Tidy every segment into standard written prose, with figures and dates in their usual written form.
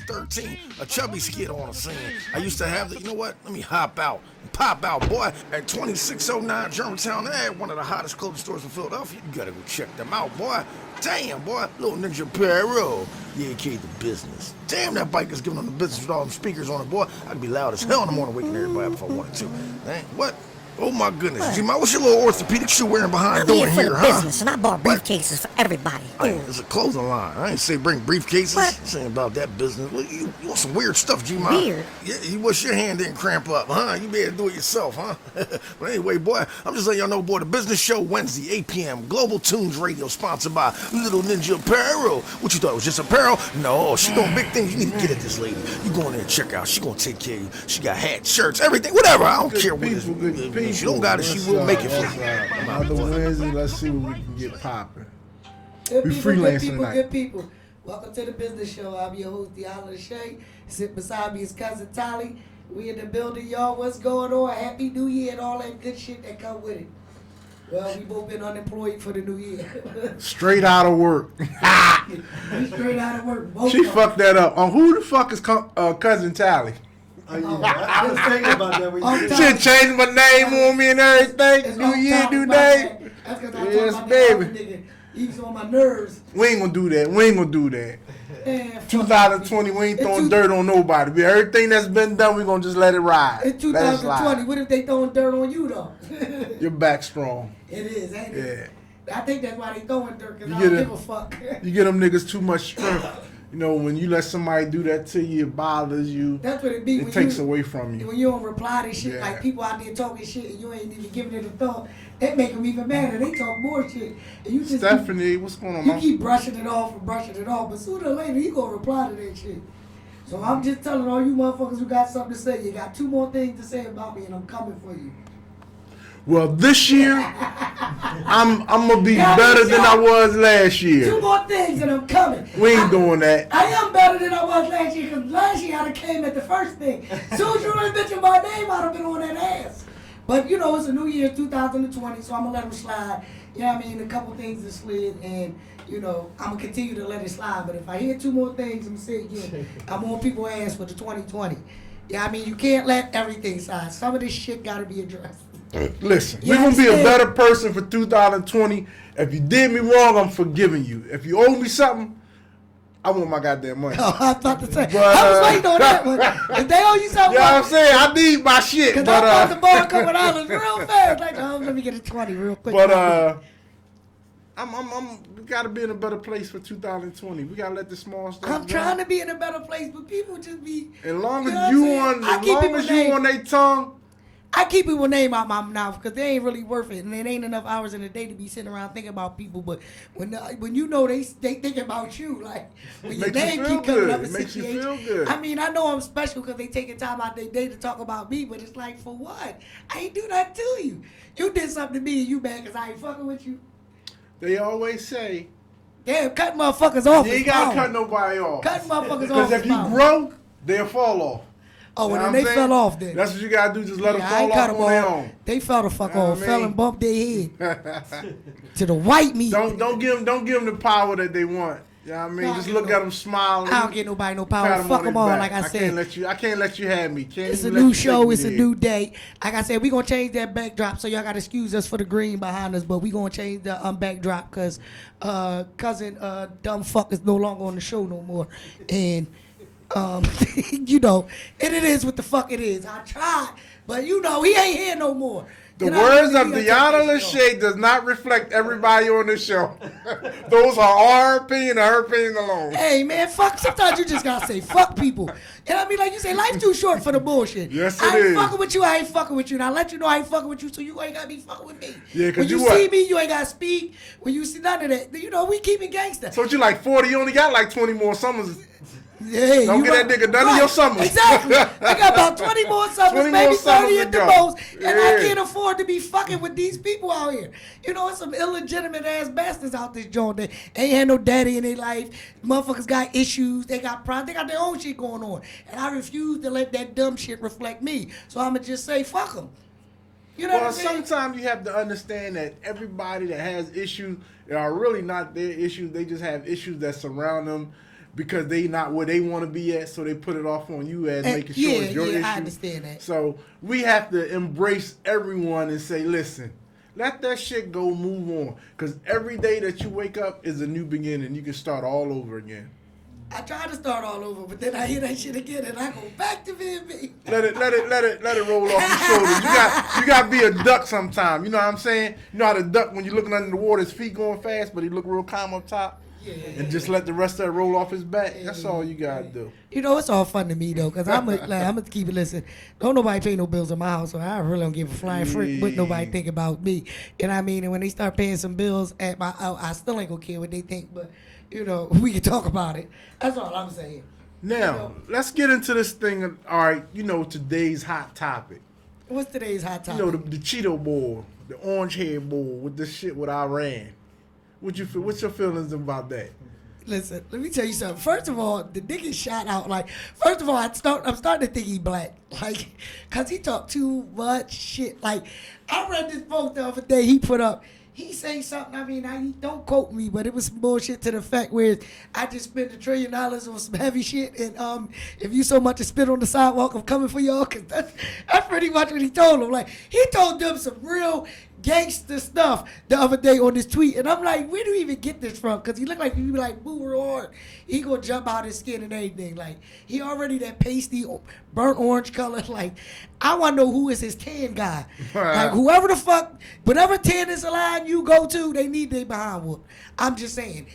was 13, a chubby skid on the scene. I used to have the, you know what? Let me hop out and pop out, boy. At 2609 Germantown, one of the hottest clothing stores in Philadelphia. You gotta go check them out, boy. Damn, boy. Little Ninja Perro. Yeah, aka the business. Damn, that bike is giving them the business with all them speakers on it, boy. I'd be loud as hell in the morning waking everybody up if I wanted to. Dang, what? Oh my goodness, G-Ma, what's your little orthopedic shoe wearing behind door here, huh? Business, and I bought briefcases for everybody. It's a clothing line. I ain't say bring briefcases. What? Saying about that business. Well, you want some weird stuff, G-Ma. Weird? Yeah, you wish your hand didn't cramp up, huh? You better do it yourself, huh? But anyway, boy, I'm just letting y'all know, boy, the business show Wednesday, 8 p.m. Global Tunes Radio, sponsored by Little Ninja Apparel. What you thought, it was just apparel? No, she doing big things. You need to get at this lady. You go in there and check out. She gonna take care of you. She got hats, shirts, everything, whatever. I don't care what it is. If she don't got it, she will make it for you. Another Wednesday, let's see what we can get popping. Good We people, freelance good people, tonight. good people. Welcome to the business show. I'm your host, Deanna Shay. Sitting beside me is cousin Tolly. We in the building, y'all. What's going on? Happy New Year and all that good shit that come with it. Well, we both been unemployed for the new year. Straight out of work. We straight out of work. Both She of fucked that up. Who the fuck is cousin Tally? Oh, yeah. I was thinking about that when you She changed my name on me and everything. It's New on year, top new of my name. back. That's because I Yes, told my baby. dad, nigga, he was on my nerves. We ain't gonna do that. We ain't gonna do that. Man, fuck 2020, we ain't throwing dirt on nobody. Everything that's been done, we gonna just let it ride. In Let it slide. 2020, what if they throwing dirt on you though? Your back strong. It is, ain't it? Yeah. I think that's why they throwing dirt, because You I don't get give a fuck. You get them niggas too much strength. You know, when you let somebody do that to you, it bothers you. That's what it be. It when takes you, away from you. When you don't reply to shit, Yeah. like people out there talking shit and you ain't even giving it a thought, that make them even madder. They talk more shit. And you just Stephanie, what's going on, you man? keep brushing it off and brushing it off, but sooner or later you gonna reply to that shit. So I'm just telling all you motherfuckers who got something to say, you got 2 more things to say about me and I'm coming for you. Well, this year, I'm gonna be Yeah, better me than too. I was last 2 year. more things and I'm coming. We ain't doing that. I am better than I was last year, because last year I done came at the first thing. As soon as you done mentioned my name, I'd have been on that ass. But you know, it's a new year, 2020, so I'm gonna let them slide. You know what I mean? A couple things that slid, and you know, I'm gonna continue to let it slide. But if I hear 2 more things, I'm gonna say it again. I'm on people's ass for the 2020. Yeah, I mean, you can't let everything slide. Some of this shit gotta be addressed. Listen, You we're gonna be a understand? better person for 2020. If you did me wrong, I'm forgiving you. If you owe me something, I want my goddamn money. Oh, I was about to say, But, I was waiting on that one. If they owe you something, You know what I'm saying? I need my shit. because But I'm about to borrow a couple dollars real fast. Like, oh, let me get a 20 real quick. we gotta be in a better place for 2020. We gotta let the small stuff I'm go. trying to be in a better place, but people just be. As long You know as what you I'm on, saying? I as keep long people's as you name. on their tongue. I keep people's name out my mouth because they ain't really worth it, and it ain't enough hours in the day to be sitting around thinking about people. But when you know they think about you, like when your Makes you name feel keep coming good. up in It makes you situations. feel good. I mean, I know I'm special because they taking time out their day to talk about me, but it's like, for what? I ain't do that to you. You did something to me, and you mad because I ain't fucking with you. They always say Damn, cut motherfuckers off. you is ain't gotta wrong. cut nobody off. Cut motherfuckers off. Because if is you wrong. grow, they'll fall off. Oh, You well, know then what I'm they saying? fell off then. That's what you gotta do. Just let Yeah, them I ain't fall cut off them on their off. own. They fell the fuck You know off. what I Fell mean? and bumped their head to the white meat. Don't give them the power that they want. You know what I mean? No, I Just get look no- at them smiling. I don't get nobody no pat power. 'em Fuck on them their all, back. like I said. I can't let you have me. Can't It's a even let new you take show. me It's a there. new day. Like I said, we gonna change that backdrop. So y'all gotta excuse us for the green behind us, but we gonna change the backdrop because cousin dumb fuck is no longer on the show no more, and you know, and it is what the fuck it is. I tried, but you know he ain't here no more. The You know, words we of gotta take Deanna this show. Lachey does not reflect everybody on this show. Those are our opinion and her opinion alone. Hey man, fuck. Sometimes you just gotta say fuck people. You know what I mean? Like you say, life's too short for the bullshit. Yes, I it ain't is. fucking with you. I ain't fucking with you. And I let you know I ain't fucking with you, so you ain't gotta be fucking with me. Yeah, 'cause when you you what? see me, you ain't gotta speak. When you see none of that, you know we keep it gangster. So what you like 40? You only got like 20 more summers. Yeah, Don't you get that right. nigga none of your summers. Exactly. I got about 20 more summers, 20 maybe more 30 summers at to the go. most, and I Yeah. can't afford to be fucking with these people out here. You know, it's some illegitimate ass bastards out this joint that ain't had no daddy in their life. Motherfuckers got issues, they got problems, they got their own shit going on, and I refuse to let that dumb shit reflect me. So I'ma just say fuck them. You know Well, what I'm saying? sometimes you have to understand that everybody that has issues are really not their issues. They just have issues that surround them. because they not where they want to be at, so they put it off on you as making sure it's your issue. I understand that. So we have to embrace everyone and say, listen, let that shit go, move on. Because every day that you wake up is a new beginning. You can start all over again. I try to start all over, but then I hear that shit again and I go back to being. Let it roll off your shoulders. You got to be a duck sometime. You know what I'm saying? You know how the duck, when you're looking under the water, his feet going fast, but he look real calm up top? And just let the rest of it roll off his back. That's all you got to do. You know, it's all fun to me, though, because I'm going to keep it listening. Don't nobody pay no bills in my house, so I really don't give a flying frick what nobody think about me. You know what I mean? And when they start paying some bills at my house, I still ain't going to care what they think, but, you know, we can talk about it. That's all I'm saying. Now, let's get into this thing. All right, you know, today's hot topic. What's today's hot topic? You know, the Cheeto boy, the orange hair boy with this shit with Iran. What's your feelings about that? Listen, let me tell you something. First of all, the nigga shot out. Like, first of all, I'm starting to think he black. Like, because he talked too much shit. Like, I read this post the other day he put up. He say something, I mean, he don't quote me, but it was some bullshit to the fact where I just spent $1 trillion on some heavy shit, and if you so much as spit on the sidewalk, I'm coming for y'all, because that's pretty much what he told them. Like, he told them some real gangster stuff the other day on this tweet, and I'm like, where do you even get this from? Because he looked like he be like boo hard. He gonna jump out his skin and everything. Like, he already that pasty burnt orange color. Like, I want to know who is his tan guy. Like, whoever the fuck, whatever tan is line you go to, they need their behind whoop. I'm just saying,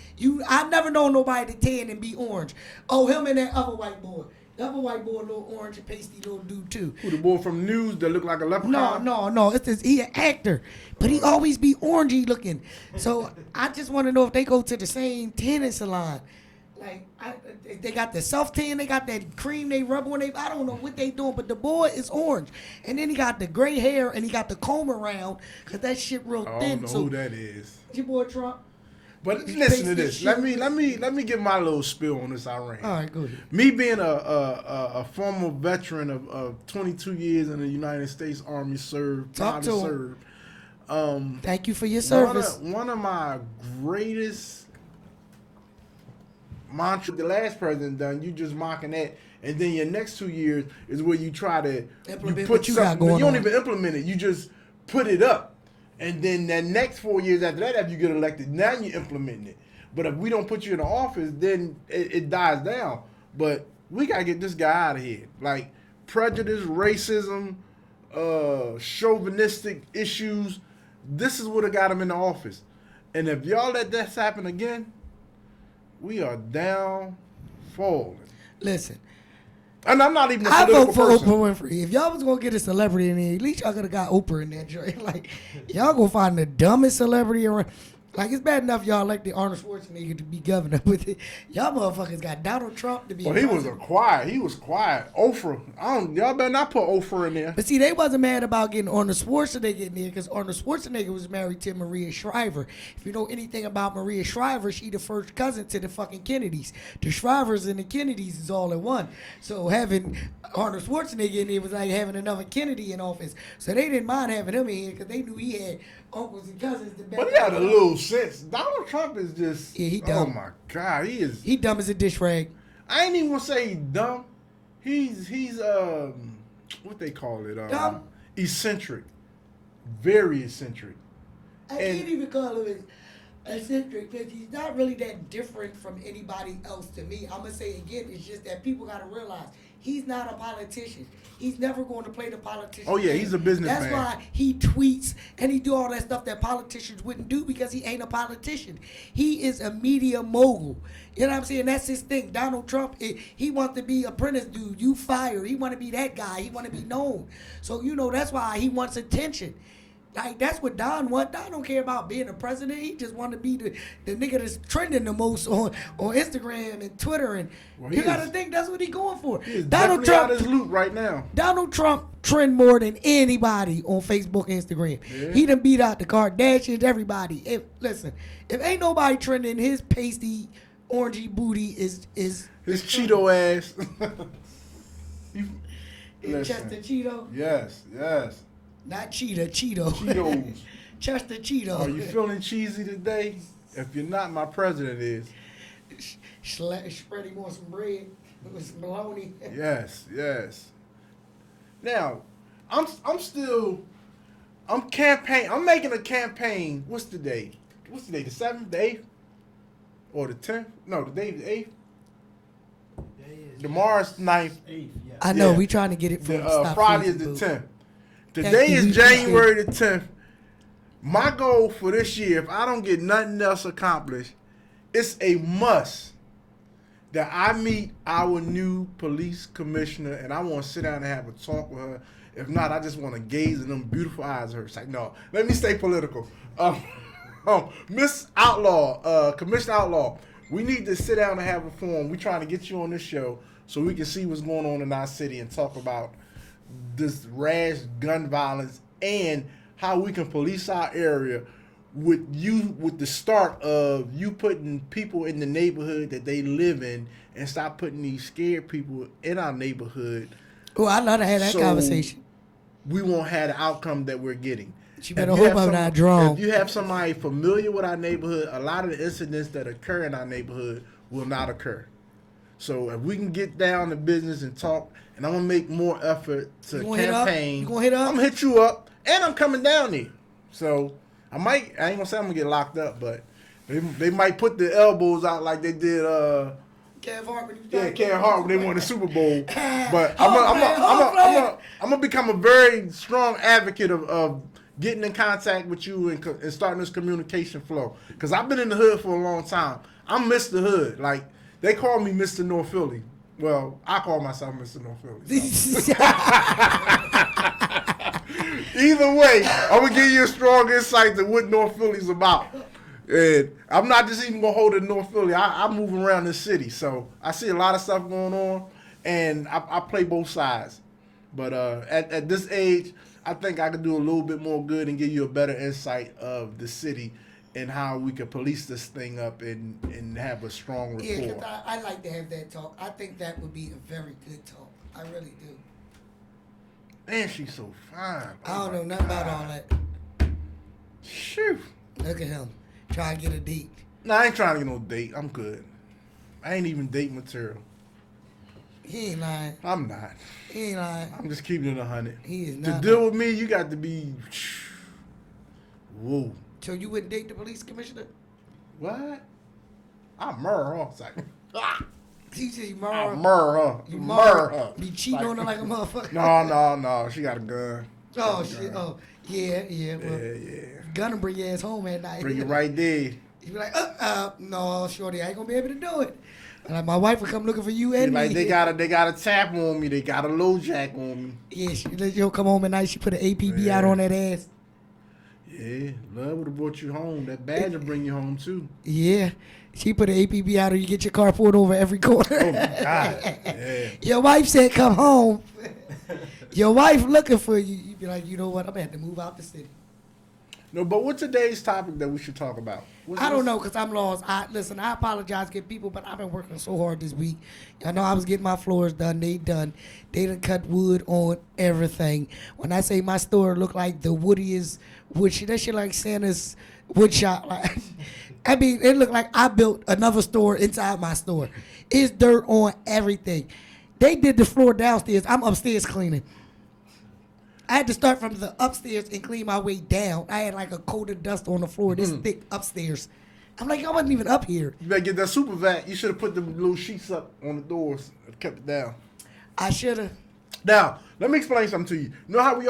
I never know nobody to tan and be orange. Oh, him and that other white boy. The other white boy, a little orange and pasty little dude too. Who, the boy from News that look like a leprechaun? No. It's this, he an actor, but he always be orangey looking. So I just want to know if they go to the same tanning salon. Like, they got the self tan, they got that cream they rub on. I don't know what they doing, but the boy is orange, and then he got the gray hair and he got the comb around because that shit real thin. I don't know who that is. Your boy Trump. But listen to this. Let me give my little spill on this Iran. All right, go ahead. Me being a former veteran of 22 years in the United States Army, Talk to him. served. Thank you for your service. One of my greatest mantra the last president done. You just mocking that, and then your next 2 years is where you try to Implement put what you got something. going You don't on. even implement it. You just put it up. And then that next 4 years after that, after you get elected, now you're implementing it. But if we don't put you in the office, then it dies down. But we got to get this guy out of here. Like, prejudice, racism, chauvinistic issues, this is what got him in the office. And if y'all let this happen again, we are down falling. Listen. And I'm not even a I political vote for person. Oprah Winfrey. If y'all was gonna get a celebrity in there, at least y'all could have got Oprah in that joint. Like, y'all gonna find the dumbest celebrity around. Like, it's bad enough y'all elected Arnold Schwarzenegger to be governor, but y'all motherfuckers got Donald Trump to be. Well, he was quiet. Oprah. Y'all better not put Oprah in there. But see, they wasn't mad about getting Arnold Schwarzenegger in there because Arnold Schwarzenegger was married to Maria Shriver. If you know anything about Maria Shriver, she the first cousin to the fucking Kennedys. The Shrivers and the Kennedys is all in one. So having Arnold Schwarzenegger in there was like having another Kennedy in office. So they didn't mind having him in here because they knew he had uncles and cousins. But he had a little sense. Donald Trump is just. Yeah, he dumb. Oh my God, he is. He dumb as a dish rag. I ain't even gonna say he's dumb. He's what they call it? Dumb? Eccentric. Very eccentric. I can't even call him eccentric because he's not really that different from anybody else to me. I'm gonna say again, it's just that people gotta realize he's not a politician. He's never going to play the politician. Oh yeah, game. he's a businessman. That's why he tweets and he do all that stuff that politicians wouldn't do because he ain't a politician. He is a media mogul. You know what I'm saying? That's his thing. Donald Trump, he wants to be apprentice dude. You fire. He want to be that guy. He want to be known. So, you know, that's why he wants attention. Like, that's what Don wants. Don don't care about being a president. He just want to be the nigga that's trending the most on Instagram and Twitter. And you got to think that's what he going for. He's Donald definitely Trump, out his loop right now. Donald Trump trend more than anybody on Facebook and Instagram. Yeah. He done beat out the Kardashians, everybody. Listen, if ain't nobody trending, his pasty, orangey booty is his Cheeto ass. Chester Cheeto. Yes. Not Cheetah, Cheeto. Cheetos. Chester Cheeto. Are you feeling cheesy today? If you're not, my president is. Spread him on some bread with some bologna. Yes, yes. Now, I'm campaign. I'm making a campaign. What's the date? What's the date? The 7th, the 8th, or the 10th? No, the day the 8th. Tomorrow's 9th. 8th, yeah. I know Yeah. we trying to get it from Friday is the 10th. Today is January the 10th. My goal for this year, if I don't get nothing else accomplished, it's a must that I meet our new police commissioner, and I want to sit down and have a talk with her. If not, I just want to gaze in them beautiful eyes of hers. It's like, no, let me stay political. Miss Outlaw, Commissioner Outlaw, we need to sit down and have a forum. We're trying to get you on this show so we can see what's going on in our city and talk about this rash gun violence and how we can police our area with the start of you putting people in the neighborhood that they live in and stop putting these scared people in our neighborhood. Oh, I'd love to have that So conversation. We won't have the outcome that we're getting. You better hope I'm not drunk. If you have somebody familiar with our neighborhood, a lot of the incidents that occur in our neighborhood will not occur. So if we can get down to business and talk, and I'm gonna make more effort to campaign. You gonna hit up? I'm gonna hit you up, and I'm coming down there. So I ain't gonna say I'm gonna get locked up, but they might put the elbows out like they did. Kev Hart, Kevin Hart when they won the Super Bowl. But I'm gonna become a very strong advocate of getting in contact with you and starting this communication flow. Because I've been in the hood for a long time. I'm Mr. Hood. Like, they call me Mr. North Philly. Well, I call myself Mr. North Philly. So. Either way, I'm going to give you a strong insight to what North Philly's about. And I'm not just even going to hold it in North Philly. I move around the city. So I see a lot of stuff going on, and I play both sides. But at this age, I think I could do a little bit more good and give you a better insight of the city and how we could police this thing up and have a strong rapport. Yeah, because I like to have that talk. I think that would be a very good talk. I really do. Man, she's so fine. I don't know nothing about all that. Shoot. Look at him. Trying to get a date. No, I ain't trying to get no date. I'm good. I ain't even date material. He ain't lying. I'm not. He ain't lying. I'm just keeping it 100. He is To not. deal with me, you got to be... Whoa. So you wouldn't date the police commissioner? What? I murder her. It's like, He said you I murder. murder her. You Murder her. Be cheating on her like a motherfucker. No. She got a gun. Oh shit. Oh yeah. Well, Yeah. gonna bring your ass home at night. Bring it right there. You be like, no, shorty, I ain't gonna be able to do it. And like, my wife will come looking for you and Like me. they got a tap on me. They got a low jack on me. Yeah, she'll come home at night. She put an APB out on that ass. Yeah, love would have brought you home. That badge will bring you home too. Yeah, she put an APB out, or you get your car pulled over every corner. Oh my God. Yeah. Your wife said, "Come home." Your wife looking for you. You be like, you know what? I'm gonna have to move out the city. No, but what's today's topic that we should talk about? I don't know, because I'm lost. Listen, I apologize to people, but I've been working so hard this week. I know I was getting my floors done. They done. They done cut wood on everything. When I say my store look like the woodiest wood shop, that shit like Santa's wood shop. Like, I mean, it looked like I built another store inside my store. It's dirt on everything. They did the floor downstairs. I'm upstairs cleaning. I had to start from the upstairs and clean my way down. I had like a coat of dust on the floor, this thick upstairs. I'm like, I wasn't even up here. You better get that super vac. You should have put the little sheets up on the doors and kept it down. I should have. Now, let me explain something to you. You know how we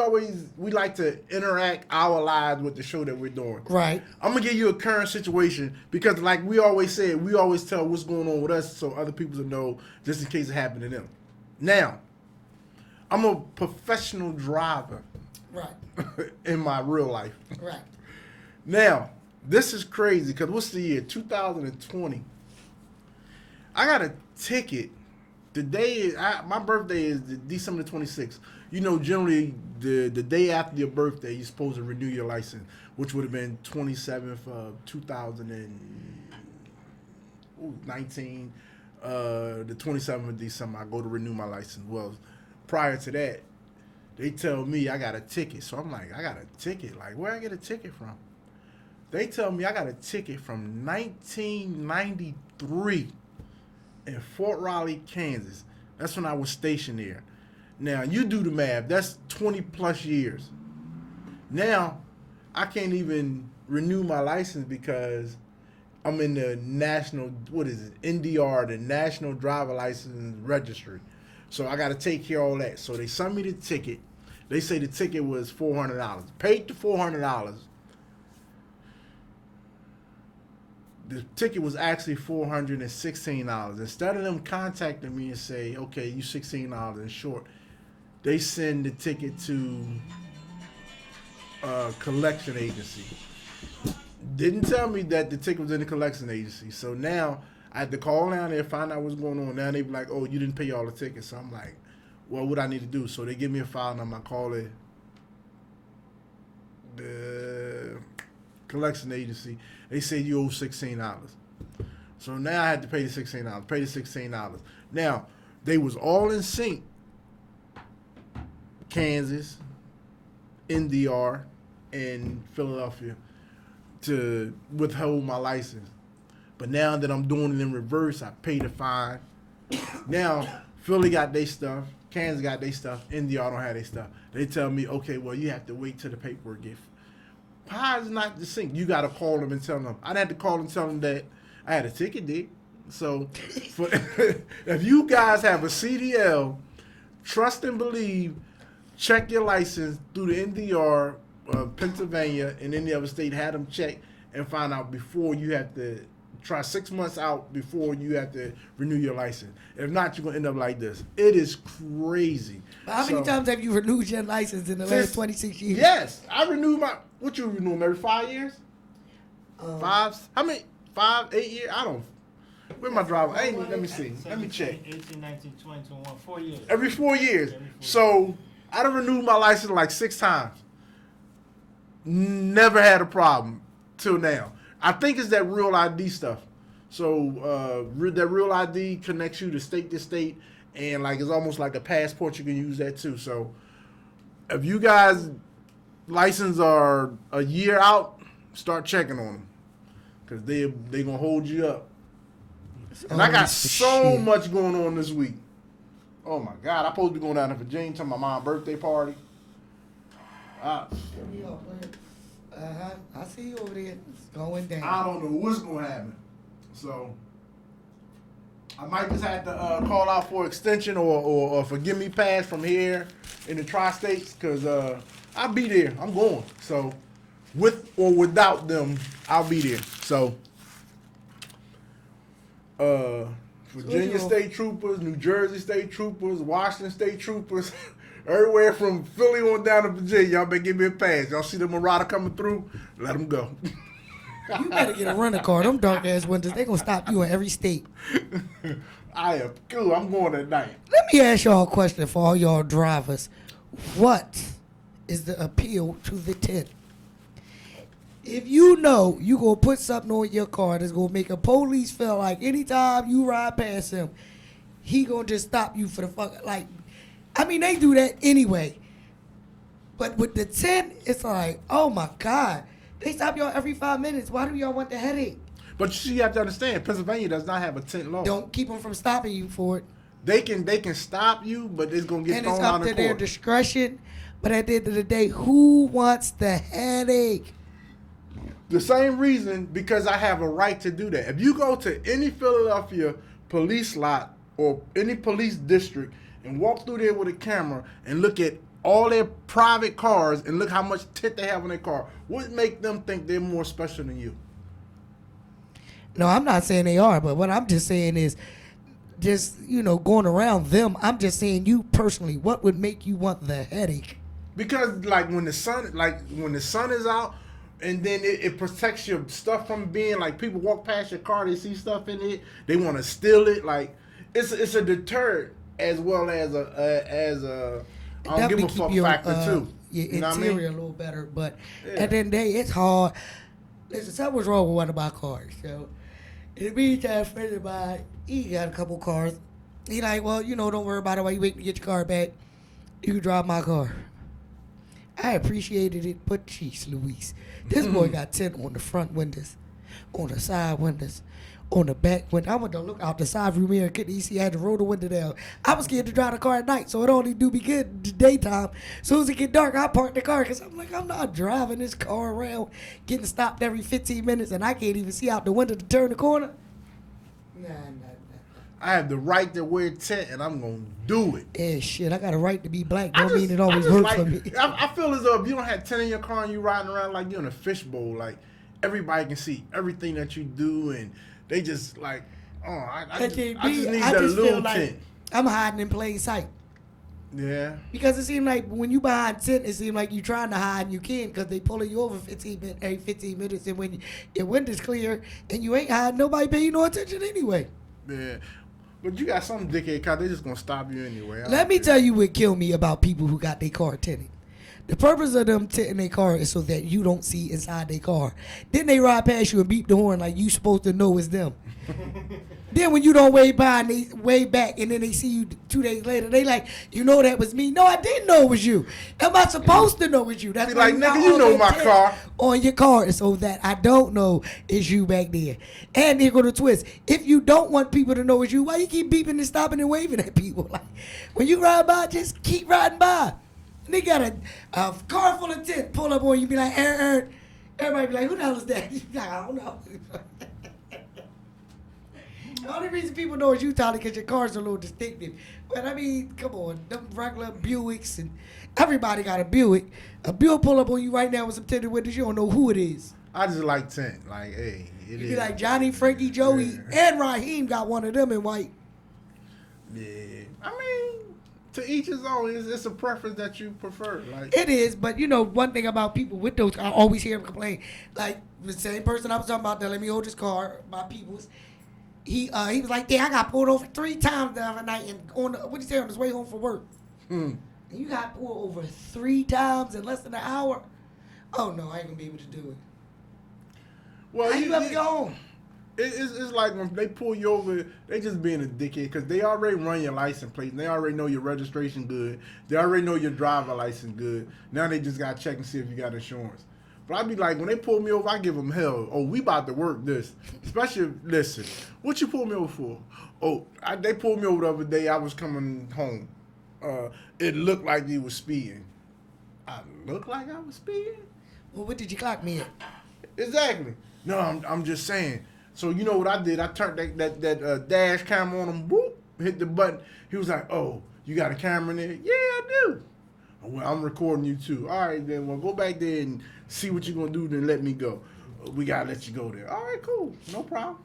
like to interact our lives with the show that we're doing? Right. I'm going to give you a current situation because like we always said, we always tell what's going on with us so other people will know just in case it happened to them. Now, I'm a professional driver. Right. In my real life. Right. Now, this is crazy because what's the year? 2020. I got a ticket. The day my birthday is December 26th. You know, generally the day after your birthday, you're supposed to renew your license, which would have been 27th of 2019. The 27th of December, I go to renew my license. Well, prior to that, they tell me I got a ticket. So I'm like, I got a ticket? Like, where I get a ticket from? They tell me I got a ticket from 1993 2003 in Fort Riley, Kansas. That's when I was stationed there. Now, you do the math. That's 20 plus years. Now, I can't even renew my license because I'm in the national, NDR, the National Driver License Registry. So I got to take care of all that. So they sent me the ticket. They say the ticket was $400. Paid the $400. The ticket was actually $416. Instead of them contacting me and say, okay, you $16 in short, they send the ticket to a collection agency. Didn't tell me that the ticket was in the collection agency. So now I had to call down there, find out what's going on. Now they be like, oh, you didn't pay all the tickets. So I'm like, well, what I need to do? So they give me a file number. I call it the collection agency. They say you owe $16. So now I had to pay the $16. Pay the $16. Now, they was all in sync. Kansas, NDR, and Philadelphia to withhold my license. But now that I'm doing it in reverse, I pay the fine. Now, Philly got their stuff. Kansas got their stuff. NDR don't have their stuff. They tell me, okay, well, you have to wait till the paperwork gets. How is not the sync? You got to call them and tell them. I had to call and tell them that I had a ticket date. So if you guys have a CDL, trust and believe, check your license through the NDR, Pennsylvania, and any other state. Have them check and find out before you have to try 6 months out before you have to renew your license. If not, you're going to end up like this. It is crazy. How many times have you renewed your license in the last 26 years? Yes. I renewed what you renew them every 5 years? 5? How many? 5, 8 years? I don't. Where my driver? Let me see. Let me check. 18, 19, 20, 21, 4 years. Every 4 years. So I done renewed my license like 6 times. Never had a problem till now. I think it's that real ID stuff. So that real ID connects you to state, and like it's almost like a passport. You can use that too. So if you guys license are a year out, start checking on them because they gonna hold you up. And I got so much going on this week. Oh my God! I'm supposed to be going down to Virginia to my mom's birthday party. I see you over there. It's going down. I don't know what's going to happen. So, I might just have to call out for extension or forgive me pass from here in the tri-states because I'll be there. I'm going. So, with or without them, I'll be there. So, Virginia State Troopers, New Jersey State Troopers, Washington State Troopers, everywhere from Philly on down to Virginia, y'all better give me a pass. Y'all see the Marauder coming through? Let them go. You better get a rental car. Them dark ass windows, they gonna stop you in every state. I am cool. I'm going at night. Let me ask y'all a question for all y'all drivers. What is the appeal to the tint? If you know you gonna put something on your car that's gonna make a police feel like anytime you ride past him, he gonna just stop you for the fuck. Like, I mean, they do that anyway. But with the tint, it's like, oh my God, they stop y'all every 5 minutes. Why do y'all want the headache? But you have to understand, Pennsylvania does not have a tint law. Don't keep them from stopping you for it. They can stop you, but it's gonna get thrown out of court. And it's up to their discretion. But at the end of the day, who wants the headache? The same reason, because I have a right to do that. If you go to any Philadelphia police lot or any police district and walk through there with a camera and look at all their private cars and look how much tint they have on their car, what make them think they're more special than you? No, I'm not saying they are, but what I'm just saying is just, going around them, I'm just saying you personally, what would make you want the headache? Because when the sun is out, and then it protects your stuff from being like people walk past your car, they see stuff in it, they want to steal it. Like it's a deterrent as well as a I don't give a fuck factor too. Your you know interior a little better, but at the end of the day, it's hard. Listen, something's wrong with one of my cars. So in the meantime, a friend of mine, he got a couple cars. He like, well, don't worry about it while you wait to get your car back. You can drive my car. I appreciated it, but jeez Louise. This boy got tint on the front windows. on the side windows, on the back window. I went to look out the side view mirror and couldn't even see. I had to roll the window down. I was scared to drive the car at night, so it only do me good in the daytime. As soon as it get dark, I park the car because I'm like, I'm not driving this car around, getting stopped every 15 minutes, and I can't even see out the window to turn the corner. Nah. I have the right to wear tint, and I'm gonna do it. Yeah, shit, I got a right to be black. Don't mean it always works for me. I feel as though if you don't have tint in your car and you riding around like you're in a fishbowl, like everybody can see everything that you do, and they just like, I just need that little tint. I'm hiding in plain sight. Yeah. Because it seems like when you behind tent, it seems like you're trying to hide and you can't because they pulling you over every 15 minutes, and when your window's clear and you ain't hiding, nobody pay you no attention anyway. Yeah. But you got some dickhead cop, they just gonna stop you anyway. Let me tell you what killed me about people who got their car tinted. The purpose of them tinting their car is so that you don't see inside their car. Then they ride past you and beep the horn like you supposed to know it's them. Then when you don't wave by and they wave back and then they see you 2 days later, they like, you know that was me. No, I didn't know it was you. Am I supposed to know it's you? That's be like, nigga, you know my car. On your car so that I don't know it's you back there. And they're going to twist. If you don't want people to know it's you, why you keep beeping and stopping and waving at people? Like, when you ride by, just keep riding by. They got a car full of tint pull up on you, be like, everybody be like, who the hell is that? You be like, I don't know. The only reason people know it's you, Tyler, because your car's a little distinctive. But I mean, come on, them regular Buicks and everybody got a Buick. A Buick pull up on you right now with some tinted windows, you don't know who it is. I just like tint. Like, hey, it You is. be like Johnny, Frankie, Joey, and Raheem got one of them in white. Yeah. I mean, to each his own. It's a preference that you prefer. Like, It is, but you know, one thing about people with those, I always hear them complain. Like the same person I was talking about that let me hold his car, my people's. He was like, yeah, I got pulled over 3 times the other night and on his way home from work. And you got pulled over 3 times in less than an hour? Oh no, I ain't gonna be able to do it. well, How you ever go home? It's like when they pull you over, they just being a dickhead because they already run your license plate. And they already know your registration good. They already know your driver license good. Now they just got to check and see if you got insurance. But I be like, when they pull me over, I give them hell. Oh, we about to work this. Especially, listen, what you pull me over for? Oh, they pulled me over the other day. I was coming home. It looked like you was speeding. I looked like I was speeding? Well, what did you clock me at? Exactly. No, I'm just saying. So you know what I did? I turned that dash camera on him. Whoop, hit the button. He was like, "Oh, you got a camera in there?" Yeah, I do. Well, I'm recording you too. All right, then. Well, go back there and see what you're gonna do. Then let me go. We gotta let you go there. All right, cool. No problem.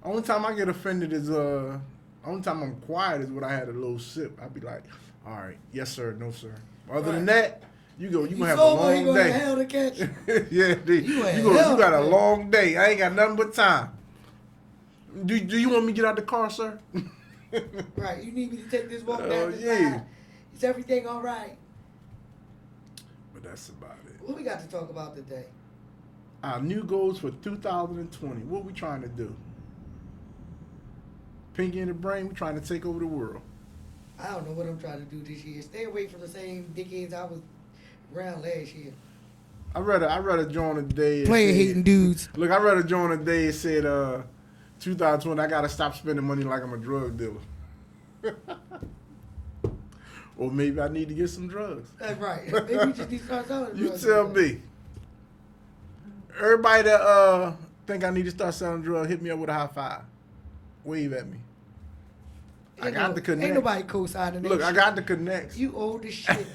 Only time I get offended is only time I'm quiet is when I had a little sip. I'd be like, "All right, yes sir, no sir." Other than that. You gonna have a long day. Hell to catch. Yeah, you got a long day. I ain't got nothing but time. Do you want me to get out the car, sir? Right, you need me to take this walk down this yeah. line. Is everything all right? But that's about it. What we got to talk about today? Our new goals for 2020. What we trying to do? Pinky in the brain. We trying to take over the world. I don't know what I'm trying to do this year. Stay away from the same dickheads I was around last year. I read a joint today. Player hating dudes. Look, I read a joint today. It said, 2020. I gotta stop spending money like I'm a drug dealer. Or maybe I need to get some drugs. That's right. Maybe you just need to start selling drugs. You tell me. Everybody that think I need to start selling drugs, hit me up with a high five. Wave at me. I got the connect. Ain't nobody co-signing that. Look, shit. I got the connects. You old as shit.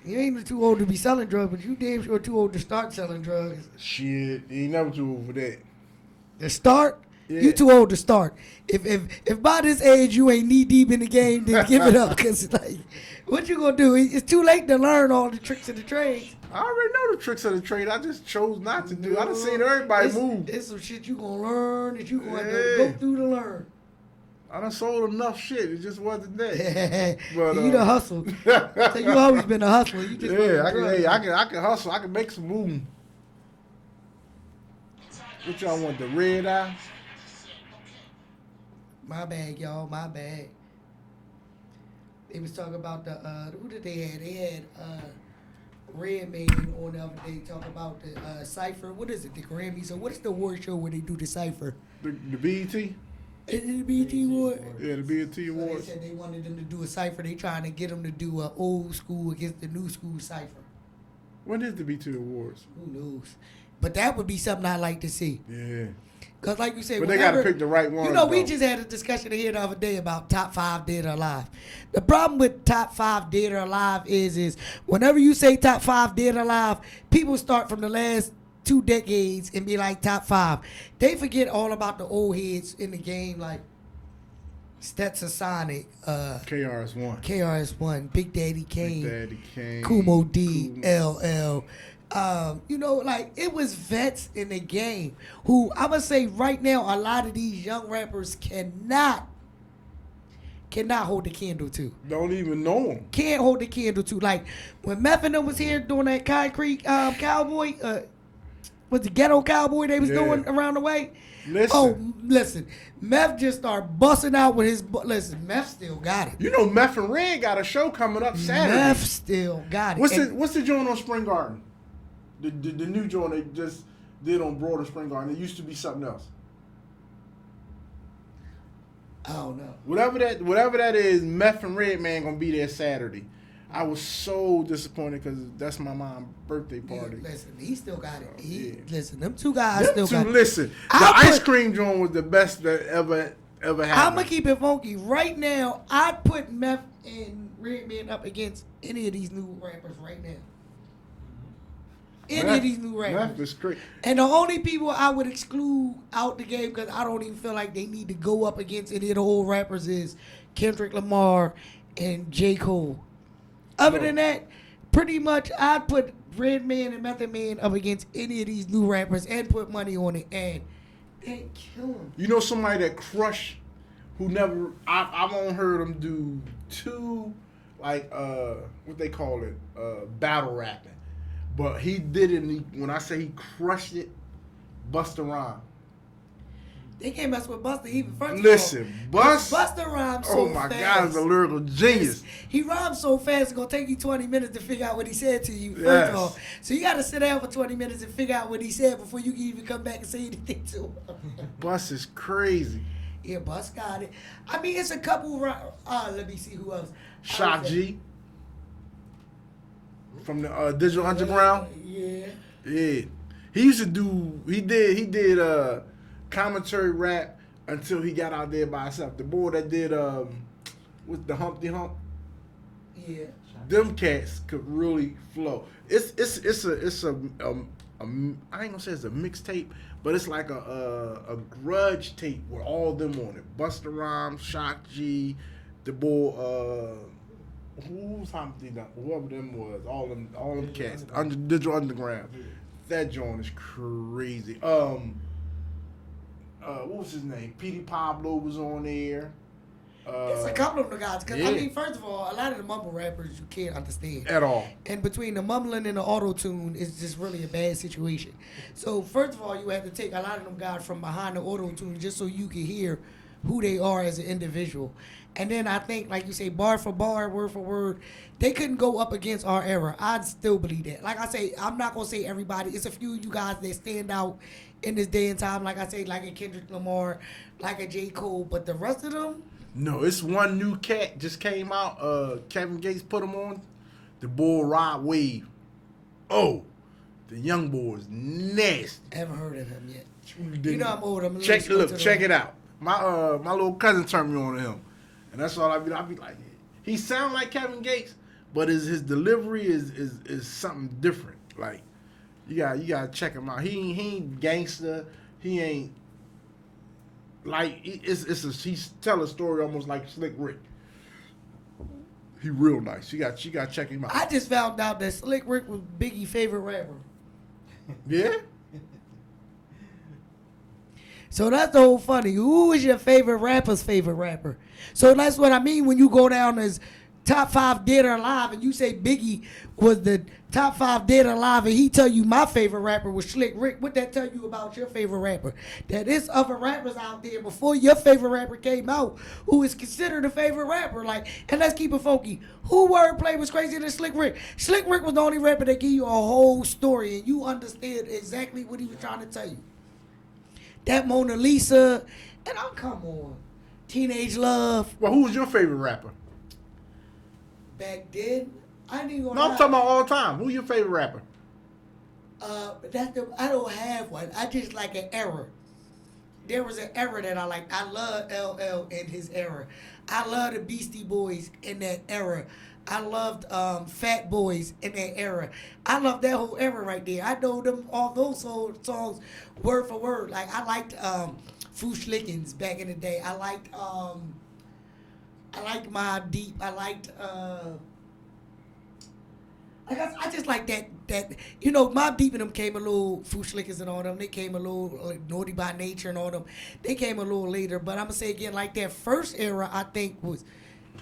You ain't too old to be selling drugs, but you damn sure too old to start selling drugs. Shit, you ain't never too old for that. To start? Yeah. You too old to start. If by this age you ain't knee deep in the game, then give it up. Cause like, what you gonna do? It's too late to learn all the tricks of the trade. I already know the tricks of the trade. I just chose not to do. I done seen everybody move. It's some shit you gonna learn that you gonna have to go through to learn. I done sold enough shit. It just wasn't there. But, you the hustle. So you always been a hustler. You just I can hustle. I can make some room. What y'all want? The red eye? My bad, y'all. My bad. They was talking about the who did they had? They had Redman on the other day talking about the cipher. What is it? The Grammys or what is the award show where they do the cipher? The BET? Is it the BET award? Yeah, the BET So they Awards. said they wanted them to do a cipher. They trying to get them to do an old school against the new school cipher. When is the BET Awards? Who knows? But that would be something I'd like to see. Yeah. Because like you said, But they got to pick the right one. You know, we just had a discussion here the other day about top 5 dead or alive. The problem with top 5 dead or alive is whenever you say top 5 dead or alive, people start from the last 2 decades and be like top 5. They forget all about the old heads in the game like Stetson Sonic, KRS-One. KRS-One, Big Daddy Kane, Big Daddy Kane. Kumo D, LL. You know, like it was vets in the game who I would say right now a lot of these young rappers cannot hold the candle to. Don't even know him. Can't hold the candle to. Like when Meth and them was here doing that Concrete Cowboy, was the Ghetto Cowboy they was doing around the way. Listen, Meth just started busting out with his. Listen, Meth still got it. You know, Meth and Red got a show coming up Saturday. Meth still got it. What's the joint on Spring Garden? The new joint they just did on Broader Spring Garden. It used to be something else. I don't know. Whatever that is, Meth and Redman gonna be there Saturday. I was so disappointed because that's my mom's birthday party. Yeah, listen, he still got it. Listen, them 2 Them guys still two, got it. listen, the ice cream joint was the best that ever happened. I'm gonna keep it funky. Right now, I'd put Meth and Redman up against any of these new rappers right now. Any of these new rappers. Meth is great. And the only people I would exclude out the game because I don't even feel like they need to go up against any of the old rappers is Kendrick Lamar and J. Cole. Other than that, pretty much I'd put Redman and Method Man up against any of these new rappers and put money on it and kill them. You know somebody that crushed who never I've only heard him do 2 like what they call it battle rapping. But he did it, when I say he crushed it, Busta Rhymes. They can't mess with Busta even. First Listen, of all, Busta rhymes so oh my fast. God, he's a lyrical genius. He rhymes so fast, it's going to take you 20 minutes to figure out what he said to you, first Yes. of all. So you got to sit down for 20 minutes and figure out what he said before you can even come back and say anything to him. Bus is crazy. Yeah, Bus got it. I mean, it's a couple, let me see who else. Shock G. From the Digital Underground. Yeah. Yeah. He did commentary rap until he got out there by himself. The boy that did with the Humpty Hump. Yeah. Them cats could really flow. It's a I ain't gonna say it's a mixtape, but it's like a grudge tape with all of them on it. Busta Rhymes, Shock G, the boy who's Humpty Dump, whoever them was, all them cats, Digital Underground. That joint is crazy. What was his name? Petey Pablo was on there. It's a couple of the guys. Because, yeah. I mean, first of all, a lot of the mumble rappers you can't understand. At all. And between the mumbling and the auto-tune, it's just really a bad situation. So, first of all, you have to take a lot of them guys from behind the auto-tune just so you can hear who they are as an individual. And then I think, like you say, bar for bar, word for word, they couldn't go up against our era. I'd still believe that. Like I say, I'm not going to say everybody. It's a few of you guys that stand out in this day and time. Like I say, like a Kendrick Lamar, like a J. Cole. But the rest of them... No, it's one new cat just came out. Kevin Gates put him on. The boy Rod Wave. Oh, the young boy is nasty. Haven't heard of him yet. You know I'm old. I'm Check it out. My little cousin turned me on to him, and that's all I be like. He sound like Kevin Gates, but his delivery is something different. Like you gotta check him out. He ain't gangster. He ain't like he's tell a story almost like Slick Rick. He real nice. You got check him out. I just found out that Slick Rick was Biggie's favorite rapper. Yeah. So that's the whole funny. Who is your favorite rapper's favorite rapper? So that's what I mean when you go down as top 5 dead or alive, and you say Biggie was the top 5 dead or alive, and he tell you my favorite rapper was Slick Rick, what that tell you about your favorite rapper? That there's other rappers out there before your favorite rapper came out who is considered a favorite rapper. Like, and let's keep it funky. Who wordplay was crazier than Slick Rick? Slick Rick was the only rapper that gave you a whole story, and you understood exactly what he was trying to tell you. That Mona Lisa, and come on, Teenage Love. Well, who was your favorite rapper? Back then, I didn't even. No, I'm talking about all time. Who your favorite rapper? I don't have one. I just like an era. There was an era that I like. I love LL in his era. I love the Beastie Boys in that era. I loved Fat Boys in that era. I love that whole era right there. I know them all those songs word for word. Like I liked Foosh Lickens back in the day. I liked Mobb Deep. I liked I just like that you know, Mobb Deep and them came a little, Foosh Lickens and all them, they came a little like, Naughty by Nature and all them. They came a little later, but I'm gonna say again, like that first era I think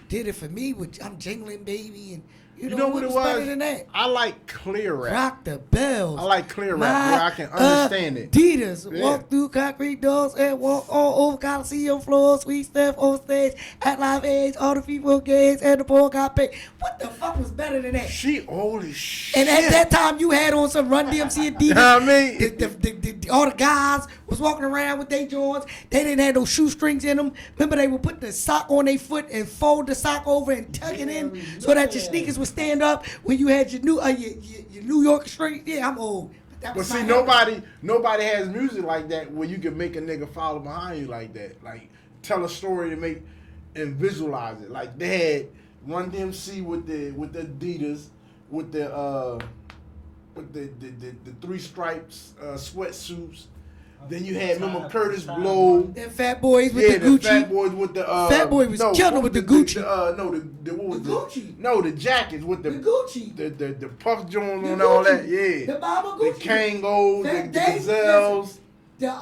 did it for me with I'm Jingling Baby and you know what it was better than that? I like clear rap. Rock the Bells. I like clear rap where I can understand it. Adidas, Yeah. walk through concrete doors and walk all over Coliseum floors, sweet stuff on stage, at Live Age, all the people gays and the poor got paid. What the fuck was better than that? She old as shit. And at that time, you had on some Run DMC Adidas. You know what I mean? All the guys was walking around with their joints. They didn't have no shoestrings in them. Remember, they would put the sock on their foot and fold the sock over and tuck it in so that your sneakers would stand up when you had your New York straight. Yeah, I'm old. But see, nobody has music like that where you can make a nigga follow behind you like that. Like, tell a story and visualize it. Like, they had Run DMC with the Adidas, with the three stripes sweatsuits. Then you had remember Curtis Blow. And Fat Boys with the Gucci. Fat Boys with the Fat Boy was killing with the Gucci. What was The Gucci. No, the jackets with the Gucci. The puff joints The and all Gucci. that. Yeah. The Baba Gucci. The Kangos, the Gazelles. The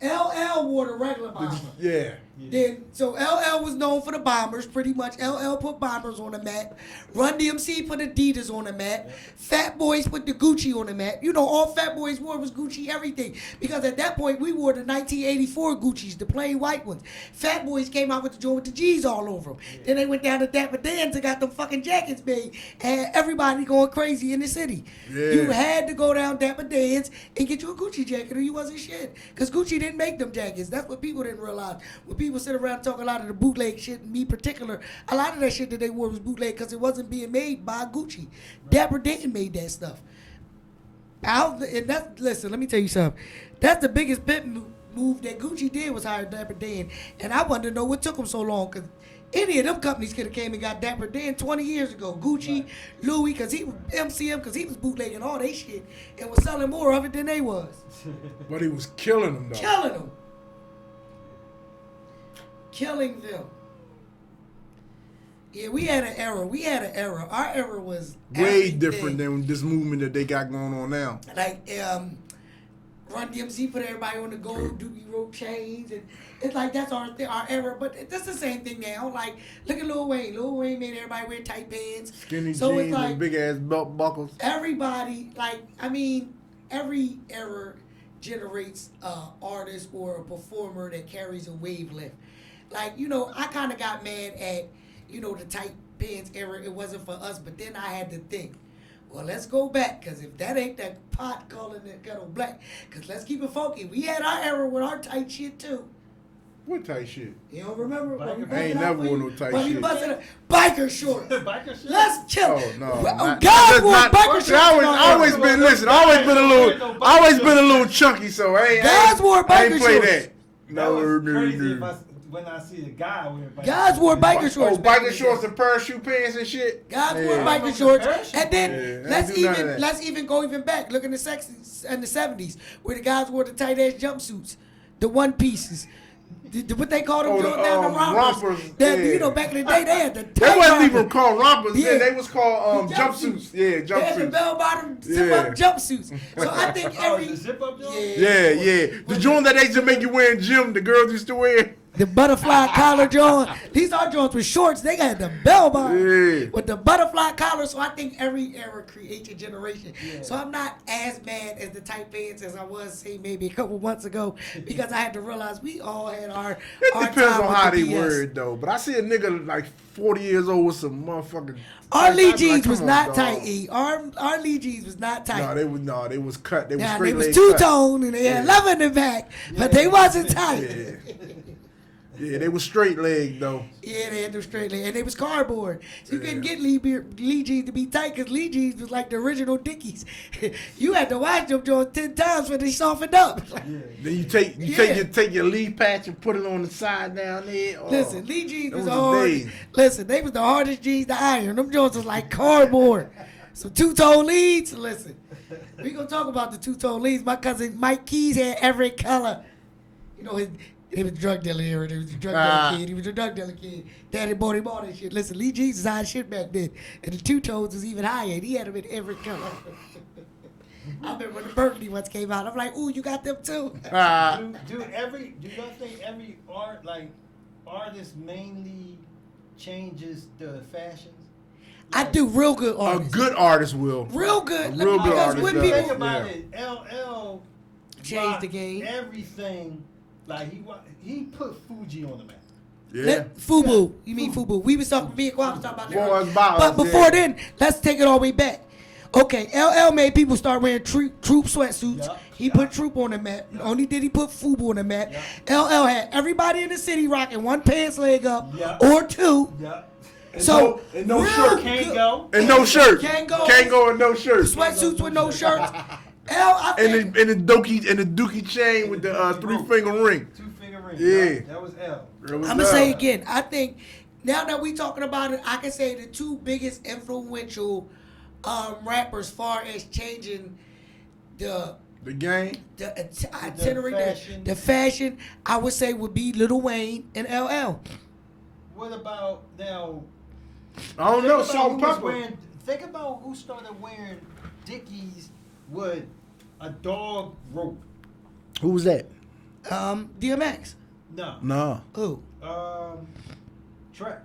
LL wore the regular bomber. Yeah. Then so LL was known for the bombers, pretty much. LL put bombers on the map. Run DMC put Adidas on the map. Fat Boys put the Gucci on the map. You know, all Fat Boys wore was Gucci everything. Because at that point, we wore the 1984 Guccis, the plain white ones. Fat Boys came out with the joint with the G's all over them. Yeah. Then they went down to Dapper Dan's and got them fucking jackets made. And everybody going crazy in the city. Yeah. You had to go down Dapper Dan's and get you a Gucci jacket or you wasn't shit. Because Gucci didn't make them jackets. That's what people didn't realize. When people sit around and talk a lot of the bootleg shit, and me particular, a lot of that shit that they wore was bootleg because it wasn't being made by Gucci. Right. Dapper Dan made that stuff. Listen, let me tell you something. That's the biggest bit move that Gucci did was hire Dapper Dan. And I wanted to know what took them so long because any of them companies could have came and got Dapper Dan 20 years ago. Gucci, right. Louis, because he was MCM, because he was bootlegging all they shit and was selling more of it than they was. But he was killing them, though. Killing them. Yeah, we had an era. Our era was way different than this movement that they got going on now. Like, Run DMC put everybody on the gold doobie rope chains, and it's like that's our era. But that's the same thing now. Like, look at Lil Wayne. Lil Wayne made everybody wear tight pants, skinny so jeans, it's like, and big ass belt buckles. Everybody, like, I mean, every era generates an artist or a performer that carries a wavelength. Like, you know, I kind of got mad at, you know, the tight pants era. It wasn't for us, but then I had to think, well, let's go back, because if that ain't that pot calling the kettle black, because let's keep it funky. We had our era with our tight shit, too. What tight shit? You don't remember? I ain't never worn no tight shit. Biker shorts. Biker shorts? Let's chill. Oh, no. God wore biker shorts. I always been a little chunky, so I Guys wore biker ain't play shorts. that. No. When I see a guy wearing biker Guys wore biker shorts. Oh, biker shorts and parachute pants and shit. Guys wore biker shorts, and then let's even go back. Look in the 60s and the 70s, where the guys wore the tight ass jumpsuits, the one pieces. What they call them, the rompers. You know, back in the day, they had the tight They wasn't rompers. even called rompers. Yeah. They was called jumpsuits. Yeah, jumpsuits. They had the bell-bottom zip-up jumpsuits. So I think every... the zip-up joint? Yeah. The joint that they used to make you wear in gym, the girls used to wear. The butterfly collar joint. These are joints with shorts. They got the bell bottom with the butterfly collar. So I think every era creates a generation. Yeah. So I'm not as mad as the tight pants as I was, say, maybe a couple months ago, because I had to realize we all had our. It our depends time on how with they the BS. word though. But I see a nigga like 40 years old with some motherfucking. Our Lee like, jeans come was on, not dog. tight. E. Our Lee jeans was not tight. No, they was cut. They was Now, straight they was leg two cut. tone and they had leather in the back, but they wasn't tight. Yeah, they was straight leg though. Yeah, they had them straight leg, and they was cardboard. So you couldn't get Lee jeans to be tight, because Lee jeans was like the original Dickies. You had to wash them joints 10 times when they softened up. Then you take your Lee patch and put it on the side down there. Oh, Listen, Lee jeans those was was hard. days. Listen, they was the hardest jeans to iron. Them joints was like cardboard. Some two-tone leads. Listen, we gonna talk about the two-tone leads. My cousin Mike Keys had every color. You know, he was a drug dealer here. He was a drug dealer kid. He was a drug dealer kid. Daddy bought him all that shit. Listen, Lee jeans was high as shit back then, and the two-tones was even higher. And he had them in every color. I remember when the Burgundy ones came out. I'm like, ooh, you got them too. Do y'all think every artist mainly changes the fashions? I do real good A artists. good artist will. Real good. A real good Because artist when does. people Think about Yeah. it. LL changed rocked the game. Everything. Like he put Fuji on the map. Yeah. Fubu. You mean Fubu. We was talking, me and Kwame was talking about that. Boys earlier. Bottles, But before yeah. then, let's take it all the way back. Okay, LL made people start wearing troop sweatsuits. Yup, He yup. put Troop on the map. Only did he put Fubu on the map. LL had everybody in the city rocking one pants leg up Yup. or two. Yep. So and no real shirt. Can't good- go. And no shirt. Can't go. and no shirt. Sweatsuits with no shirts. I think And the dookie chain with the 3-finger ring. 2-finger ring. Yeah. That was L. I'm gonna say again. I think now that we talking about it, I can say the two biggest influential rappers, far as changing the game. itinerary, fashion. the fashion, I would say would be Lil Wayne and LL. What about now? I don't know. Think about Salt and who was pepper. wearing- Think about who started wearing Dickies with a dog rope. Who was that? DMX. No. No. Who? Tretch.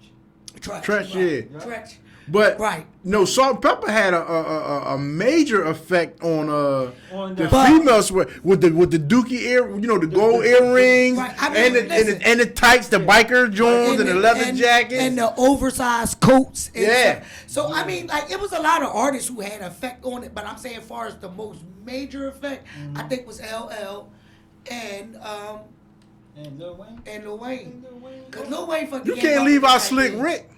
Tretch, yeah. Tretch. But Right. no, Salt and Pepper had a major effect on On the the- female sweat with the dookie ear, the gold earrings Right, I mean, listen. and the tights, the biker joints, and the leather jackets. and the oversized coats. And Yeah. stuff. So I mean, like it was a lot of artists who had effect on it, but I'm saying, as far as the most major effect, I think was LL and And Lil Wayne. Lil Wayne. And Lil Wayne. Cause Lil Wayne fucking. You came can't out leave with out that Slick thing. Rick.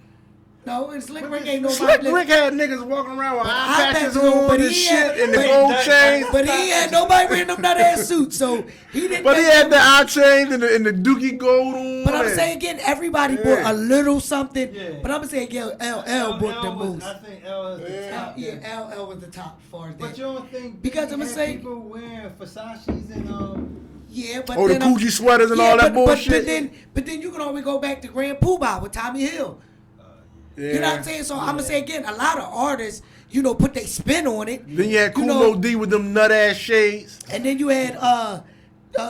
No, and Slick Rick ain't nobody. Slick listen. Rick had niggas walking around with eye patches patches on, on but and he shit, had- and the but- gold chains. But he had nobody wearing them nut ass suits, so he didn't. But he make had them- the eye chains and the dookie gold on. But I'm and- saying again, everybody Yeah. bought a little something. Yeah. But I'm saying again, LL bought the most. I think L is the top. Yeah, LL was the top for that. But you don't think Because Biggie I'ma had say- people wearing Versace's and Yeah, but Oh, the then I'm- Gucci sweaters and all that bullshit. But then you can always go back to Grand Poobah with Tommy Hill. Yeah. You know what I'm saying? So I'm gonna say again, a lot of artists, put their spin on it. Then you had You Kool know, D with them nut ass shades. And then you had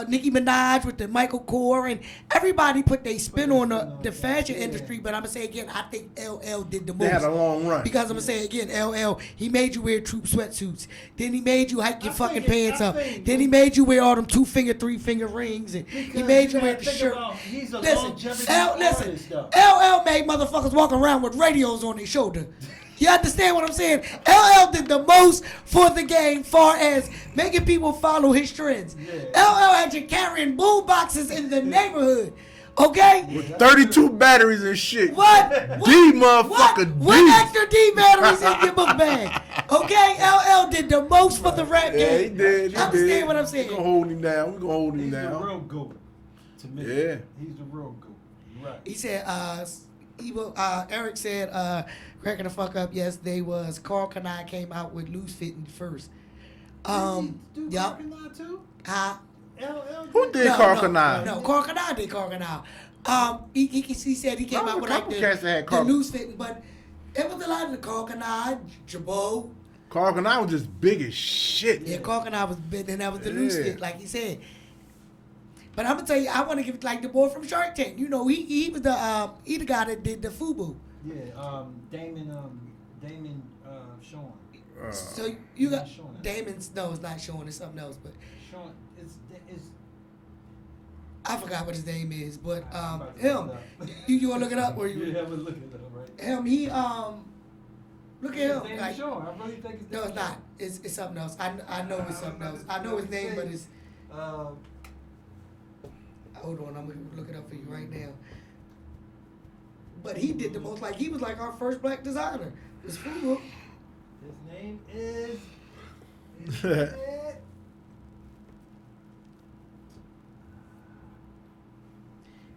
Nicki Minaj with the Michael Kors, and everybody put their spin on the fashion industry. But I'm gonna say again, I think LL did the most. They had a long run. Because I'm gonna say again, LL, he made you wear troop sweatsuits. Then he made you hike your I fucking think pants I up. think- Then he made you wear all them 2-finger, 3-finger rings, and he Because made you you wear gotta the think shirt. about, he's a Listen, longevity listen, artist, though. LL made motherfuckers walk around with radios on their shoulder. You understand what I'm saying? LL did the most for the game, far as making people follow his trends. LL had you carrying boom boxes in the neighborhood. Okay? 32 batteries and shit. What? D motherfucker What D. extra D batteries in your book bag? Okay? LL did the most for the rap Yeah, he game. did. He Understand did. what I'm We saying? gonna hold him down. We gonna hold him He's the down. real GOAT to me. Yeah. He's the real GOAT. Right. He said, Eric said, cracking the fuck up yesterday was Carl Kanai came out with loose fitting first. Yup. Too? Huh? LL Who did Carl Kanai? No, Carl Kanai did Carl Kanai. He said he came There was out a with like couple cats that had the Carl- loose fitting, but it was a lot of the Carl Kanai, Jabot. Carl Kanai was just big as shit. Yeah, Carl Kanai was big, and that was the loose Yeah. fit, like he said. But I'm gonna tell you, I want to give like the boy from Shark Tank. You know, he was the guy that did the FUBU. Yeah, Damon Sean. So you got Sean. Damon's. No, it's not Sean. It's something else. But Sean, it's I forgot what his name is. But I'm about to him, look it you want to look it up or you? yeah, we're looking it up, right? Him, he look at him. Damon Like, Sean. I really think it's no, Damon it's not. It's something else. I know it's something else. I know his name, but it's. Sean. Hold on, I'm gonna look it up for you right now. But he did the most. Like he was like our first black designer. It's FUBU. His name is.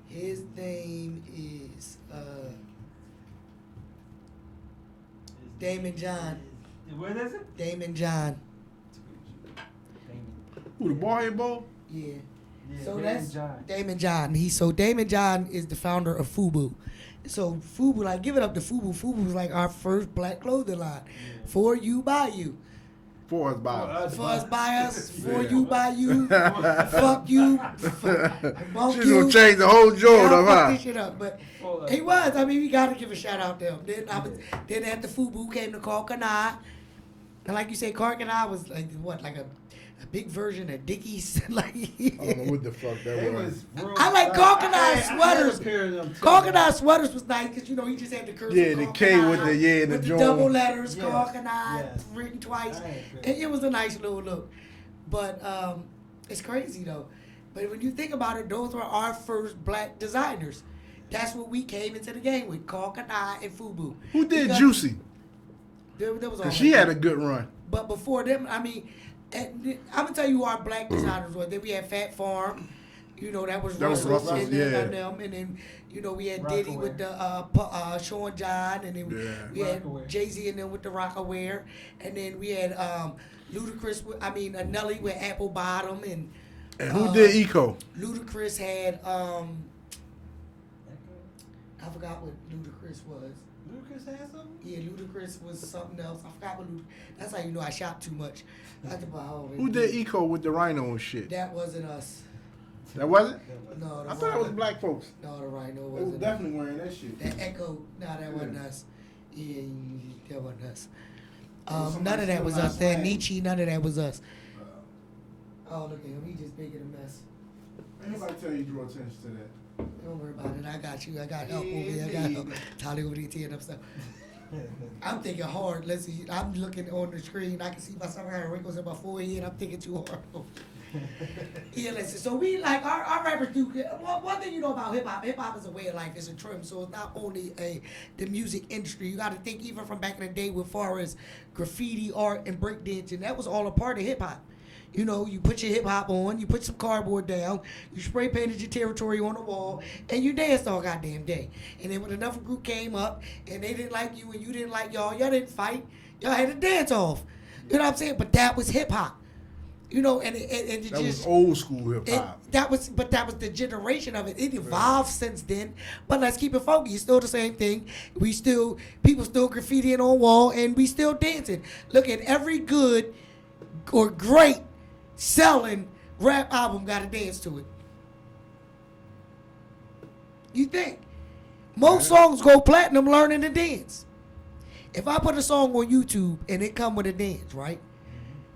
His name is Damon John. What is it? Damon John. Who, the bald boy? Yeah. Yeah, So Damon that's John. Damon John. Damon John is the founder of FUBU. So FUBU, like give it up to FUBU. FUBU was like our first black clothing line. For you, by you. For us, by us. For us, by us. For Yeah. you, by you. Fuck you. Bump She's you. gonna change the whole joint Yeah, up, fuck huh? this shit up, but he was. I mean, we gotta give a shout out to him. Then after FUBU came to Carcanai, and like you say, Carcanai was like what, like a big version of Dickies. Like I don't know what the fuck that They was. was real I like style. Carcanai I had sweaters. a pair of them too. Carcanai sweaters was nice because you know he just had the cursive. Yeah, the K with the- yeah, and the with the joint. double letters. Yes, Carcanai yes. written twice. I had a pair. It was a nice little look, but it's crazy though. But when you think about it, those were our first black designers. That's what we came into the game with, Carcanai and FUBU. Who did Because Juicy? There was all Cause she had a good run. But before them, I mean, I'm gonna tell you who our black designers were. Then we had Fat Farm, you know that was That was Russell, Russell's, and then, yeah. them, and then you know we had Rockaware. Diddy with the Sean John, and then Yeah. we had Rockaware. Jay-Z and then with the Rockaware, and then we had Ludacris. Nelly with Apple Bottom, and And who did Eco? Ludacris had I forgot what Ludacris was. Lucas had something? Yeah, Ludacris was something else. I forgot what Ludacris. That's how you know I shop too much. I can buy all of it. Who did Eco with the rhino and shit? That wasn't us. That wasn't? No, the I thought it was Rhino- black folks. No, the Rhino They was wasn't. definitely wearing that shit. That Echo. No, that wasn't us. Yeah, that wasn't us. somebody None of that steal was my us. That swag. Nietzsche, none of that was us. Oh, look at him. He just making a mess. Anybody tell you draw attention to that? Don't worry about it. I got you. I got help over here. I got help. Tolly over there tearing up stuff. I'm thinking hard. Let's see. I'm looking on the screen. I can see myself having wrinkles in my forehead. I'm thinking too hard. Yeah, listen. So we like our rappers do. One thing you know about hip hop is a way of life. It's a trim. So it's not only the music industry. You got to think even from back in the day, with far as graffiti art and breakdancing, that was all a part of hip hop. You know, you put your hip hop on, you put some cardboard down, you spray painted your territory on the wall, and you danced all goddamn day. And then when another group came up and they didn't like you and you didn't like y'all didn't fight. Y'all had to dance off. You know what I'm saying? But that was hip hop. You know, and it That just was old school hip hop. that was the generation of it. It evolved since then, but let's keep it funky. It's still the same thing. People still graffitiing on wall, and we still dancing. Look at every good or great selling rap album got a dance to it. You think most songs go platinum learning to dance? If I put a song on YouTube and it come with a dance, right?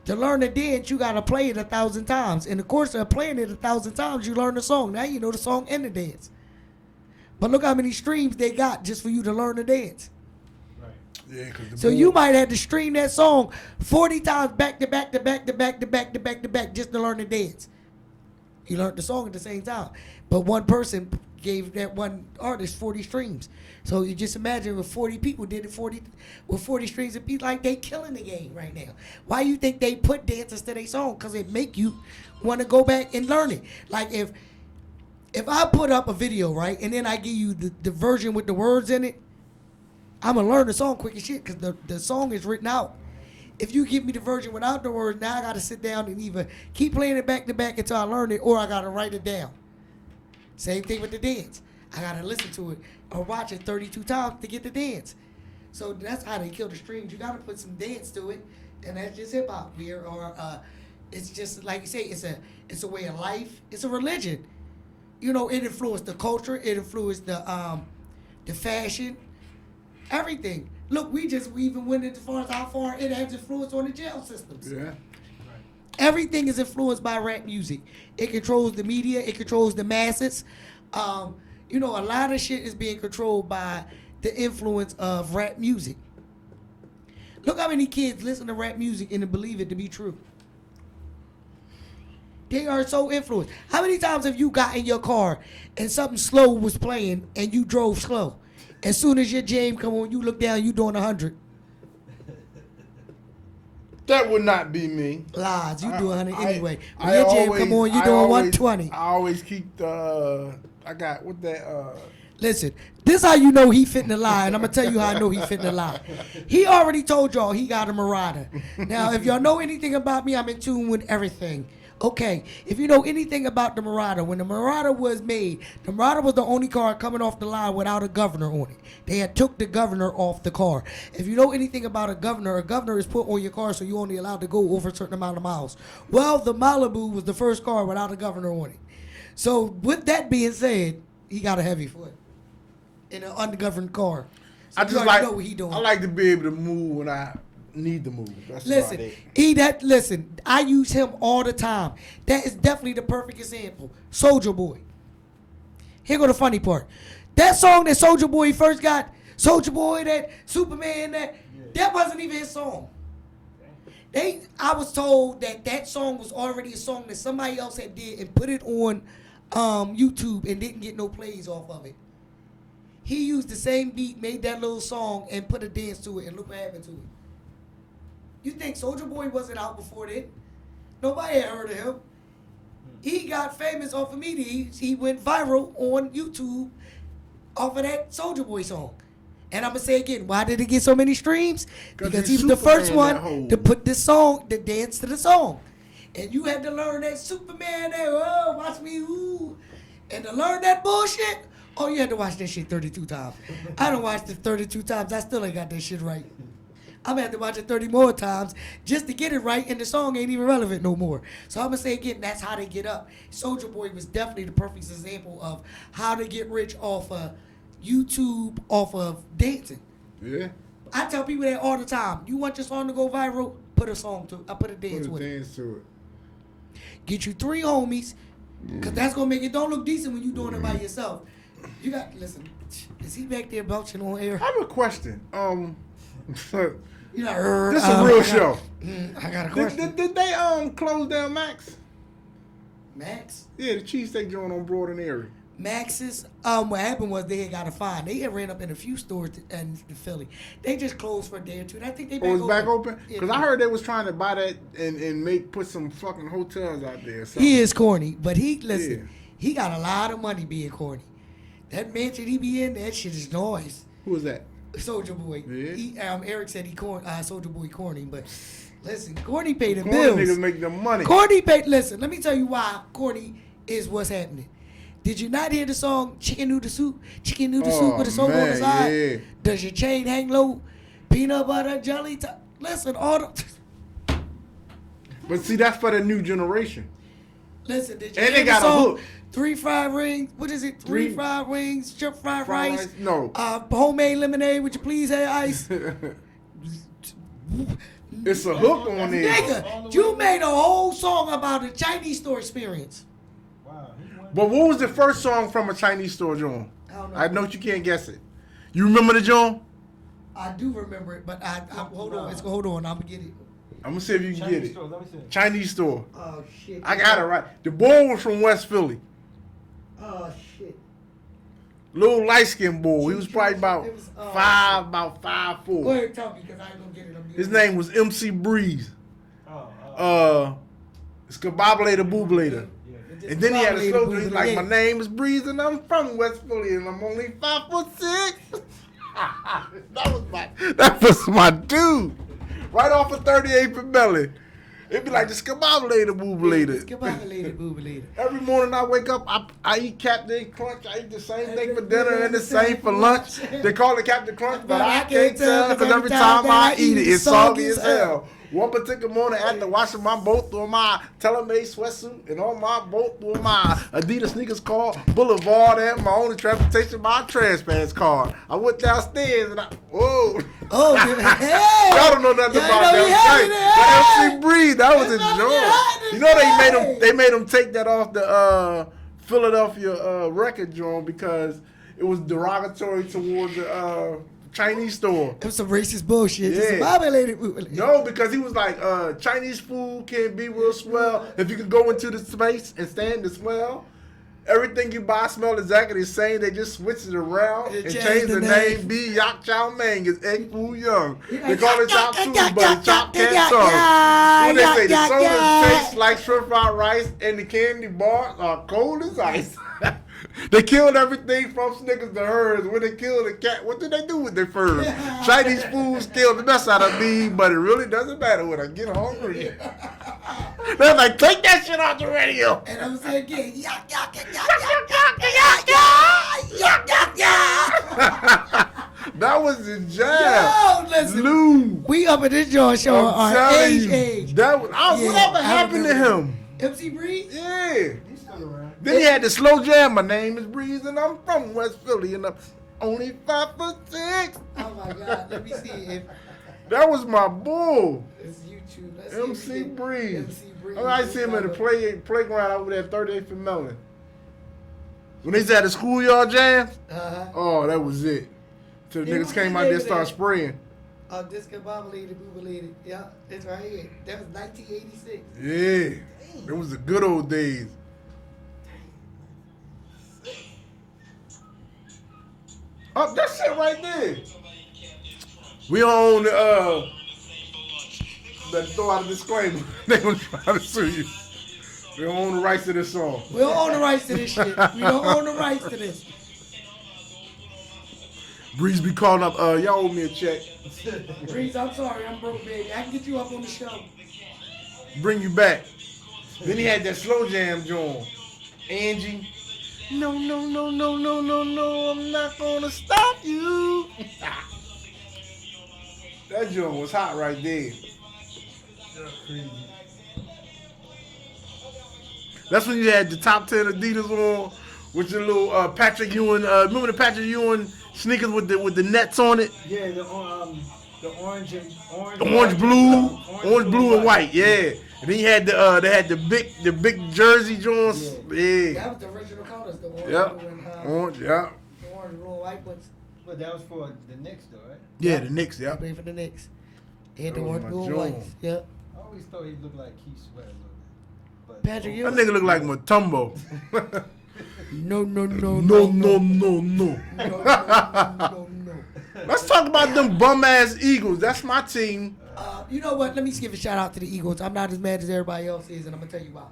To learn to dance, you gotta play it 1,000 times. In the course of playing it 1,000 times, you learn the song. Now you know the song and the dance. But look how many streams they got just for you to learn to dance. Yeah, 'cause the So boy- you might have to stream that song 40 times back to back to back to back to back to back to back just to learn to dance. You learned the song at the same time. But one person gave that one artist 40 streams. So you just imagine if 40 people did it with 40 streams, it'd be like they killing the game right now. Why you think they put dances to their song? Because it make you want to go back and learn it. Like if I put up a video, right, and then I give you the version with the words in it, I'm going to learn the song quick as shit because the song is written out. If you give me the version without the words, now I got to sit down and either keep playing it back to back until I learn it, or I got to write it down. Same thing with the dance. I got to listen to it or watch it 32 times to get the dance. So that's how they kill the streams. You got to put some dance to it, and that's just hip-hop. We are It's just like you say, it's a way of life. It's a religion. You know, it influenced the culture. It influenced the fashion, everything. Look, we even went as far as how far it has influence on the jail systems. Yeah. Everything is influenced by rap music. It controls the media. It controls the masses. You know, a lot of shit is being controlled by the influence of rap music. Look how many kids listen to rap music and believe it to be true. They are so influenced. How many times have you got in your car and something slow was playing and you drove slow? As soon as your jam come on, you look down, you doing 100. That would not be me. Lies, you do 100 anyway. When your jam come on, you doing 120. I always keep the. I got what that. Listen, this how you know he fitting the lie, and I'm gonna tell you how I know he fitting the lie. He already told y'all he got a Marauder. Now, if y'all know anything about me, I'm in tune with everything. Okay, if you know anything about the Marauder, when the Marauder was made, the Marauder was the only car coming off the line without a governor on it. They had took the governor off the car. If you know anything about a governor is put on your car so you're only allowed to go over a certain amount of miles. Well, the Malibu was the first car without a governor on it. So with that being said, he got a heavy foot in an ungoverned car. So I just like. know what he doing. I like to be able to move when I need to move. That's about it. Listen, I use him all the time. That is definitely the perfect example. Soulja Boy. Here go the funny part. That song that Soulja Boy first got, Soulja Boy, that Superman, that wasn't even his song. I was told that song was already a song that somebody else had did and put it on YouTube and didn't get no plays off of it. He used the same beat, made that little song, and put a dance to it, and look what happened to it. You think Soulja Boy wasn't out before that? Nobody had heard of him. He got famous off of media. He went viral on YouTube off of that Soulja Boy song. And I'm going to say again, why did it get so many streams? Because he was the first one to put this song, to dance to the song. And you had to learn that Superman, oh, watch me, ooh. And to learn that bullshit, oh, you had to watch that shit 32 times. I done watched it 32 times. I still ain't got that shit right. I'm going to have to watch it 30 more times just to get it right, and the song ain't even relevant no more. So I'm going to say again, that's how they get up. Soulja Boy was definitely the perfect example of how to get rich off of YouTube, off of dancing. Yeah. I tell people that all the time. You want your song to go viral? Put a song to it. I put a dance with it. Dance to it. Get you 3 homies, because that's going to make it don't look decent when you doing it by yourself. You got, listen, is he back there belching on air? I have a question. You know, this is a real show. I got a question. Did they close down Max? Max? Yeah, the cheesesteak joint on Broad and Erie. Max's, what happened was they had got a fine. They had ran up in a few stores in Philly. They just closed for a day or two. And I think they back open. Because I heard they was trying to buy that and put some fucking hotels out there. He is corny, but he got a lot of money being corny. That mansion he be in, that shit is noise. Who is that? Soulja Boy. Yeah. Eric said Soulja Boy corny, but listen, corny pay the corny bills. Niggas make the money. Corny pay. Listen, let me tell you why corny is what's happening. Did you not hear the song Chicken Noodle Soup? Chicken Noodle Soup with a soul on the side? Yeah. Does your chain hang low? Peanut butter jelly? Listen, all the... But see, that's for the new generation. Listen, did you and hear they got the song? a hook. 3 fried rings. What is it? 3 fried wings, chip fried rice. No. Homemade lemonade. Would you please have ice? It's a hook on there. Nigga, you made a whole song about a Chinese store experience. Wow. But what was the first song from a Chinese store, John? I don't know. I know you can't guess it. You remember the John? I do remember it, but hold on. I'm gonna get it. I'm gonna see if you can get it. Store, let me see. Chinese store. Oh shit. I got it right. The boy was from West Philly. Oh shit. Little light skinned boy. He was probably about It was, 5'4". Go ahead, tell me, because I ain't gonna get it. His name was MC Breeze. It's Kabablator Booblator. And then he had a slogan. He's like, my name is Breeze and I'm from West Philly and I'm only 5'6". That was my dude. Right off of 38th and Belly. It'd be like discombobulated, boobulated. Discombobulated. Every morning I wake up, I eat Captain Crunch. I eat the same thing for dinner and the same for lunch. They call it Captain Crunch, but I can't tell because every time I eat it, it's soggy as hell. One particular morning after washing my boat through my Telemay sweatsuit and on my boat through my Adidas sneakers called Boulevard and my only transportation, my trespass card. I went downstairs and whoa. Oh, hey. Y'all don't know nothing about that. MC Breeze, that was a joint. You know they made them take that off the Philadelphia record joint because it was derogatory towards the Chinese store. It was some racist bullshit. Yeah. Discombobulated. No, because he was like, Chinese food can be real swell if you can go into the space and stand the smell. Everything you buy smell exactly the same. They just switch it around and change the name. Be Yak Chow Mang is egg foo young. They call it chop too, but chop can't serve. When they say the soda tastes like shrimp fried rice and the candy bars are cold as ice. They killed everything from Snickers to hers. When they killed the cat, what did they do with their furs? Chinese foods killed the mess out of me, but it really doesn't matter when I get hungry. They're like, take that shit off the radio. And I'm saying again, yak, yak, yak, yak, yak, yak, yak, yak, yak. That was the jam. Yo, listen. Lou. We up at this joint show I'm our telling age. you, that was, whatever happened to him? MC Breeze? Yeah. He's still around. Then he had the slow jam. My name is Breeze and I'm from West Philly and I'm only 5'6". Oh my God, let me see if That was my bull. it's YouTube. Let's see if MC we can- Breeze. MC Breeze. I see him at the playground over there, 38th and Mellon. When they had the schoolyard jams, oh, that was it. Till the Yeah, niggas what's came the out name there of and started that? spraying. Discombobulated, boobalated. Yeah, it's right here. That was 1986. Yeah, it was the good old days. Oh, that shit right there. We own the let's throw out a disclaimer. They gonna try to sue you. We don't own the rights to this song. We don't own the rights to this shit. We don't own the rights to this. Breeze be calling up, y'all owe me a check. Breeze, I'm sorry, I'm broke, baby. I can get you up on the show. Bring you back. Then he had that slow jam joint. Angie. No, no, no, no, no, no, no, I'm not gonna stop you. That joint was hot right there. That's when you had the top 10 Adidas on with your little Patrick Ewing. Remember the Patrick Ewing sneakers with the nets on it? Yeah, the orange and Orange, blue, and white. Yeah. And then you had they had the big jersey joints. Yeah. That was the original colors, the orange, Yep. blue, and, Orange. Yeah. the orange, blue, and white ones. But that was for the Knicks, though, right? Yeah. The Knicks. I Yeah. played for the Knicks. They had the That was orange, my blue, and joint. whites. Yep. I always thought he looked like Keith Sweat a little bit. But Patrick That Ewing. nigga look like Mutombo. No. No. No. Let's talk about them bum ass Eagles. That's my team. You know what? Let me give a shout out to the Eagles. I'm not as mad as everybody else is, and I'm gonna tell you why.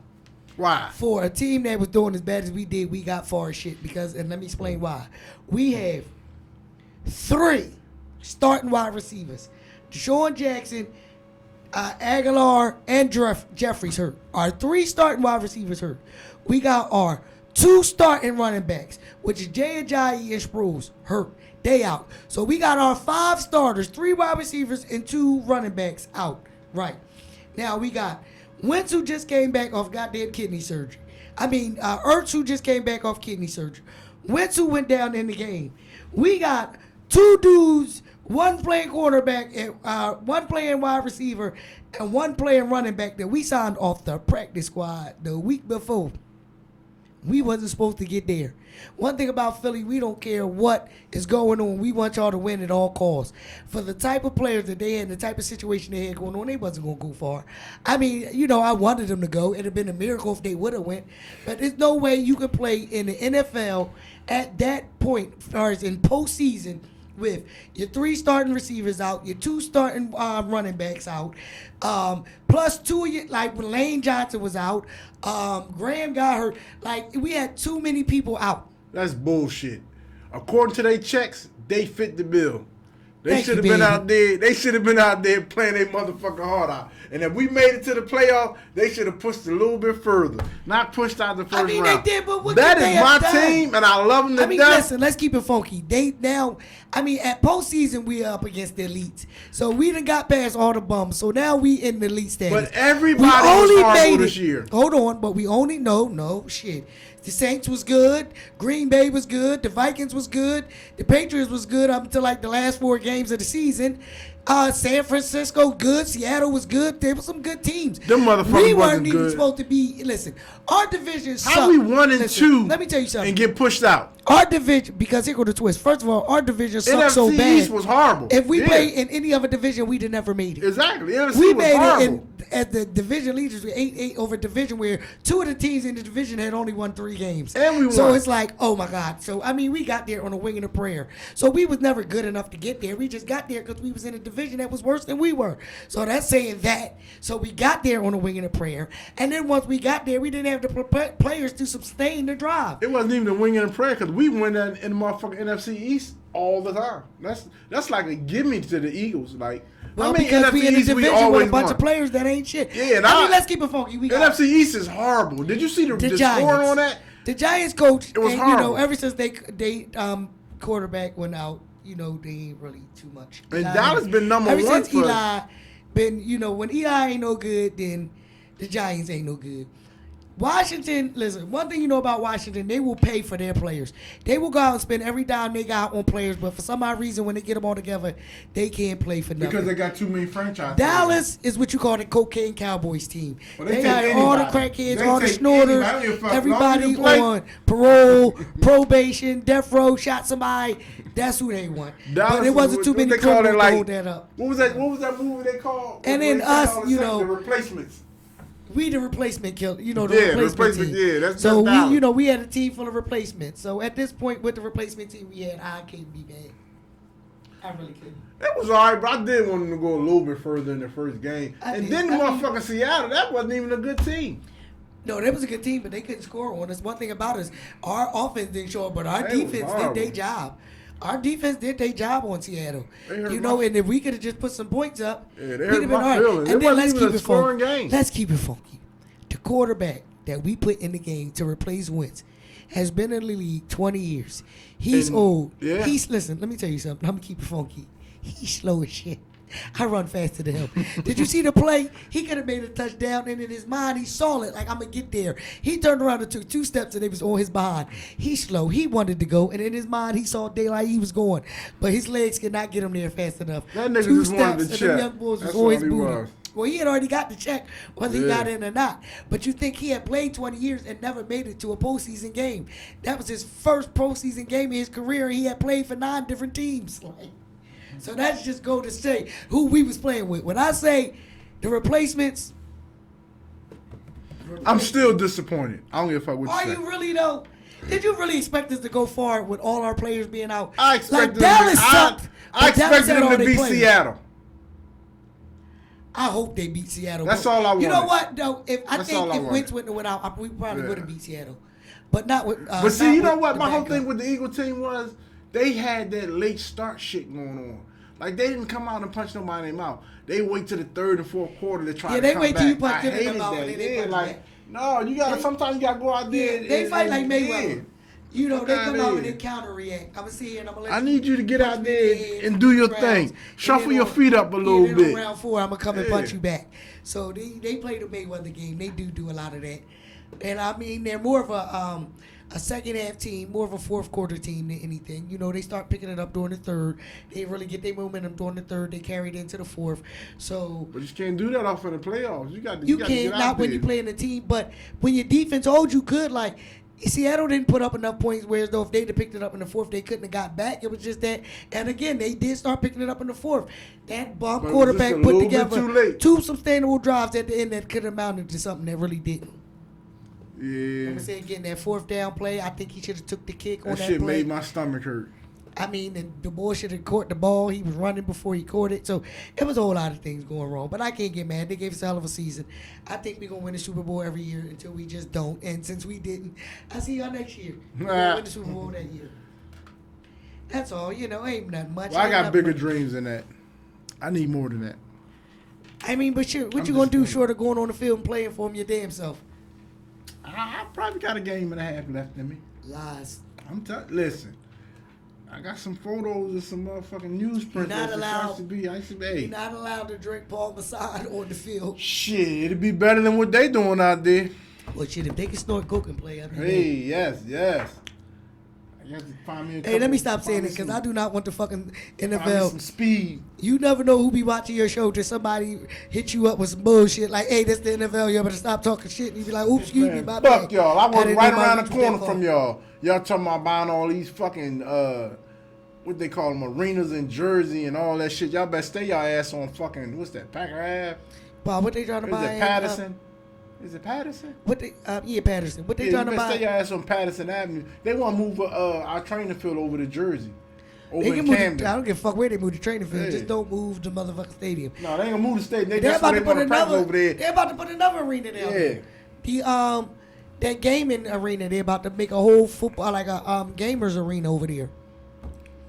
Why? For a team that was doing as bad as we did, we got far as shit and let me explain why. We have 3 starting wide receivers: Deshaun Jackson, Aguilar, and Jeffries hurt. Our 3 starting wide receivers hurt. We got our 2 starting running backs, which is Jay Ajayi and Sproles, hurt. They out. So we got our 5 starters, 3 wide receivers, and 2 running backs out. Right. Now we got Wentz, who just came back off goddamn kidney surgery. Ertz, who just came back off kidney surgery. Wentz, who went down in the game. We got 2 dudes, 1 playing quarterback, and 1 playing wide receiver, and 1 playing running back that we signed off the practice squad the week before. We wasn't supposed to get there. One thing about Philly, we don't care what is going on. We want y'all to win at all costs. For the type of players that they had, the type of situation they had going on, they wasn't going to go far. I wanted them to go. It would have been a miracle if they would have went. But there's no way you can play in the NFL at that point, as far as in postseason, with your 3 starting receivers out, your 2 starting running backs out, plus 2 of your, like when Lane Johnson was out, Graham got hurt. Like, we had too many people out. That's bullshit. According to their checks, they fit the bill. They should have been out there. They should have been out there playing their motherfucking heart out. And if we made it to the playoff, they should have pushed a little bit further, not pushed out the first round. They did, but what that could is they have my done? team, and I love them to death. Listen, let's keep it funky. At postseason, we are up against the elites. So we done got past all the bums. So now we in the elite status. But everybody was horrible this year. Hold on, but we only shit. The Saints was good. Green Bay was good. The Vikings was good. The Patriots was good up until like the last 4 games of the season. San Francisco good. Seattle was good. There were some good teams. Them motherfuckers we weren't wasn't even good. supposed to be. Listen, our division sucked. How we 1 and 2? Let me tell you something. And get pushed out. Our division, because here go the twist. First of all, our division sucked so NFC bad. East was horrible. If we played in any other division, we'd have never made it. Exactly. NFC We was made horrible. it as the division leaders with 8-8 over division, where 2 of the teams in the division had only won 3 games. And we So won. it's like, oh my God. So we got there on a wing and a prayer. So we was never good enough to get there. We just got there because we was in a division that was worse than we were. So that's saying that. So we got there on a wing and a prayer, and then once we got there, we didn't have the players to sustain the drive. It wasn't even a wing and a prayer because we win that in the motherfucking NFC East all the time. That's like a gimme to the Eagles. Like, Well, I mean, because NFC we in a East, we division with always a bunch won. of players that ain't shit. Yeah, and let's keep it funky. We got NFC East is horrible. Did you see the the scoring Giants on that? The Giants coach, It was and horrible. ever since they quarterback went out, they ain't really too much. And Dallas been number ever one since for- Eli been, when Eli ain't no good, then the Giants ain't no good. Washington, listen, one thing you know about Washington, they will pay for their players. They will go out and spend every dime they got on players, but for some odd reason, when they get them all together, they can't play for nothing. Because they got too many franchises. Dallas is what you call the cocaine Cowboys team. Well, they they take got all the anybody. crackheads, They all the take snorters, anybody. I don't give a fuck. everybody As long as you play. on parole, probation, death row, shot somebody. That's who they want. Dallas But it wasn't is too what many they call it, criminals like- to hold that up. What was that movie they called? And Where then they said us, all the the replacements. We the replacement kill, the Yeah, replacement team. yeah, that's so Dallas. we had a team full of replacements. So at this point with the replacement team we had, I couldn't be mad. I really couldn't. It was alright, but I did want them to go a little bit further in the first game. And then the motherfucking Seattle, that wasn't even a good team. No, that was a good team, but they couldn't score on us. One thing about us, our offense didn't show up, but our They was defense horrible. did their job. Our defense did their job on Seattle. They hurt And if we could have just put some points up, Yeah, they we'd hurt have been my all right. feelings. It And then wasn't let's even keep a it funky. scoring game. Let's keep it funky. The quarterback that we put in the game to replace Wentz has been in the league 20 years. He's old. yeah. Listen, let me tell you something. I'm going to keep it funky. He's slow as shit. I run faster than him. Did you see the play? He could have made a touchdown, and in his mind, he saw it. Like, I'm going to get there. He turned around and took 2 steps, and it was on his behind. He's slow. He wanted to go, and in his mind, he saw daylight. He was going. But his legs could not get him there fast enough. That nigga 2 just wanted steps, to and the check. young boys was That's on all his he booty. was. Well, he had already got the check, whether he Yeah. got in or not. But you think he had played 20 years and never made it to a postseason game. That was his first postseason game in his career, and he had played for 9 different teams. So that's just go to say who we was playing with. When I say the replacements, I'm still disappointed. I don't give a fuck what are you say. you really though? Did you really expect us to go far with all our players being out? I expected Dallas sucked. I but Dallas expected had them all to they beat players. Seattle. I hope they beat Seattle. That's but all I You know wanted. what though? If That's all I if wanted. Wentz wouldn't have went out, we probably Yeah. would have beat Seattle. But not with. But see, not you know with what? the My whole backup. thing with the Eagle team was they had that late start shit going on. Like they didn't come out and punch nobody in their mouth. They wait till the 3rd and 4th quarter to try Yeah, to they come wait back. till you punch I them in the hated mouth that. and then they Yeah, punch like back. no, you gotta. Sometimes you gotta go out there. Yeah, they and- fight like and- Mayweather. yeah. You know, they Fuck come outta out and here. they counter react. I'm gonna see here and I'm gonna let I need you to get out there and do your thing. rounds. Shuffle And then your on- feet up a little then bit. On round 4, I'm gonna come and Yeah. punch you back. So they play the Mayweather game. They do a lot of that, and I mean they're more of a second half team, more of a 4th quarter team than anything. You know, they start picking it up during the 3rd. They really get their momentum during the 3rd. They carry it into the 4th. So But you can't do that off in the playoffs. You got to. you gotta can't, get out not when there. you play in a team, but when your defense holds you good, like Seattle didn't put up enough points, whereas though if they'd have picked it up in the 4th, they couldn't have got back. It was just that, and again, they did start picking it up in the 4th. That bum But it was quarterback just a put little bit together too late. 2 sustainable drives at the end that could have amounted to something that really didn't. I'm Yeah, gonna say again, that 4th down play, I think he should have took the kick on that that shit play. made my stomach hurt. I mean, the boy should have caught the ball. He was running before he caught it. So it was a whole lot of things going wrong. But I can't get mad. They gave us a hell of a season. I think we're going to win the Super Bowl every year until we just don't. And since we didn't, I see y'all next year. We're going to win the Super Bowl that year. That's all. You know, ain't nothing much. Well, I Ain't got nothing bigger much. dreams than that. I need more than that. I mean, but shit, what I'm you gonna just do saying. short of going on the field and playing for him your damn self? I probably got a game and a half left in me. Lies. Listen, I got some photos of some motherfucking newsprint. You're not allowed- I should be. You're not allowed to drink Paul Masson on the field. Shit, it'd be better than what they doing out there. Well, shit, if they can snort coke and play, I'd be Hey, there. yes. I got to find me a Hey, couple- let me stop saying find it me because some- I do not want the fucking find me NFL. some speed. You never know who be watching your show till somebody hit you up with some bullshit like, hey, this the NFL, you better stop talking shit. And you be like, oops, excuse me, Man, my fuck bad. y'all. I work didn't right know my around the reach was that corner far. from y'all. Y'all talking about buying all these fucking what they call them, arenas in Jersey and all that shit. Y'all better stay y'all ass on fucking what's that, Packer Ave? Bob, what they trying to Is buy? it Patterson? Is it Patterson? What they? Yeah, Patterson. What they Yeah, you trying to better stay your buy? ass on Patterson Avenue. They want to move our training field over to Jersey, over They can in move. Camden. I don't give a fuck where they move the training field. Yeah. Just don't move the motherfucking stadium. No, they ain't gonna move the stadium. They're That's about why to they put want to practice another. over there. They're about to put another arena down Yeah. there. The that gaming arena. They're about to make a whole football like a gamers arena over there.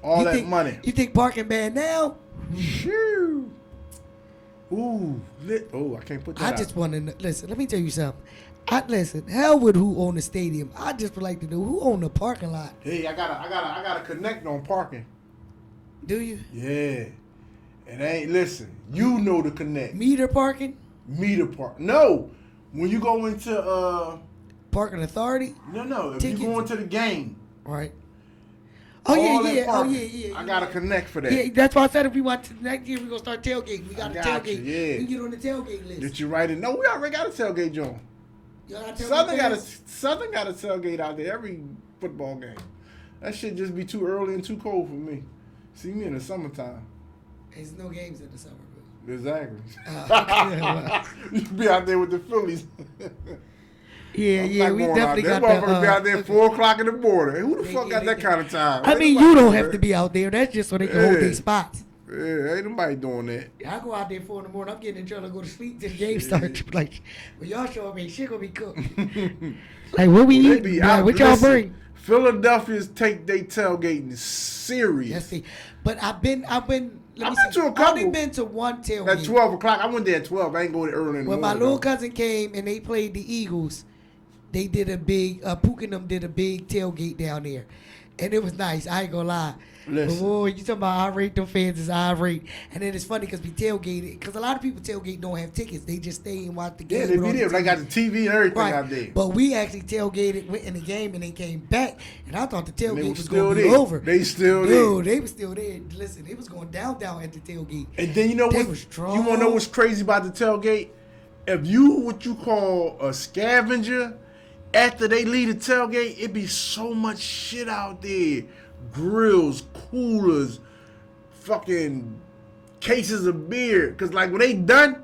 All You that think, money. You think parking bad now? Shoo. Ooh, lit. Oh, I can't put that I out. just want to listen. Let me tell you something. Listen. Hell with who own the stadium. I just would like to know who own the parking lot. Hey, I gotta connect on parking. Do you Yeah. It ain't, listen, you know the connect. meter parking? Meter park. No. When you go into, Parking authority? no, if Tickets? you go into the game. Right. Oh all that yeah. Oh parking, yeah. I gotta connect for that. Yeah, that's why I said if we want to next year we gonna start tailgating. We got to I got tailgate. you, yeah. We get on the tailgate list. Did you write it? No, we already got a tailgate, John. Y'all got tailgate Southern got a tailgate out there every football game. That shit just be too early and too cold for me. See me in the summertime. There's no games in the summer, bro. Exactly. Well, You be out there with the Phillies. yeah, I'm yeah, not we going definitely out there. got that. Motherfuckers be out there 4 o'clock in the morning. Who the They- fuck got they- that kind of time? I Ain't mean, nobody you don't doing have that. to be out there. That's just so they can hold their spots. Yeah, ain't nobody doing that. I go out there 4 in the morning. I'm getting in trouble to go to sleep till the game starts. Like, when y'all show up, ain't shit gonna be cooked. Like, what we They eat? be Like, out. what y'all Listen, bring? Philadelphia's take they tailgating serious. Yes, see. But I've been. Let me I've see. been to a I've only couple. been to one tailgate. At 12 o'clock, I went there at 12. I ain't going there early in the When my morning. little though. cousin came and they played the Eagles, they did a big, Pook and them did a big tailgate down there. And it was nice. I ain't gonna lie. Listen. But boy, you talking about irate, them fans is irate. And then it's funny because we tailgated, because a lot of people tailgate don't have tickets. They just stay and watch the game. Yeah, they with be on there. the They got TV. the TV and everything Right. out there. But we actually tailgated, went in the game, and then came back. And I thought the And they tailgate was was still going to be there. over. They still Dude, there. they was still there. Listen, it was going down at the tailgate. And then you know They what? was strong. You want to know what's crazy about the tailgate? If you what you call a scavenger, after they leave the tailgate, it be so much shit out there. Grills, coolers, fucking cases of beer. Cause like when they done.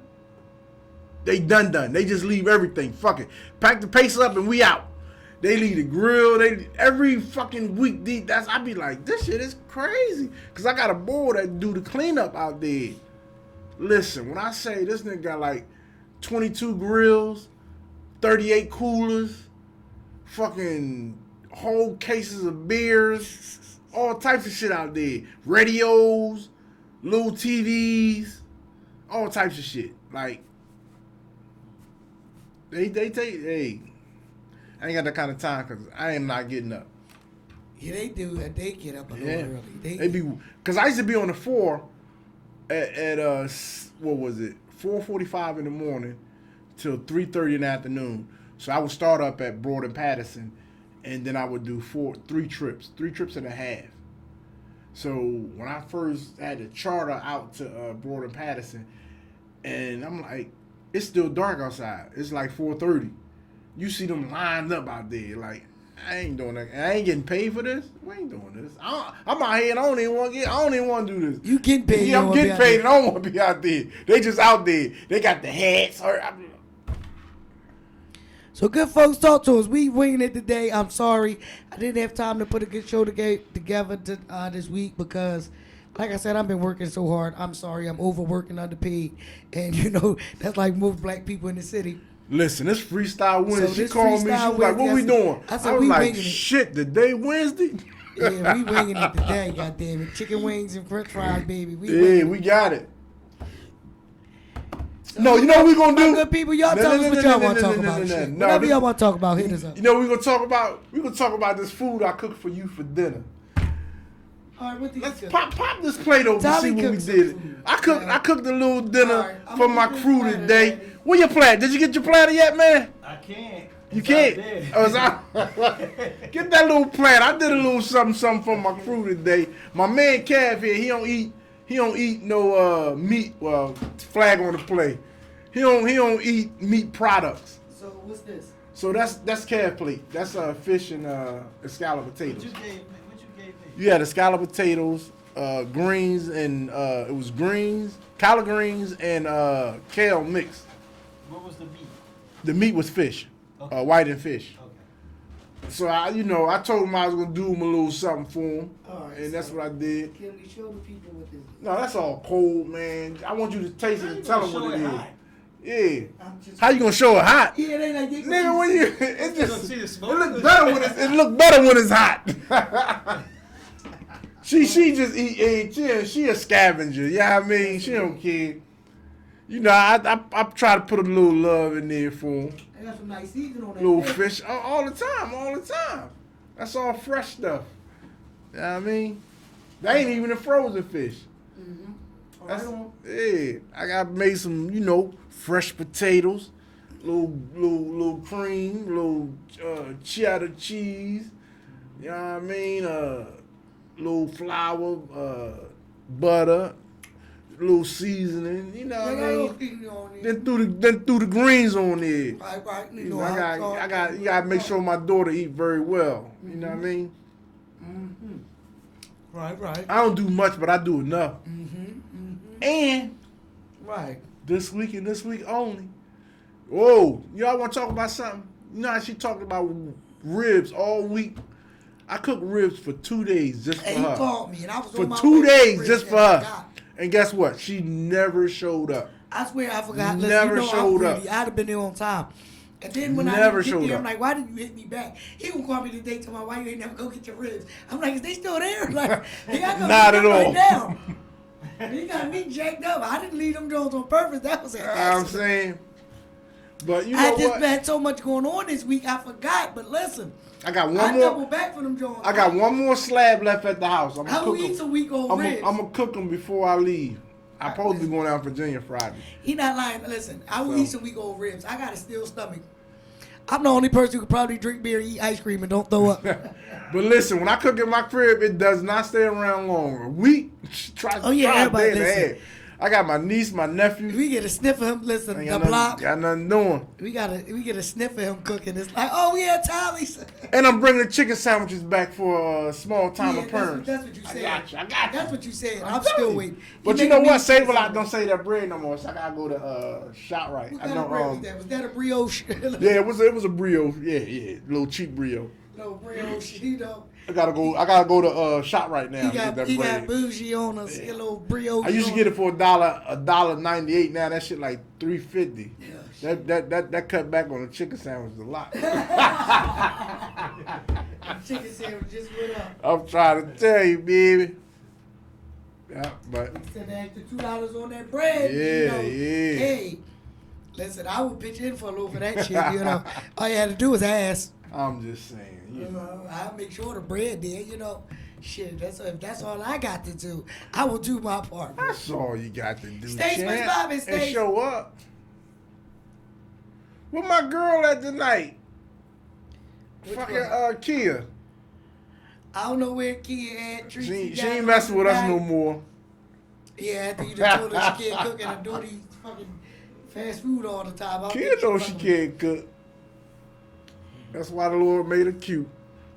They done. They just leave everything. Fuck it. Pack the pace up and we out. They leave the grill. They every fucking week. I be like, this shit is crazy. Cause I got a boy that do the cleanup out there. Listen, when I say this nigga got like 22 grills, 38 coolers, fucking whole cases of beers, all types of shit out there. Radios, little TVs, all types of shit. Like, they take, hey, I ain't got that kind of time because I am not getting up. Yeah, they do. They get up a little Yeah. early. They be, because I used to be on the 4 at what was it, 4:45 in the morning till 3:30 in the afternoon. So I would start up at Broad and Patterson, and then I would do 3 trips and a half. So when I first had to charter out to Broad and Patterson, and I'm like, it's still dark outside. It's like 4:30. You see them lined up out there. Like, I ain't doing that. I ain't getting paid for this. We ain't doing this. I'm out here and I don't even want to do this. You getting paid? Yeah, you I'm don't wanna getting be out paid there. and I don't want to be out there. They just out there. They got the hats. So good folks, talk to us. We winging it today. I'm sorry I didn't have time to put a good show together this week because, like I said, I've been working so hard. I'm sorry, I'm overworking, underpaid, and you know that's like most black people in the city. Listen, this freestyle Wednesday. So she this called me. She Freestyle was like, "What we Wednesday, doing?" I said, was we like, winging it. "Shit, the day Wednesday." Yeah, we winging it today, goddamn it. Chicken wings and french fries, baby. Yeah, we got it. No, you know what we gonna do? Good people, y'all tell us what y'all want to talk about. Shit. Whatever y'all want to talk about, hit us up. You know what we gonna talk about? We gonna talk about this food I cooked for you for dinner. All right, what do you Let's cook? pop this plate over and Tally see what we cooked some did. food. I cooked a little dinner Alright, I'm for gonna my get this crew platter today. ready. Where your platter? Did you get your platter yet, man? I can't. You It's can't. out there. Oh, it's out. Get that little platter. I did a little something for my crew today. My man Cav here, he don't eat no meat. Well, flag on the play. He don't eat meat products. So what's this? So that's Cav plate. That's fish and scalloped potatoes. What you gave me? You had the scalloped potatoes, greens, and it was greens, collard greens, and kale mix. What was the meat? The meat was fish, Okay. white and fish. Okay. So I told him I was gonna do him a little something for him, All right, and that's so what I did. Can we show the people what this is? No, that's all cold, man. I want you to taste it and tell them what it is. Yeah. I'm just. How you gonna show it hot? Yeah, they like this. Nigga, when you it You just gonna see the it smoke? look better when it look better when it's hot. she just eat she a scavenger. You know what I mean? She don't care. You know, I try to put a little love in there for him. I got some nice seasoning on that. Little fish. fish all the time. That's all fresh stuff. You know what I mean? That ain't even a frozen fish. All right, That's, on. yeah, I got made some, fresh potatoes, little cream, little cheddar cheese. You know what I mean? Little flour, butter, little seasoning. You know what I mean? Seasoning on there. Then threw the greens on there. Right. You You know, know, you gotta make sure my daughter eat very well. You know what I mean? Right. I don't do much, but I do enough. And Right. this week and this week only. Whoa, y'all want to talk about something? You know how she talked about ribs all week? I cooked ribs for 2 days just for And he her. called me, and I was For on my 2 way days to just for Brisbane. her. God, And guess what? She never showed up. I swear I forgot. Listen, Never you know showed I'm up. greedy. I'd have been there on time. And then when Never I didn't showed get there, up. I'm like, why didn't you hit me back? He would call me today to my wife, you ain't never go get your ribs. I'm like, is they still there? Like, he got to Not go at get them all. right now. He got me jacked up. I didn't leave them Jones on purpose. That was an I'm accident. saying. But you know I just what? had so much going on this week, I forgot. But listen, I got one I more. double back for them Jones. I got one more slab left at the house. I'm How gonna who cook eats a them. week old I'm ribs? gonna cook them before I leave. I'm supposed to be going out to Virginia Friday. He not lying. Listen, I will So- eat some week old ribs. I got a steel stomach. I'm the only person who could probably drink beer, eat ice cream, and don't throw up. But listen, when I cook in my crib, it does not stay around long. A week, try Oh, yeah, try a everybody day and a listen. half. I got my niece, my nephew. We get a sniff of him. Listen, Ain't the got block. nothing doing. We get a sniff of him cooking. It's like, oh yeah, Tally's. And I'm bringing the chicken sandwiches back for a small time Yeah, appearance. that's what you said. I got you. That's what you said. I'm telling still you. waiting. But you know what? Save a lot. Don't say that bread no more. So I gotta go to ShopRite. What I kind know. of bread was that? Was that a brioche? Yeah, it was a brioche. Yeah, little cheap brioche. No brioche. You know, I gotta go to ShopRite now. he to get got that he bread. got bougie on us. A little brioche. I used to on get us. it for $1.98. Now that shit like $3.50. Yeah, That cut back on the chicken sandwich a lot. chicken sandwich just went up. I'm trying to tell you, baby. Yeah, but Said the extra $2 on that bread. Yeah. Hey, listen, I would pitch in for a little for that shit. You know, all you had to do was ask. I'm just saying. You know. I'll make sure the bread there. You know, shit. If that's all I got to do, I will do my part. That's all you got to do, Stay champ, switched up and and stay- show up. Where my girl at tonight? Which Fucking one? Kia. I don't know where Kia at. She Tracy got ain't her messing with us back. no more. Yeah, after you done told her she can't cook and do these fucking fast food all the time. I don't Kia think knows she fucking- can't cook. That's why the Lord made her cute.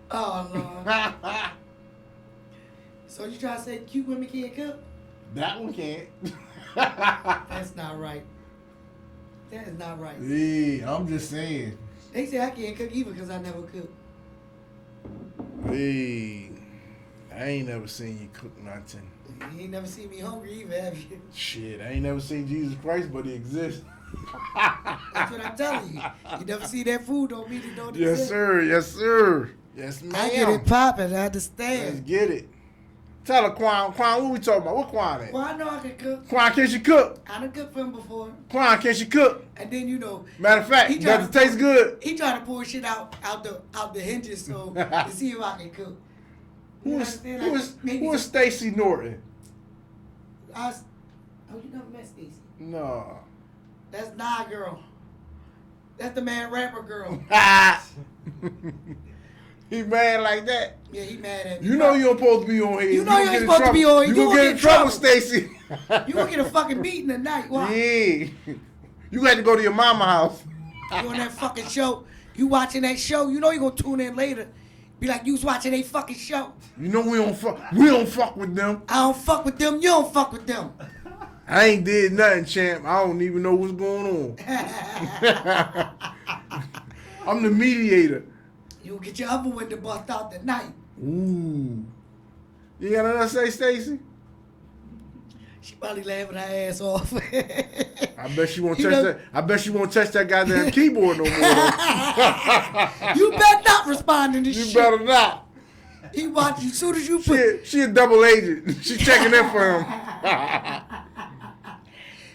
Oh Lord. So you trying to say cute women can't cook? That one can't. That's not right. That is not right. Yeah, I'm just saying. They say I can't cook either because I never cook. Hey, I ain't never seen you cook nothing. You ain't never seen me hungry either, have you? Shit, I ain't never seen Jesus Christ, but he exists. That's what I'm telling you. You never see that food, don't mean it don't Yes, exist. sir. Yes, sir. Yes, ma'am. I get it popping. I Let's understand. get it. Tell her, Quan, what we talking about? What Quan at? Well, I know I can cook. Quan, can she cook? I done cooked for him before. Quan, can she cook? And then, you know, Matter of fact, He does tried it to- taste good? he tried to pour shit out the hinges so to see if I can cook. You Who understand? is Like, maybe who is some- Stacy Norton? Oh, you never met Stacey? No. That's Nah Girl. That's the man rapper girl. He mad like that? Yeah, he mad at me. You know you don't supposed to be on here. You know gonna you ain't get in supposed to trouble. be on here. You You gonna gonna get get in in trouble, trouble. Stacy. You gonna get a fucking beating tonight. Why? Yeah. You got to go to your mama house. You on that fucking show. You watching that show. You know you gonna tune in later. Be like, you was watching a fucking show. You know we don't fuck with them. I don't fuck with them. You don't fuck with them. I ain't did nothing, champ. I don't even know what's going on. I'm the mediator. You'll get your other window bust out tonight. Ooh. You got nothing to say, Stacy? She probably laughing her ass off. I bet she won't You touch know- that. I bet she won't touch that goddamn keyboard no more. though. You better not respond to this You shit. better not. He watch you soon as you put. She a double agent. She checking in for him.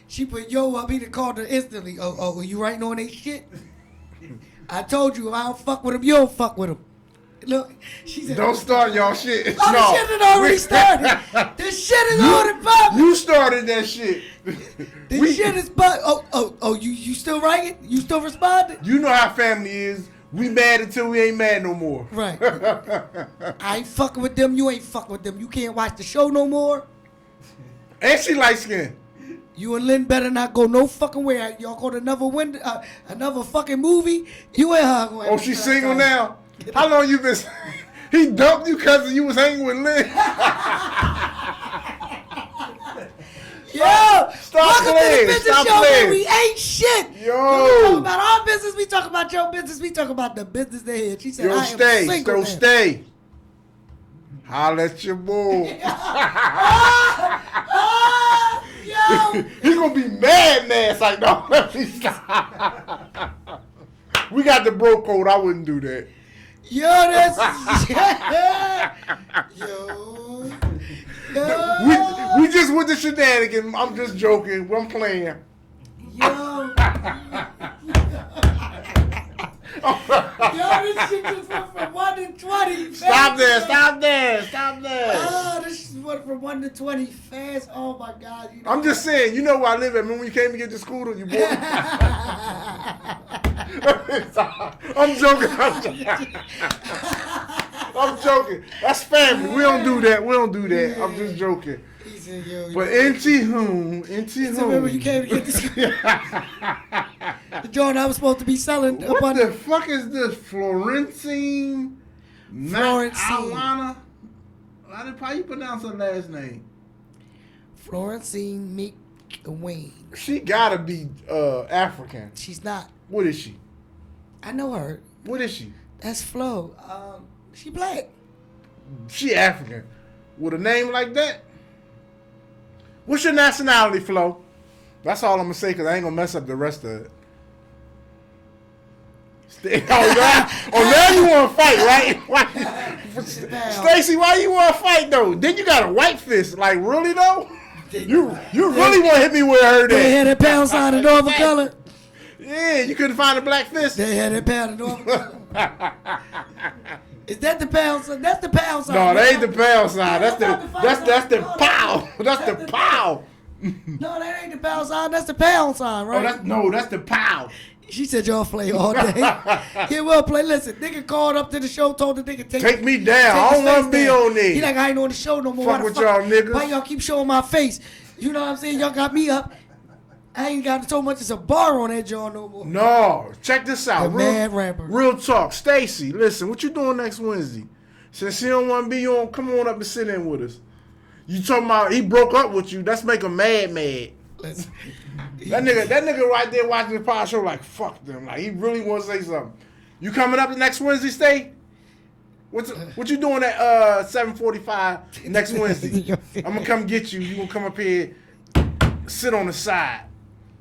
She put yo up. He done called her instantly. Oh, you writing on that shit? I told you if I don't fuck with him, you don't fuck with him. Look, she said. Don't start y'all shit. Oh, the shit had already started. This shit is already popping. You started that shit. This shit is popping. Oh, you still writing? You still responding? You know how family is. We mad until we ain't mad no more. Right. I ain't fucking with them. You ain't fucking with them. You can't watch the show no more. And she light skinned. You and Lynn better not go no fucking way. Y'all go to another fucking movie. You ain't her going. Oh, she's single now? How long you been? He dumped you because you was hanging with Lynn. Yo, Stop welcome playing. to the business Stop show playing. where we ain't shit. Yo. We talk about our business. We talk about your business. We talk about the business they had. She said, Yo, I am stay. single Yo, now. stay. Holla at your boy. Yo, He gonna be mad. It's like, no, let me stop. We got the bro code. I wouldn't do that. yo, that's yo. We just with the shenanigans. I'm just joking. I'm playing. Yo, this shit just went from 1 to 20. Stop there. Stop there. Stop there. Oh, this shit went from 1 to 20 fast. Oh my God. You know I'm just saying. You know where I live at. Remember when you came to get the scooter? You bought it. I'm joking. I'm joking. That's family. We don't do that. I'm just joking. He said, yo, But into whom? so remember you came to get this the joint I was supposed to be selling up What on the fuck is this? Florentine? Florentine. Alana? How you pronounce her last name? Florentine McWayne. She gotta be African. She's not. What is she? I know her. What is she? That's Flo. She black. She African. With a name like that? What's your nationality, Flo? That's all I'm gonna say because I ain't gonna mess up the rest of it. Now you want to fight, right? Stacy, why you want to fight though? Then you got a white fist, like really though? You really want to hit me where I heard They had that? that pound sign in Northern color. Yeah, you couldn't find a black fist. They had that pound in Northern color. Is that the pound sign? That's the pound sign. No, that ain't the pound sign. That's the No, pow. That's the pow. No, that ain't the pound sign. That's the pound sign, right? That's the pow. She said y'all play all day. Yeah, well play. Listen, nigga called up to the show, told the nigga Take me down. I don't want to be on there. He like, I ain't on the show no more. Fuck Why the with y'all niggas. Why y'all keep showing my face? You know what I'm saying? Y'all got me up. I ain't got so much as a bar on that jaw no more. No, check this out. The mad rapper. Real talk. Stacy, listen, what you doing next Wednesday? Since he don't want to be on, come on up and sit in with us. You talking about he broke up with you? That's make him mad. Listen. That nigga right there watching the pod show like fuck them. Like he really want to say something. You coming up the next Wednesday, Stay? What you doing at 7:45 next Wednesday? I'm gonna come get you. You gonna come up here, sit on the side,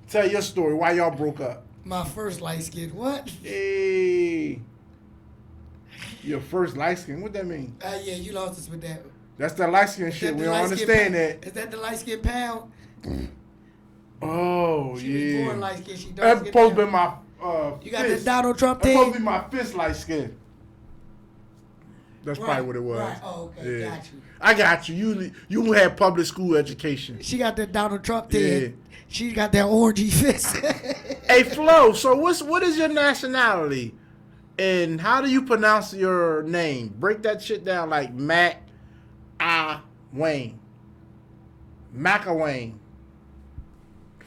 tell your story why y'all broke up. My first light skin. What? Hey. Your first light skin. What that mean? Yeah, you lost us with that. That's that light skin shit. We don't understand that. Is that the light skin pound? Oh, She was yeah. born light skin. She That's dark supposed to skin. be my You got fist. the Donald Trump That's supposed to thing? be my fist light skin. That's probably what it was. Right. Oh, okay. Yeah. Got you. I got you. You had public school education. She got that Donald Trump Yeah. thing. She got that orangey fist. Hey Flo, so what is your nationality? And how do you pronounce your name? Break that shit down like Mac Wayne. McAwayne.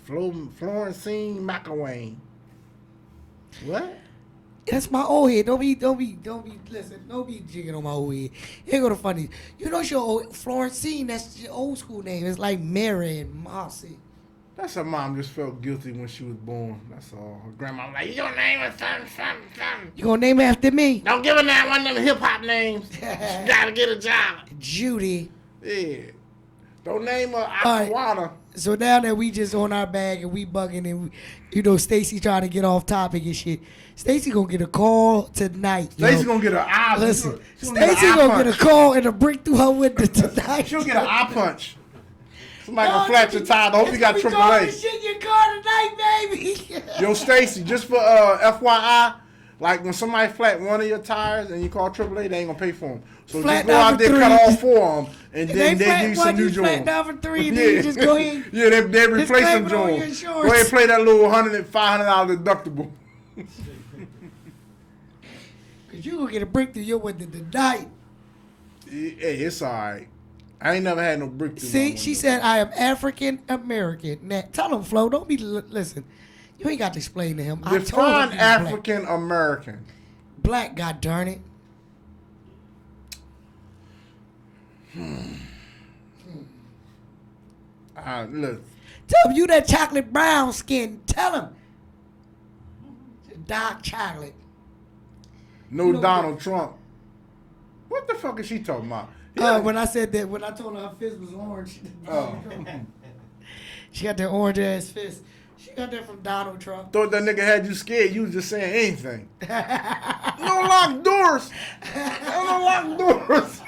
Florentine McAwayne. What? That's my old head. Don't be, listen, don't be jigging on my old head. Here go the funny. You know your old, Florentine, that's your old school name. It's like Mary and Mossy. That's her mom just felt guilty when she was born. That's all. Her grandma was like, your name is something. You gonna name it after me? Don't give her that one of them hip-hop names. She gotta get a job. Judy. Yeah. Don't name her right. Aquana. So now that we just on our bag and we bugging and Stacy trying to get off topic and shit. Stacy gonna get a call tonight. Stacy gonna get an eye. Listen, She gonna get an Stacy eye gonna punch. get a call and a brick through her window tonight. She'll get an eye punch. Somebody gonna flat your tire. I hope you got triple A. Shit in your car tonight, baby. Yo, Stacy, just for FYI, like when somebody flat one of your tires and you call AAA, they ain't gonna pay for them. So Flat just go out there, down cut for all 4 of them, and then they give you some new flat joints. down for 3, and then you just go ahead. Yeah, they replace claim them it on your joints. Go insurance. ahead and play that little $100, $500 deductible. Cause you gonna get a brick through your window tonight. Hey, it's all right. I ain't never had no brick through my See, window. she said I am African American. Now tell him, Flo, don't be listen. You ain't got to explain to him. I told him Define he was black. African American. Black, god darn it. Look, Tell him you that chocolate brown skin. Tell him. Dark chocolate. no You know Donald Trump. What the fuck is she talking about? When I said that, when I told her her fist was orange, Oh. she got that orange ass fist. She got that from Donald Trump. Thought that nigga had you scared. You was just saying anything. No locked doors. No locked doors.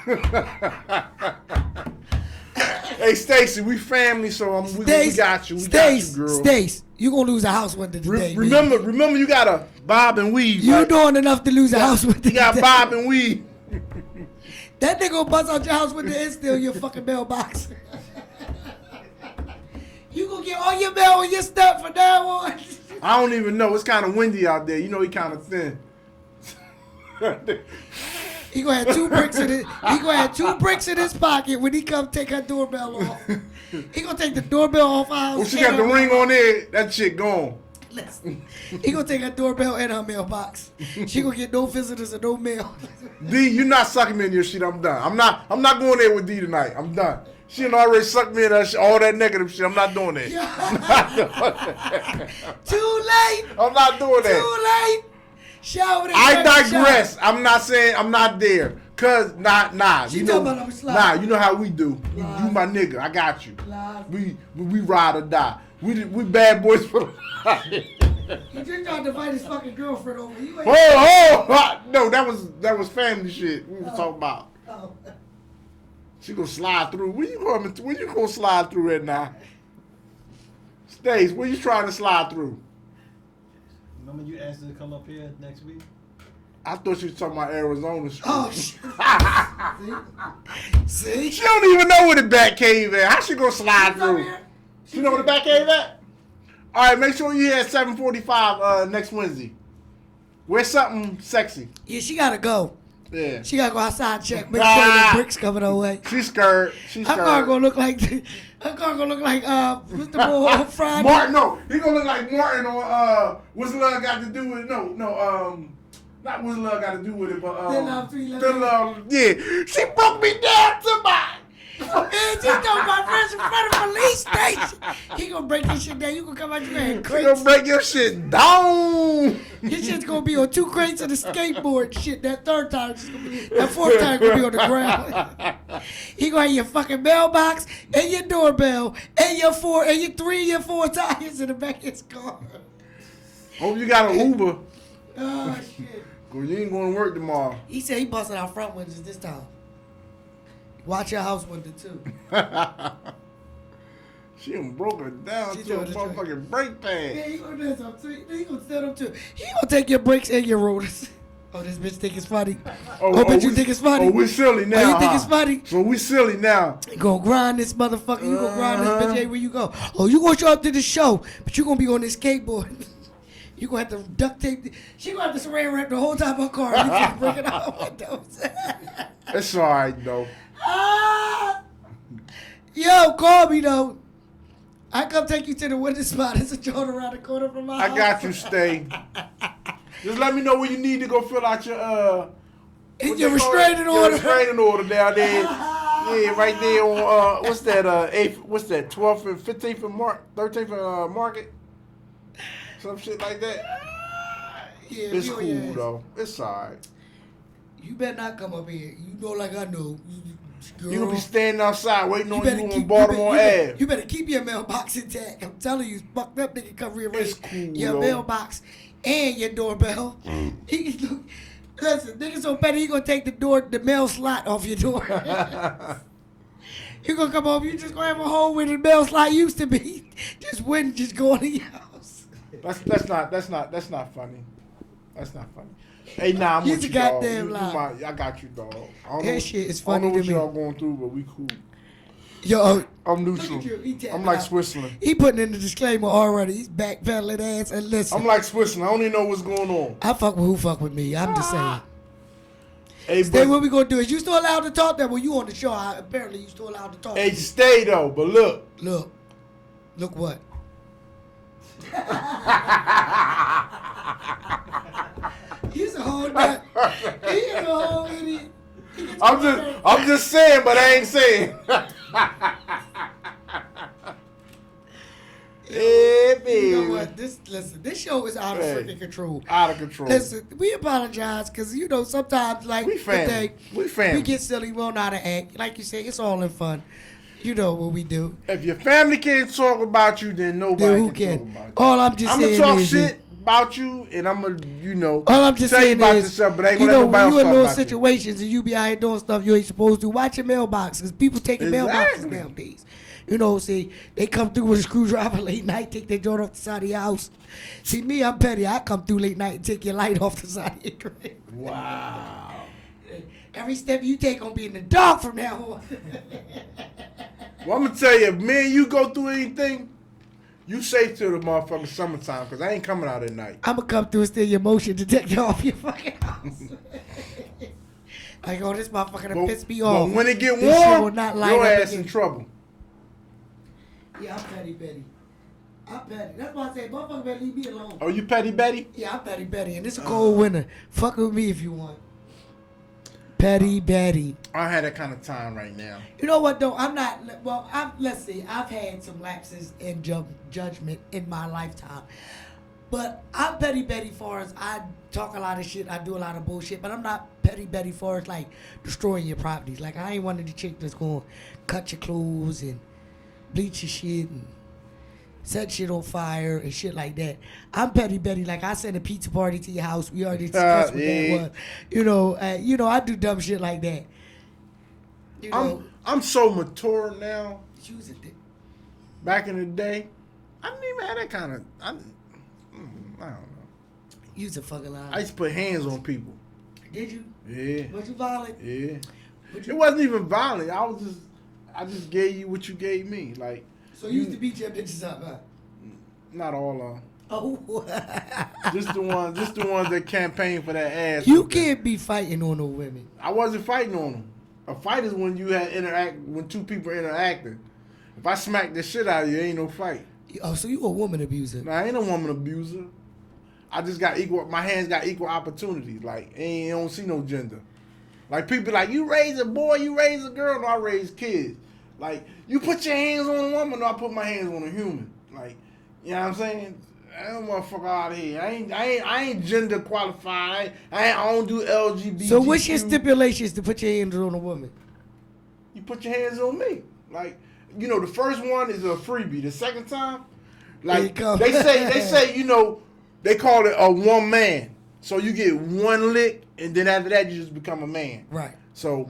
Hey, Stacy, we family, so we got you. We got you, girl. Stace, you gonna lose a house window today. Remember, you got a bob and weave. You right? doing enough to lose a house window. You got today. bob and weave. That nigga gonna bust out your house window and steal your fucking mailbox. You gonna get all your mail and your stuff from now on. I don't even know. It's kind of windy out there. You know he kind of thin. He gonna have 2 bricks in it. He gonna have 2 bricks in his pocket when he come take her doorbell off. He gonna take the doorbell off our house. When she and got the her ring mailbox. on there, that shit gone. Listen, he gonna take her doorbell and her mailbox. She gonna get no visitors and no mail. D, you not sucking me in your shit. I'm done. I'm not going there with D tonight. I'm done. She done already sucked me in that shit, all that negative shit. I'm not doing that. Too late. I'm not doing that. Too late. Shower I digress. I'm not saying I'm not there. Cause nah. She You know, talking about I'm sliding. you know how we do. You my nigga. I got you. Live. We ride or die. We bad boys for the You just tried to fight his fucking girlfriend over. You ain't. No, that was family shit we was talking about. Oh. She gonna slide through. Where you gonna slide through at now? Stace, where you trying to slide through? Remember you asked her to come up here next week? I thought you was talking about Arizona Street. Oh shit. See? She don't even know where the Bat Cave at. How she gonna slide She's over through? here. You know where the Bat Cave at? All right, make sure you here at 7:45 next Wednesday. Wear something sexy. Yeah, she gotta go. Yeah. She gotta go outside and check. Make sure the bricks coming her way. She's scared. Her car gonna look like Mr. Bull on Friday. Martin, no. He gonna look like Martin on What's Love Got to Do with it? No, not What's Love Got to Do with it, but Thin Love, 311. Thin Love, yeah. She broke me down to my. Man, she talking about friends in front of police station. He gonna break this shit down. You gonna come out here and She crates. gonna break your shit down. This shit's gonna be on 2 crates of the skateboard shit. That 3rd time, that 4th time gonna be on the ground. He gonna have your fucking mailbox and your doorbell and your 3 and your 4 tires in the back of his car. Hope you got an Uber. Oh shit. Cause you ain't going to work tomorrow. He said he busted out front windows this time. Watch your house window too. She done broke her down She to a doing the motherfucking brake pad. Yeah, he gonna do something too. He gonna set up too. He gonna take your brakes and your rotors. Oh, this bitch think it's funny. Bitch, you think it's funny? Oh, we silly now. Oh, you think it's funny? So we silly now. You gonna grind this motherfucker. You gonna grind this bitch everywhere you go. Oh, you gonna show up to the show, but you gonna be on this skateboard. You gonna have to duct tape. She gonna have to saran wrap the whole time of her car. You can't break it out windows. It's all right, though. Yo, call me, though. I come take you to the window spot. It's a joint around the corner from my house. I got you, Stay. Just let me know where you need to go fill out your Your restraining order. Your restraining order down there. Yeah, right there on what's that? 8th, what's that? 12th and 15th and 13th and Market. Some shit like that. Yeah, It's cool though. It's alright. You better not come up here. You know, like I know. Girl. You gonna be standing outside waiting on you better on keep- Baltimore Ave. You better keep your mailbox intact. I'm telling you, fucked up nigga come rearrange It's cool, your though. mailbox and your doorbell. Listen, nigga so petty, he gonna take the mail slot off your door. You gonna come home, you just gonna have a hole where the mail slot used to be. Just wouldn't just go into your house. That's not funny. That's not funny. Hey, nah, I'm You's with a you, dog. goddamn lie. I got you, dog. I don't That know- shit is I funny don't know to what me. y'all going through, but we cool. Yo, I'm look neutral. at you. He tapping I'm like out. Switzerland. He putting in the disclaimer already. He's backpedaling ass and listen. I'm like Switzerland. I don't even know what's going on. I fuck with who fuck with me. I'm just saying. Hey, Stay, but, what we gonna do? Is you still allowed to talk that? Well, you on the show. Apparently, you still allowed to talk. hey, stay though. But look, Look what? He's a whole nut. He is a whole idiot. I'm just saying, but I ain't saying. Hey, baby. You know what? Listen, this show is out of Hey. freaking control. Out of control. Listen, we apologize because sometimes like We family. We family. we get silly, we don't know how to act. Like you say, it's all in fun. You know what we do. If your family can't talk about you, then nobody Then who can can? talk about you. All I'm just I'm saying gonna talk is, shit about you, and I'm gonna, all I'm just tell you saying about is, yourself, but I ain't you gonna know, let nobody when you else in talk little about you. situations and you be out here doing stuff you ain't supposed to, watch your mailbox because people taking mailboxes Exactly. nowadays. You know, see, they come through with a screwdriver late night, take their joint off the side of your house. See, me, I'm petty. I come through late night and take your light off the side of your crib. Wow. Every step you take gonna be in the dark from now on. Well, I'm gonna tell you, if me and you go through anything, you safe till the motherfucking summertime, because I ain't coming out at night. I'm gonna come through and steal your motion detector off your fucking house. Like, oh, this motherfucker done pissed me off. But when it get This shit will warm, not light your up ass again. in trouble. Yeah, I'm petty Betty. I'm petty. That's why I say, motherfucker better leave me alone. Oh, you petty Betty? Yeah, I'm petty Betty, and it's a cold winter. Fuck with me if you want. Petty Betty. I don't have that kind of time right now. You know what though? I'm not. Well, let's see. I've had some lapses in judgment in my lifetime, but I'm petty Betty far as I talk a lot of shit. I do a lot of bullshit, but I'm not petty Betty far as like destroying your properties. Like I ain't one of the chick that's gonna cut your clothes and bleach your shit and set shit on fire and shit like that. I'm petty Betty. Like I send a pizza party to your house. We already discussed what yeah. that was. You know, I do dumb shit like that. You know, I'm so mature now. use it. Back in the day, I didn't even have that kind of. I don't know. Use a fucking lie. I used to put hands on people. Did you? Yeah. Was you violent? Yeah. Would It you? wasn't even violent. I just gave you what you gave me. Like, So you used to beat your bitches up, huh? not all of them. Oh. Just the ones that campaign for that ass. You whooping. can't be fighting on no women. I wasn't fighting on them. A fight is when when two people interacting. If I smack the shit out of you, ain't no fight. Oh, so you a woman abuser? Now, I ain't a woman abuser. I just got my hands got equal opportunities. Like, ain't don't see no gender. Like, people like, you raise a boy, you raise a girl, no, I raise kids. Like, you put your hands on a woman, no, I put my hands on a human. Like, you know what I'm saying? I don't motherfucker out of here. I ain't gender qualified. I don't do LGBT. So what's your stipulations to put your hands on a woman? You put your hands on me. Like, you know, the first one is a freebie. The second time, like There you go. they say, you know, they call it a one man. So you get one lick, and then after that, you just become a man. Right. So,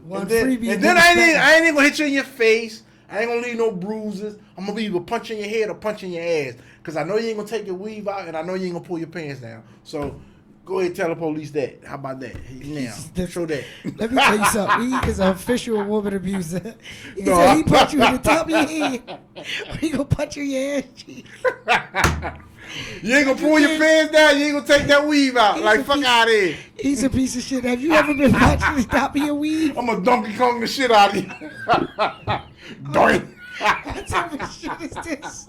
One and then, freebie. and then I ain't even gonna hit you in your face. I ain't gonna leave no bruises. I'm gonna leave a punch in your head or punch in your ass. Because I know you ain't gonna take your weave out, and I know you ain't gonna pull your pants down. So, go ahead and tell the police that. How about that? Now, show that. Let me tell you something. He is an official woman abuser. He No, said he punch you in the top of your head. Or he gonna punch you in your ass cheek. You ain't gonna pull your pants down. You ain't gonna take that weave out. Like, fuck out of here. He's a piece of shit. Have you ever been punched in the top of your weave? I'm gonna Donkey Kong the shit out of you. Doink. What type of shit is this?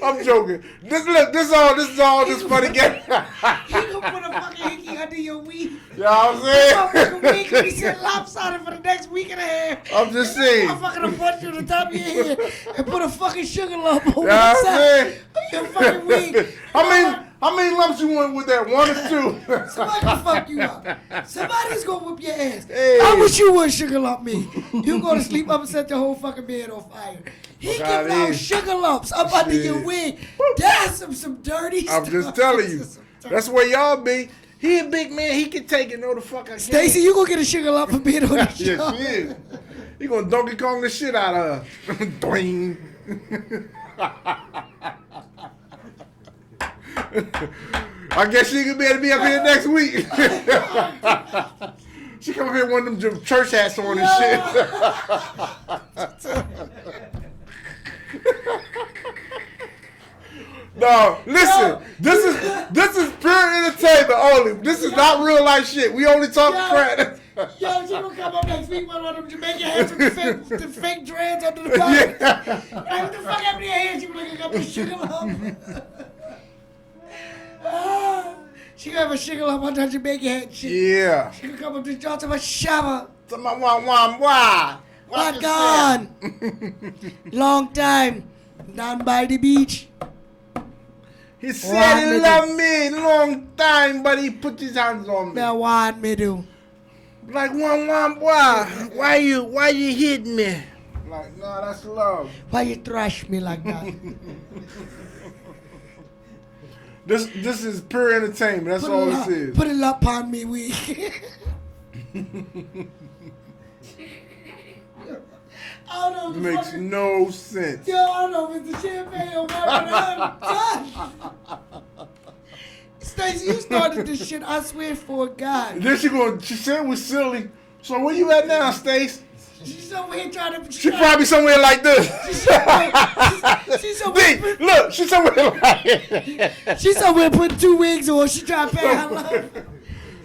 I'm joking. This is all this funny game. He gonna put a fucking hickey under your weave. You know what I'm saying? Motherfucking weed gonna be sitting lopsided for the next week and a half. I'm just saying. Motherfucker gonna punch you in the top of your head and put a fucking sugar lump on You know one what I'm side saying? of your fucking wig. How many lumps you want with that? 1 or 2? Somebody can fuck you up. Somebody's gonna whip your ass. Hey. I wish you would sugar lump me. You go to sleep up and set the whole fucking bed on fire. He Fuck giving outta out here. sugar lumps up under Shit. your wig. That's some dirty I'm stuff. just telling you. That's some dirty- That's where y'all be. He a big man. He can take it. No, the fuck I can't. Stacy, you gonna get a sugar lump for being on the show. Yes, she is. He gonna Donkey Kong the shit out of her. Doing. I guess she could be able to be up here next week. She come up here with one of them church hats on and shit. No, listen. This is pure entertainment only. This is not real life shit. We only talk crap. Yo, she gonna come up next week with one of them Jamaican hats with the fake dreads under the bottom. Like, what the fuck happened to your hair? She be looking up the sugar lump. She gonna have a sugar lump under her Jamaican hat and shit. Yeah. She gonna come up to the jaws of a shower. Why? What gone? Long time. Down by the beach. He said he loved me long time, but he put his hands on me. That want me do. Like why you hit me? Like, no, that's love. Why you thrash me like that? This is pure entertainment. That's all this is. Put it up on me, we. I don't know if the Makes fucking, no sense. Yo, I don't know if it's the champagne or whatever. Stacey, you started this shit, I swear for God. Then she said we're silly. So where you at now, Stace? She's over here trying to. She probably somewhere like this. She's somewhere. Look, she's somewhere like She's somewhere putting 2 wigs on. She trying to pay her love.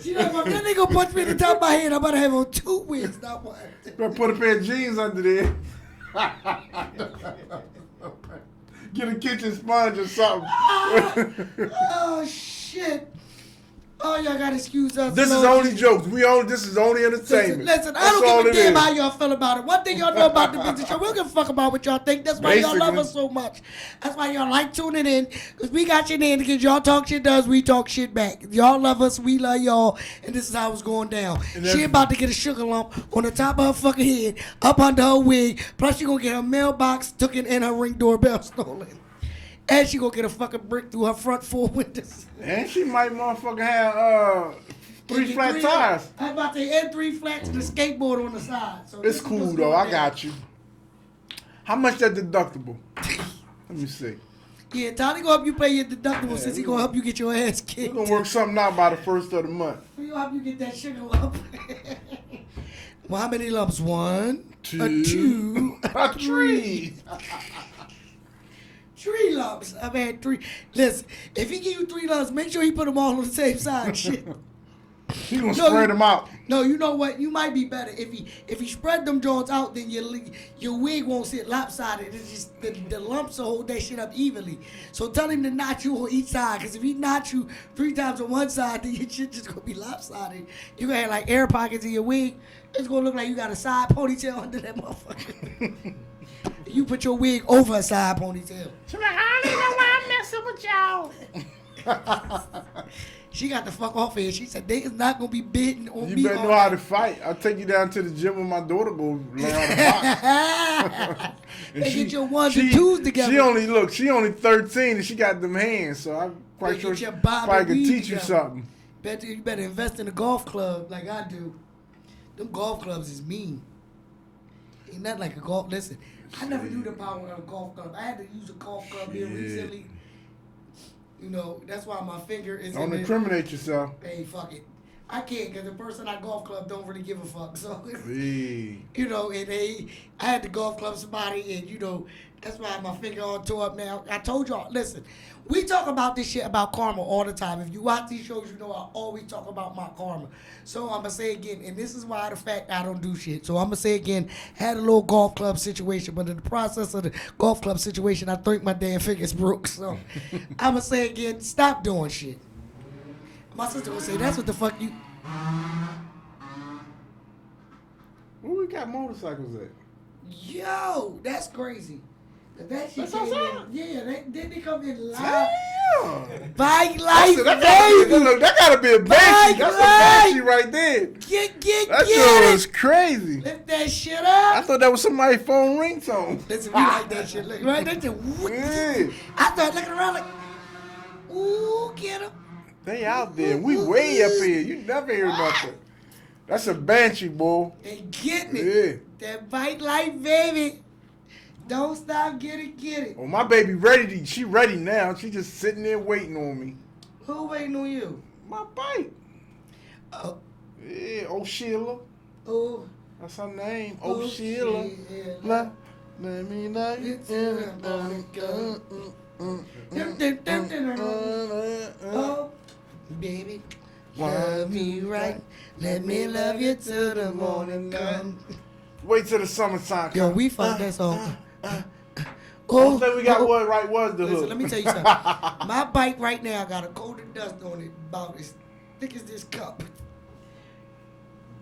She like, if that nigga punch me in the top of my head, I'm about to have on 2 wigs, not one. Better put a pair of jeans under there. Get a kitchen sponge or something. Oh shit. Oh, y'all gotta excuse us. This is Lord. only jokes. This is only entertainment. Listen, I That's don't all give a it damn is. how y'all feel about it. One thing y'all know about the business show, we don't give a fuck about what y'all think. That's why y'all love us so much. That's why y'all like tuning in, because we got your name, because y'all talk shit to us, we talk shit back. Y'all love us, we love y'all, and this is how it's going down. She about to get a sugar lump on the top of her fucking head, up under her wig, plus she gonna get her mailbox taken and her ring doorbell stolen. And she gonna get a fucking brick through her front 4 windows. And she might motherfucking have 3 flat tires. I was about to add 3 flats and a skateboard on the side. So It's cool though. I got you. How much that deductible? Let me see. Yeah, Tony gonna help you pay your deductible since he gonna help you get your ass kicked. We're gonna work something out by the first of the month. We gonna help you get that sugar lump. Well, how many lumps? 1, 2, a 2, a 3. 3 lumps. I've had 3. Listen, if he give you 3 lumps, make sure he put them all on the same side. Shit. He gonna spread them out. No, you know what? You might be better if he spread them joints out. Then your wig won't sit lopsided. It's just the lumps will hold that shit up evenly. So tell him to knot you on each side. Because if he knot you 3 times on one side, then your shit just gonna be lopsided. You gonna have like air pockets in your wig. It's gonna look like you got a side ponytail under that motherfucker. You put your wig over a side ponytail. She's like, I don't even know why I'm messing with y'all. She got the fuck off here. She said they is not gonna be bidding on me. You better know how to fight. I'll take you down to the gym with my daughter. Go learn how to box. They get your 1s and 2s together. She only 13 and she got them hands. So quite Get sure your she Bobby probably could weed teach you together. something. You better invest in a golf club like I do. Them golf clubs is mean. Ain't nothing like a golf. Listen, I never knew the power of a golf club. I had to use a golf club here Shit. recently. You know, that's why my finger is Don't in incriminate yourself. Hey, fuck it. I can't because the person at golf club don't really give a fuck. So, Hey. you know, and I had to golf club somebody, and you know, that's why my finger all tore up now. I told y'all, listen, we talk about this shit about karma all the time. If you watch these shows, you know I always talk about my karma. So I'm gonna say again, and this is why the fact I don't do shit. So I'm gonna say again, had a little golf club situation, but in the process of the golf club situation, I think my damn fingers broke. So I'm gonna say again, stop doing shit. My sister gonna say, that's what the fuck you. Where we got motorcycles at? Yo, that's crazy. That shit That's came outside? in. Yeah, they come in live. Damn. Bike life, That baby. gotta be a Bike banshee. That's a life. banshee right there. Get That it. shit was crazy. Lift that shit I up. thought that was somebody's phone ringtone. Listen, we like that shit. Look, right? That shit. Yeah. I started looking around like, ooh, get him. They out there. We way up here. You never hear nothing. That's a banshee, boy. They getting it. Yeah. That bike life, baby. Don't stop, get it. Well, my baby ready. She ready now. She just sitting there waiting on me. Who waiting on you? My bike. Oh, Yeah, oh Sheila. oh. That's her name. Oh, Oh Sheila. Sheila. Let me love you. It's in the morning, girl. Oh, baby, love me right. Let me love you till the morning come. Wait till the summertime. Yo, we fucked that song. Only thing we got was the Listen, hook. let me tell you something. My bike right now got a coat of dust on it about as thick as this cup.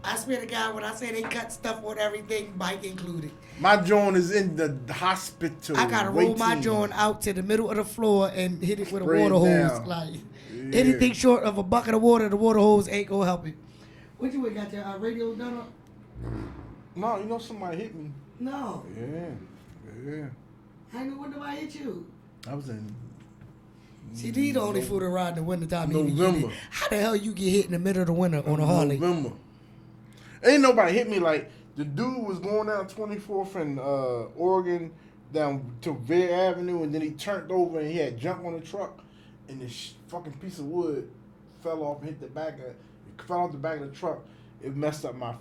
I swear to God, when I say they cut stuff on everything, bike included. My joint is in the hospital. I gotta roll my waiting. joint out to the middle of the floor and hit it with a Spray it water hose. down. Like Yeah. anything short of a bucket of water, the water hose ain't gonna help it. What you got your radio done up? No, you know somebody hit me. No, Yeah. I know when nobody hit you. I was in See, these the only food to ride in the wintertime. you even get November. hit. How the hell you get hit in the middle of the winter on a Harley? November. Ain't nobody hit me. Like the dude was going down 24th and Oregon down to Bear Avenue, and then he turned over and he had junk on the truck, and this fucking piece of wood fell off and hit the back of. It fell off the back of the truck. It messed up my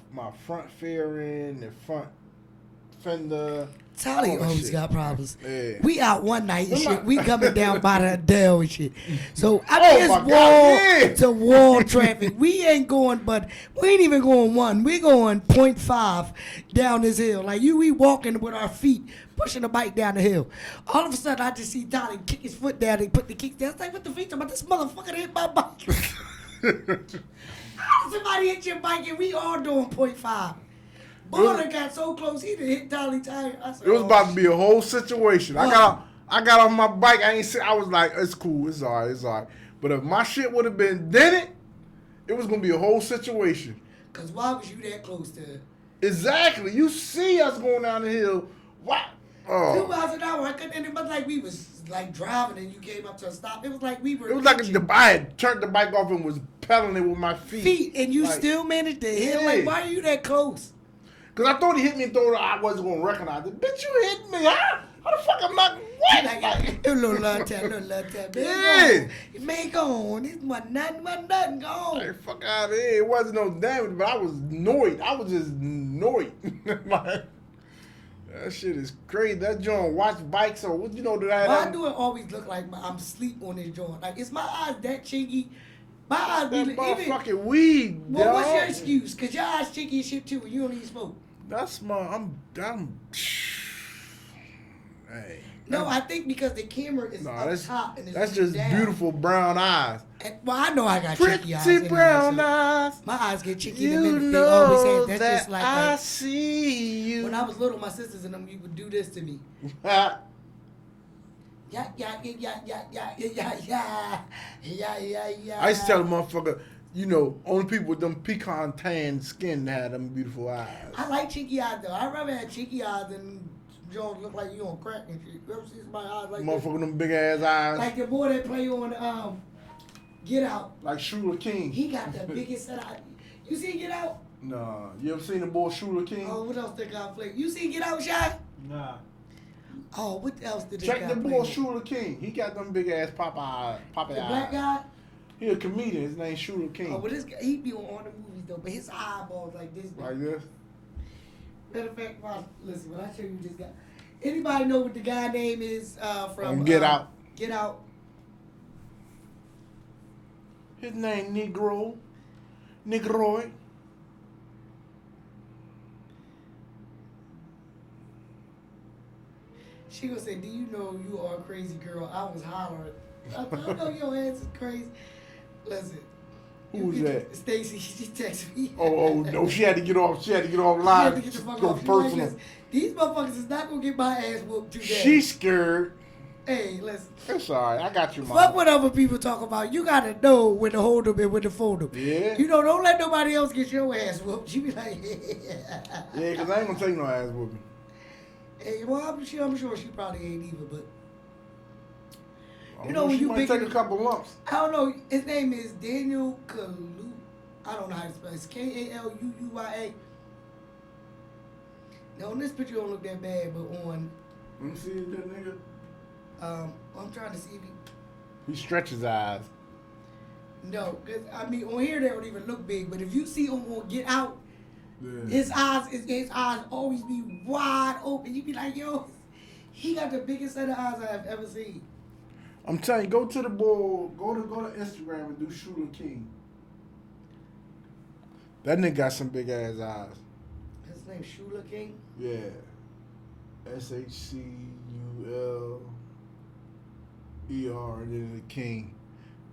front fairing, the front fender. Tally all that always shit. got problems. Yeah. We out one night and Where shit. my- We coming down by the Dell and shit. So I Oh mean, it's my God, wall yeah. to wall traffic. We ain't going, but we ain't even going 1. We going 0.5 down this hill. Like we walking with our feet, pushing the bike down the hill. All of a sudden, I just see Tally kick his foot down and put the kicks down. I was like, what the feet? But this motherfucker hit my bike. How did somebody hit your bike and we all doing 0.5? Border got so close, he done hit Tally tire. I said, It was oh, about to be a whole situation. What? I got on my bike. I was like, it's cool. It's all right. But if my shit would have been dented, it was gonna be a whole situation. Cause why was you that close to it? Exactly. You see us going down the hill. What? 2 Oh. miles an hour. I couldn't. And it was like we was like driving, and you came up to a stop. It was like we were. It was like pitching I had turned the bike off and was pedaling it with my feet. and you Like, still managed to hit. Yeah. Like, why are you that close? Cause I thought he hit me and thought I wasn't gonna recognize it. Bitch, you hit me, huh? How the fuck I'm not? What? Like, a little love tap, Yeah. Man, go on. This was nothing. Go on. Hey, fuck out of here. It wasn't no damage, but I was annoyed. I was just annoyed. Like, that shit is crazy. That joint watch bikes or what you know that Why do it always look like I'm asleep on this joint? Like, is my eyes that chinky? My eyes that be even. motherfucking weed, Well, what's dog. your excuse? Cause your eyes chinky as shit too, and you don't even smoke. That's my hey. No, I think because the camera is No, up top and it's that's just down. beautiful brown eyes. And, well, I know I got cheeky eyes. anyway, brown so eyes. My eyes get cheeky in a You minute. They always know have. That's that just like, I see you. when I was little, my sisters and them, you would do this to me. I Yeah. used to tell a motherfucker, you know, only people with them pecan tan skin had them beautiful eyes. I like cheeky eyes though. I'd rather have cheeky eyes than jaws look like you on crack and shit. You ever see somebody's eyes like Motherfucker, them big ass eyes. Like the boy that play on Get Out. Like Shula King. He got the biggest set of eyes. You seen Get Out? Nah. You ever seen the boy Shula King? Oh, what else did guy play? You seen Get Out, Shy? Nah. Oh, what else did this Check guy the play? boy Shula King. He got them big ass Popeye eyes. The black guy? He a comedian. His name's Shula King. Oh, but this guy, he be on all the movies though, but his eyeballs like this. Like this? Matter of fact, listen, when I show you this guy, anybody know what the guy name is from Get Out. Get Out. His name Negro. Negroid. She gonna say, "Do you know you are a crazy girl?" I was hollering. I know your ass is crazy. Listen. Who's that? Stacy. She texted me. Oh no, she had to get off. She had to get off She live. had to get the fuck Go off. You like personal. this? These motherfuckers is not gonna get my ass whooped today. She's scared. Hey, listen. It's alright. I got you, Fuck mom. what other people talk about. You gotta know when to hold them and when to fold them. Yeah. You know, don't let nobody else get your ass whooped. You be like, Yeah, because I ain't gonna take no ass whooping. hey, well, I'm sure she probably ain't either, but I You don't know when she you might big take in- a couple lumps. I don't know. His name is Daniel Kalu. I don't know how to spell it. It's Kaluuya. Now, on this picture, don't look that bad, but on, Let me see that nigga. I'm trying to see if He stretches eyes. no, because, I mean, on here, they don't even look big, but if you see him on Get Out, Yeah. his eyes always be wide open. You be like, yo, he got the biggest set of eyes I've ever seen. I'm telling you, go to the boy, go to Instagram and do Shula King. That nigga got some big ass eyes. His name's Shula King. Yeah. SHCULER and then the King.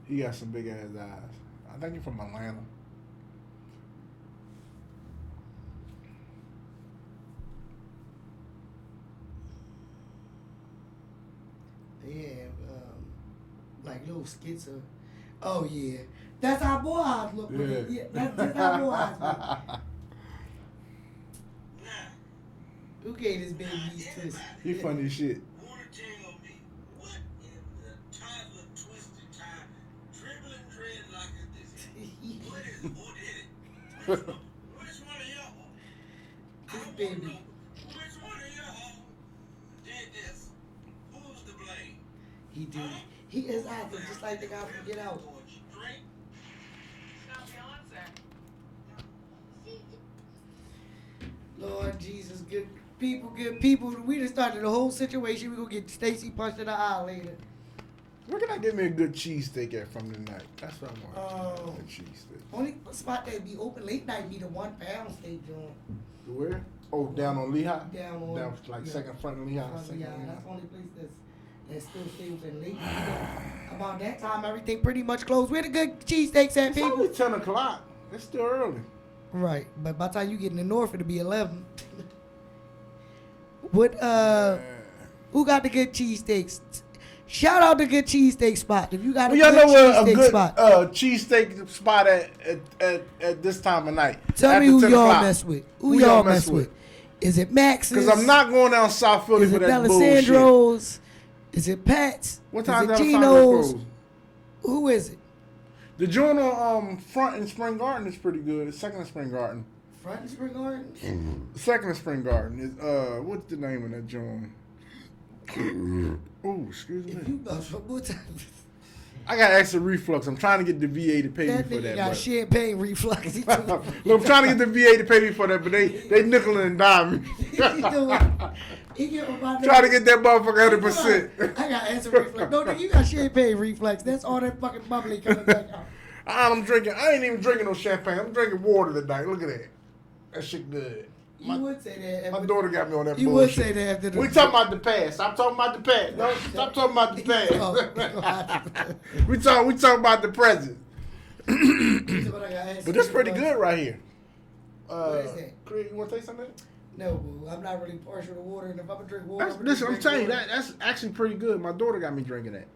He got some big ass eyes. I think he's from Atlanta. Yeah, like little skits of. Oh yeah, that's how boy eyes look. Yeah. Yeah, that's how boy eyes look. Who gave this baby these twists? He funny as shit. Wanna tell me what in the toddler twisted time dribbling dread like this? What is it? Which one of y'all? I This wanna baby. know which one of y'all did this? Who's to blame? He did. His eyes look just like the guy from Get Out. Going straight. Lord Jesus, good people. We just started the whole situation. We gonna get Stacy punched in the eye later. Where can I get me a good cheesesteak at from tonight? That's what I want. Oh. A cheesesteak. Only spot that be open late night be the 1 pound steak joint. Where? Oh, down on Lehigh? Down on like yeah. second front of Lehigh. Second Yeah, Lehigh. that's the only place that still stay open late. You know, about that time, everything pretty much closed. Where the good cheesesteaks at, It's people? only 10 o'clock. It's still early. Right, but by the time you get in the north, it'll be 11. What? Who got the good cheesesteaks? Shout out the good cheesesteak spot. If you got a Well, y'all good know a cheesesteak good spot, cheesesteak spot at this time of night. tell me after who 10 y'all o'clock. mess with. Who y'all mess with? Is it Max's? Because I'm not going down South Philly Is for it that bullshit. Alessandro's? Is it Pat's? What time is does it Alessandro Geno's? close? Who is it? The joint on front in Spring Garden is pretty good. It's second in Spring Garden. Front and Spring Garden? Second in Spring Garden is what's the name of that joint? Oh, excuse If me. you go for what time? I got extra reflux. I'm trying to get the VA to pay me That for nigga that. got but- champagne reflux. He Look, I'm trying to get the VA to pay me for that, but they nickel and dime me. He give about Trying to get that motherfucker 100%. I got acid reflux. No, nigga, you got champagne reflux. That's all that fucking bubbly coming back out. I'm drinking. I ain't even drinking no champagne. I'm drinking water tonight. Look at that. That shit good. You would say that. My daughter got me on that You bullshit. would say that after the. We talking about the past. Stop talking about the past. No, stop talking about the past. we talking about the present. But that's pretty good right here. What is that? Craig, you want to say something? No, boo. I'm not really partial to water, and if I'm gonna drink water, Listen, I'm telling you, that's actually pretty good. My daughter got me drinking that.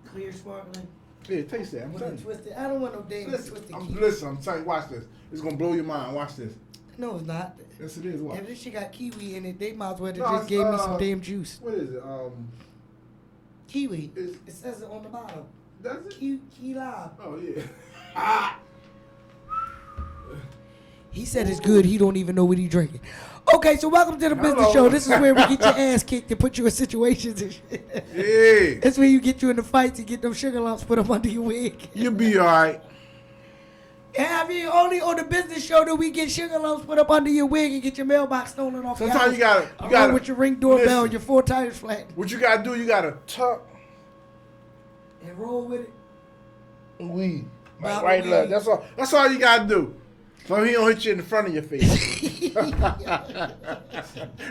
Clear sparkling. Yeah, taste that. I'm With telling a you. twisted. I don't want no damn twisted. Listen, key. listen, I'm telling you, watch this. It's going to blow your mind. Watch this. No, it's not. Yes, it is. What? If this shit got kiwi in it, they might as well have No, just it's, gave me some damn juice. What is it? Kiwi. It's- It says it on the bottom. Does it? Key lime. Oh yeah. He said it's good. He don't even know what he drinking. Okay, so welcome to the Business Hello. Show. This is where we get your ass kicked and put you in situations and shit. Yeah. It's where you get you in the fights and get them sugar lumps put them under your wig. You'll be all right. And I mean, only on the Business Show do we get sugar lumps put up under your wig and get your mailbox stolen off. Sometimes your house, you gotta with your ring doorbell listen. and your 4 tires flat What you gotta do? You gotta tuck and roll with it. weed. Bottle Right weed. left. That's all you gotta do. So he don't hit you in the front of your face.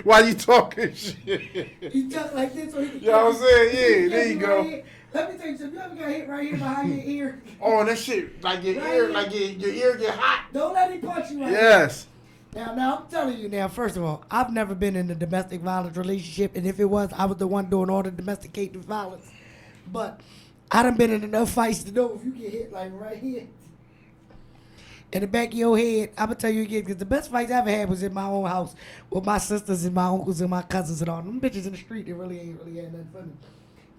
While you talking shit. He tuck like this so he can. You know what I'm saying? Yeah, there you Right go. here. Let me tell you something. You ever got hit right here behind your ear? Oh, that shit, like your Right ear, here. like your ear get hot. Don't let him punch you right Yes. Now, I'm telling you now, first of all, I've never been in a domestic violence relationship, and if it was, I was the one doing all the domesticated violence. But I done been in enough fights to know if you get hit like right here, in the back of your head, I'm going to tell you again, because the best fights I ever had was in my own house with my sisters and my uncles and my cousins and all. Them bitches in the street, they really ain't really had nothing funny.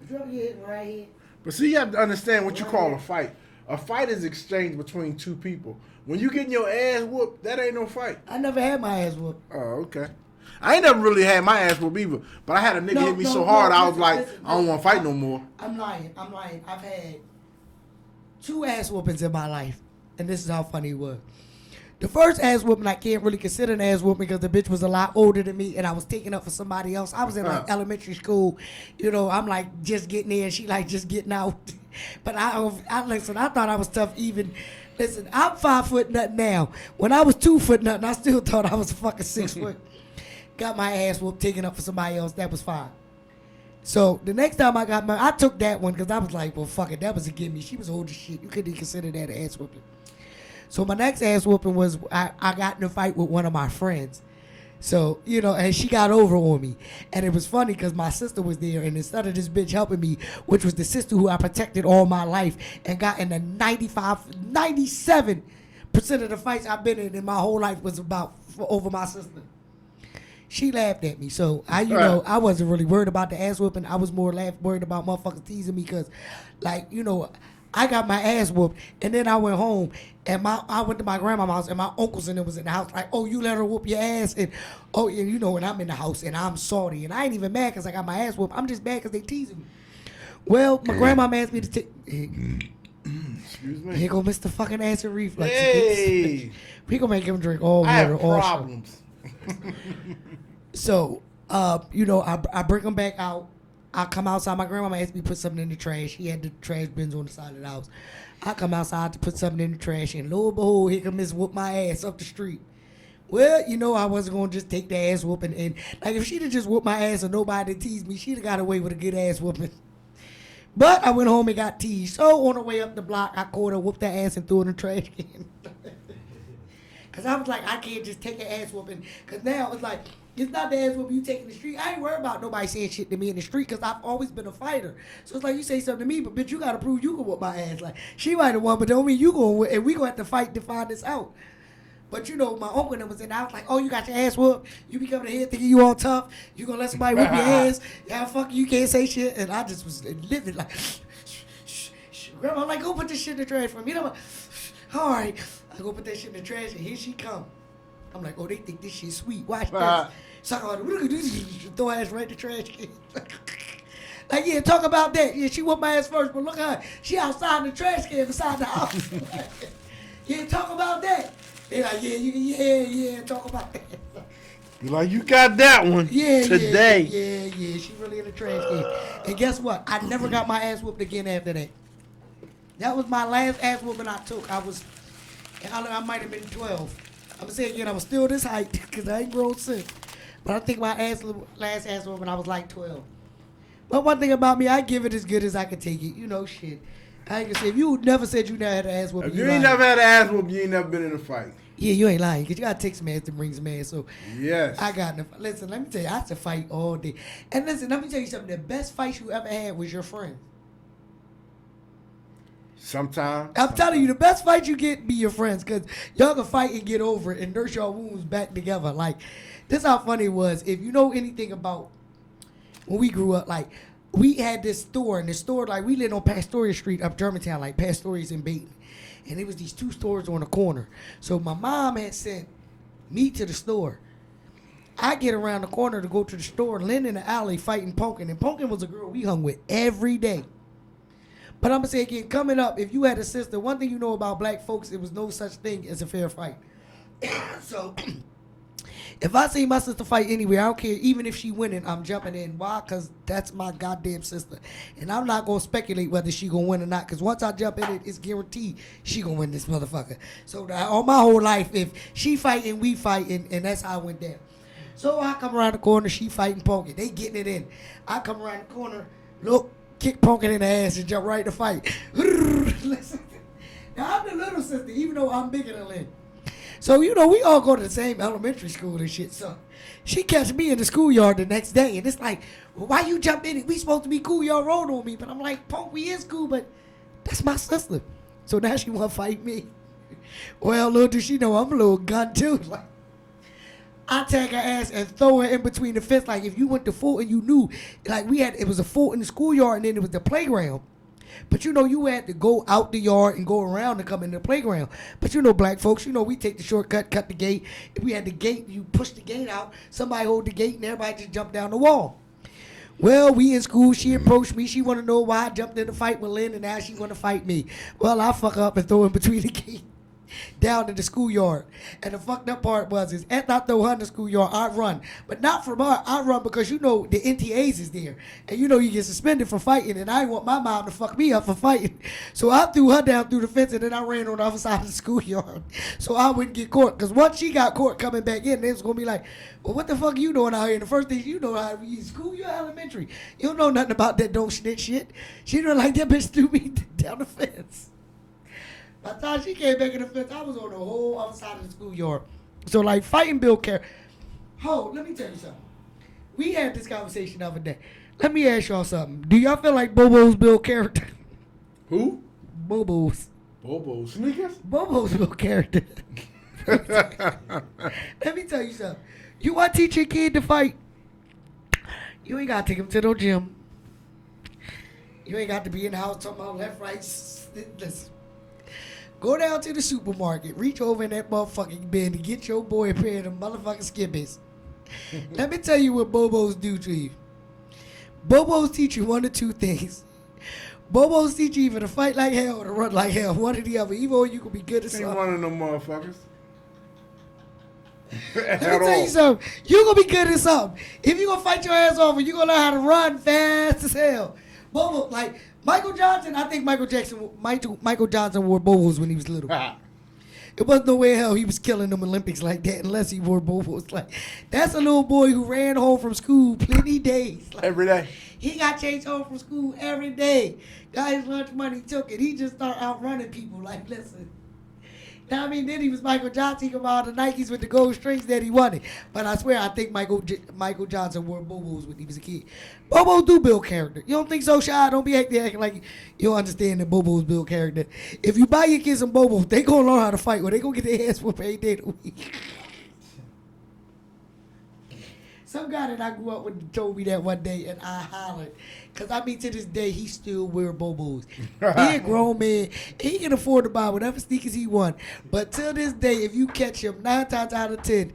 But you ever get hit right here? But see, you have to understand what you call a fight. A fight is exchange between two people. When you getting your ass whooped, that ain't no fight. I never had my ass whooped. Oh, okay. I ain't never really had my ass whooped either. But I had a nigga No, hit me no, so no, hard, I was listen, like, listen, I don't want to fight no more. I'm lying. I've had 2 ass whoopings in my life, and this is how funny it was. The first ass whooping I can't really consider an ass whooping because the bitch was a lot older than me, and I was taking up for somebody else. I was in like elementary school, you know. I'm like just getting in, she like just getting out. But I listen. I thought I was tough. Even listen, I'm 5 foot nothing now. When I was 2 foot nothing, I still thought I was fucking 6 foot. Got my ass whooped taking up for somebody else. That was fine. So the next time I took that one because I was like, well, fuck it, that was a gimme. She was old as shit. You couldn't even consider that an ass whooping. So my next ass whooping was I got in a fight with one of my friends. So, you know, and she got over on me. And it was funny because my sister was there, and instead of this bitch helping me, which was the sister who I protected all my life and got in the 97% of the fights I've been in my whole life was over my sister. She laughed at me. So, I wasn't really worried about the ass whooping. I was more worried about motherfuckers teasing me because, like, you know, I got my ass whooped, and then I went home, and I went to my grandma's house, and my uncles and them was in the house, like, oh, you let her whoop your ass, and oh, and you know, and I'm in the house, and I'm salty, and I ain't even mad because I got my ass whooped. I'm just mad because they teasing me. Well, my grandma asked me to take. Excuse me. Here go Mr. fucking acid reflux. Hey. We gonna make him drink all I have water, all sugar. problems. So, you know, I bring them back out. I come outside. My grandma asked me to put something in the trash. She had the trash bins on the side of the house. I come outside to put something in the trash, and lo and behold, here come Miss whoop my ass up the street. Well, you know, I wasn't going to just take the ass whooping. And, like, if she'd have just whooped my ass and nobody teased me, she'd have got away with a good ass whooping. But I went home and got teased. So, on the way up the block, I caught her, whooped her ass, and threw her in the trash can. Because I was like, I can't just take an ass whooping. Because now it's like, it's not the ass whooping you take in the street. I ain't worried about nobody saying shit to me in the street because I've always been a fighter. So it's like you say something to me, but bitch, you got to prove you can whoop my ass. Like, she might have won, but don't mean you going to, and we going to have to fight to find this out. But you know, my uncle was in there. I was like, oh, you got your ass whooped. You be coming here thinking you all tough. You going to let somebody whoop your ass. Yeah, fuck you, can't say shit. And I just was living like, Grandma, like, go put this shit in the trash for me. You know what? All right. I go put that shit in the trash, and here she come. I'm like, oh, they think this shit sweet. Watch this. So I go, throw her ass right in the trash can. Like, yeah, talk about that. Yeah, she whooped my ass first, but look at her. She outside in the trash can beside the house. Yeah, talk about that. They like, yeah, talk about that. You like, you got that one today. Yeah, she really in the trash can. And guess what? I never got my ass whooped again after that. That was my last ass whooping I took. I might have been 12. I'm going to say again, I was still this height because I ain't grown since. But I think my last ass whooping, I was like 12. But one thing about me, I give it as good as I can take it. You know, shit. I ain't gonna say, if you never said you never had an ass whooping, If you ain't never had an ass whooping, you ain't never been in a fight. Yeah, you ain't lying. Because you got to take some ass to bring some ass. So, Yes. I got enough. Listen, let me tell you, I had to fight all day. And listen, let me tell you something. The best fight you ever had was your friend. Sometimes. I'm telling you, the best fight you get be your friends, because y'all can fight and get over it and nurse your wounds back together. Like, this how funny it was. If you know anything about when we grew up, like, we had this store, and the store, like, we lived on Pastoria Street up Germantown, like Pastoria's in Baton. And it was these two stores on the corner. So my mom had sent me to the store. I get around the corner to go to the store, Lynn in the alley fighting Pumpkin. And Pumpkin was a girl we hung with every day. But I'm going to say again, coming up, if you had a sister, one thing you know about black folks, it was no such thing as a fair fight. So, if I see my sister fight anywhere, I don't care, even if she winning, I'm jumping in. Why? Because that's my goddamn sister. And I'm not going to speculate whether she going to win or not, because once I jump in it, it's guaranteed she going to win this motherfucker. So, all my whole life, if she fighting, we fighting, and that's how I went down. So, I come around the corner, she fighting Pumpkin. They getting it in. I come around the corner, look, kick Pumpkin in the ass and jump right to fight. Listen, now I'm the little sister, even though I'm bigger than Lynn. So, you know, we all go to the same elementary school and shit. So, she catch me in the schoolyard the next day. And it's like, well, why you jump in it? We supposed to be cool. Y'all rolled on me. But I'm like, Punk, we is cool, but that's my sister. So now she want to fight me. Well, little does she know I'm a little gun too. Like, I take her ass and throw her in between the fence. Like, if you went to Fulton, you knew. Like, it was a Fulton schoolyard, and then it was the playground. But, you know, you had to go out the yard and go around to come in the playground. But, you know, black folks, you know, we take the shortcut, cut the gate. If we had the gate, you push the gate out. Somebody hold the gate, and everybody just jump down the wall. Well, we in school. She approached me. She want to know why I jumped in the fight with Lynn, and now she want to fight me. Well, I fuck up and throw in between the gate down in the schoolyard. And the fucked up part is after I throw her in the schoolyard, I run. But not from her. I run because, you know, the NTAs is there. And, you know, you get suspended for fighting. And I didn't want my mom to fuck me up for fighting. So I threw her down through the fence, and then I ran on the other side of the schoolyard. So I wouldn't get caught. Because once she got caught coming back in, they was going to be like, well, what the fuck are you doing out here? And the first thing you know, how you in school, you're elementary. You don't know nothing about that don't snitch shit. She didn't like that bitch threw me down the fence. By the time she came back in the fence, I was on the whole other side of the schoolyard. So, like, fighting Bill Carey. Let me tell you something. We had this conversation the other day. Let me ask y'all something. Do y'all feel like Bobo's Bill character? Who? Bobo's. Bobo sneakers? Bobo's Bill character. Let me tell you something. You want to teach your kid to fight? You ain't got to take him to no gym. You ain't got to be in the house talking about left, right. Listen. Go down to the supermarket, reach over in that motherfucking bin and get your boy a pair of them motherfucking skibbies. Let me tell you what Bobos do to you. Bobos teach you one or two things. Bobos teach you either to fight like hell or to run like hell. One or the other. Either or you can be good at something. Ain't one of them motherfuckers. Let me tell you something. You're going to be good at something. If you're going to fight your ass off, you're going to learn how to run fast as hell. Bobo, like, Michael Johnson, I think Michael Johnson wore Bobos when he was little. It wasn't no way in hell he was killing them Olympics like that unless he wore Bobos. Like, that's a little boy who ran home from school plenty days. Like, Every day. He got chased home from school every day. Got his lunch money, took it. He just started outrunning people. Like, listen. Now, I mean, then he was Michael Johnson. He come out of the Nikes with the gold strings that he wanted. But I swear, I think Michael Johnson wore Bobos when he was a kid. Bobos do build character. You don't think so, Shy? Don't be acting like you don't understand that Bobos build character. If you buy your kids some Bobos, they gonna learn how to fight, or they gonna get their ass whooped every day of the week. Some guy that I grew up with told me that one day, and I hollered. Because, I mean, to this day, he still wear Bobos. He a grown man. He can afford to buy whatever sneakers he want. But till this day, if you catch him 9 times out of 10,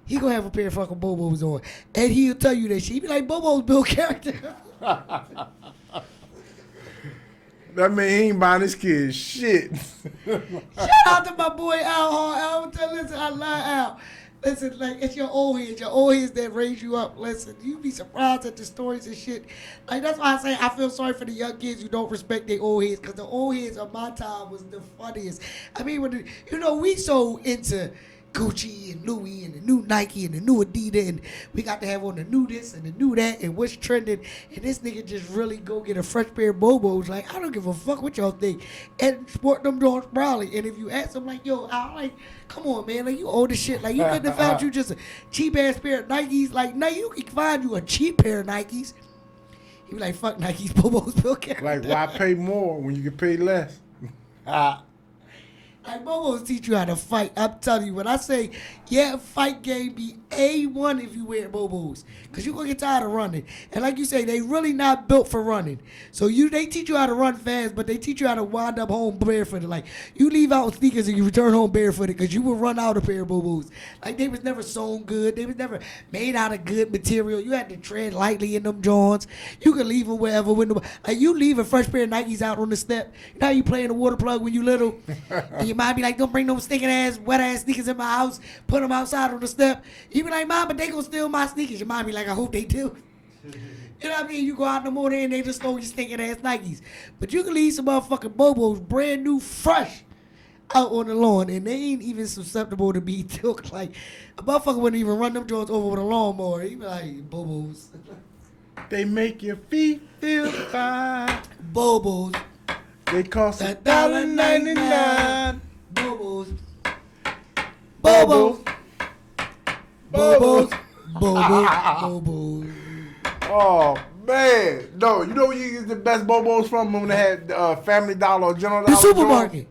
he going to have a pair of fucking Bobos on. And he'll tell you that shit. He be like, Bobos build character. That mean he ain't buying his kids shit. Shout out to my boy Al Hall. Listen, I love Al. Listen, like, it's your old heads that raise you up. Listen, you be surprised at the stories and shit. Like, that's why I say I feel sorry for the young kids who don't respect their old heads, because the old heads of my time was the funniest. I mean, we so into Gucci and Louis and the new Nike and the new Adidas, and we got to have on the new this and the new that and what's trending, and this nigga just really go get a fresh pair of Bobos. Like, I don't give a fuck what y'all think, and sport them joints proudly. And if you ask them, like, yo, I'm like, come on, man, like, you old as shit. Like, you couldn't have found you just a cheap ass pair of Nikes. Like, now you can find you a cheap pair of Nikes. He be like, fuck Nikes, Bobos, Bill Carey. Like, why pay more when you can pay less? Like, Bobos teach you how to fight. I'm telling you, when I say, yeah, fight game be A1 if you wear Bobos. Because you're going to get tired of running. And like you say, they really not built for running. So they teach you how to run fast, but they teach you how to wind up home barefooted. Like, you leave out sneakers and you return home barefooted because you will run out of pair of Bobos. Like, they was never sewn good. They was never made out of good material. You had to tread lightly in them joints. You could leave them wherever. Like, you leave a fresh pair of Nikes out on the step. You know how you play in the water plug when you little? And your mom be like, don't bring no stinking ass, wet ass sneakers in my house. Put them outside on the step. You be like, Mom, but they gonna steal my sneakers. Your mom be like, I hope they do. You know what I mean? You go out in the morning and they just stole your stinking ass Nikes. But you can leave some motherfucking Bobos brand new, fresh, out on the lawn, and they ain't even susceptible to be took. Like, a motherfucker wouldn't even run them joints over with a lawnmower. He be like, Bobos. They make your feet feel fine. Bobos. They cost $1.99. Bobos. Bobos. Bobos. Bobos. Oh man, no! You know where you get the best Bobos from when they had Family Dollar or General Dollar? The supermarket.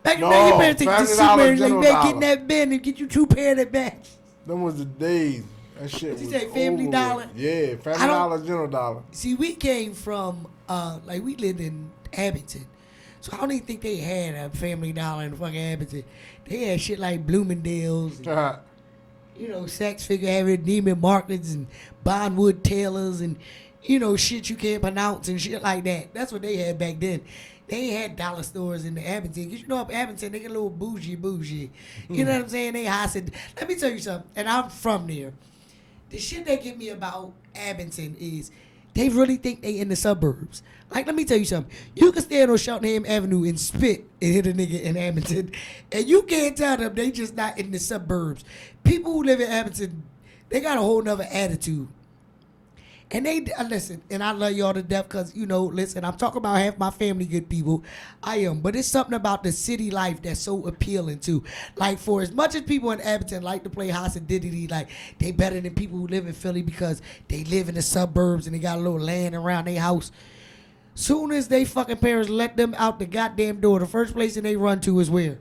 Back in the day, you better take the Family Dollar, supermarket. General Like, get in Dollar. that bin and get you 2 pair of that batch. Them was the days. That shit Did you was say Family over Dollar? with. Yeah, Family I don't- Dollar, General Dollar. See, we came from, like, we lived in Abington. So I don't even think they had a Family Dollar in fucking Abington. They had shit like Bloomingdale's, and, you know, Saks Figure Having, Neiman Marcus, and Bondwood Tailors, and, you know, shit you can't pronounce and shit like that. That's what they had back then. They ain't had dollar stores in the Abington. Because you know up Abington, they get a little bougie. You know what I'm saying? They high. Let me tell you something, and I'm from there. The shit they get me about Abington is they really think they in the suburbs. Like, let me tell you something. You can stand on Cheltenham Avenue and spit and hit a nigga in Abington, and you can't tell them they just not in the suburbs. People who live in Abington, they got a whole nother attitude. And they, listen, and I love y'all to death because, you know, listen, I'm talking about half my family good people. I am. But it's something about the city life that's so appealing too. Like, for as much as people in Abington like to play hospitality, like, they better than people who live in Philly because they live in the suburbs and they got a little land around their house. Soon as they fucking parents let them out the goddamn door, the first place that they run to is where?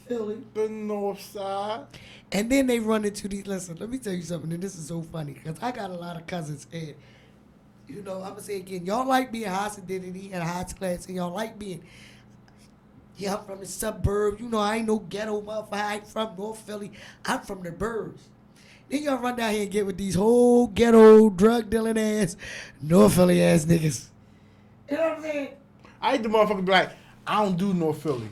Philly. The North Side. And then they run into these, listen, let me tell you something, and this is so funny, because I got a lot of cousins, and, you know, I'm going to say again, y'all like being high identity and high class, and y'all like being, yeah, I'm from the suburbs, you know, I ain't no ghetto motherfucker, I ain't from North Philly, I'm from the burbs. Then y'all run down here and get with these whole ghetto, drug dealing ass, North Philly ass niggas. You know what I'm saying? I hate the motherfucker be like, I don't do North Philly.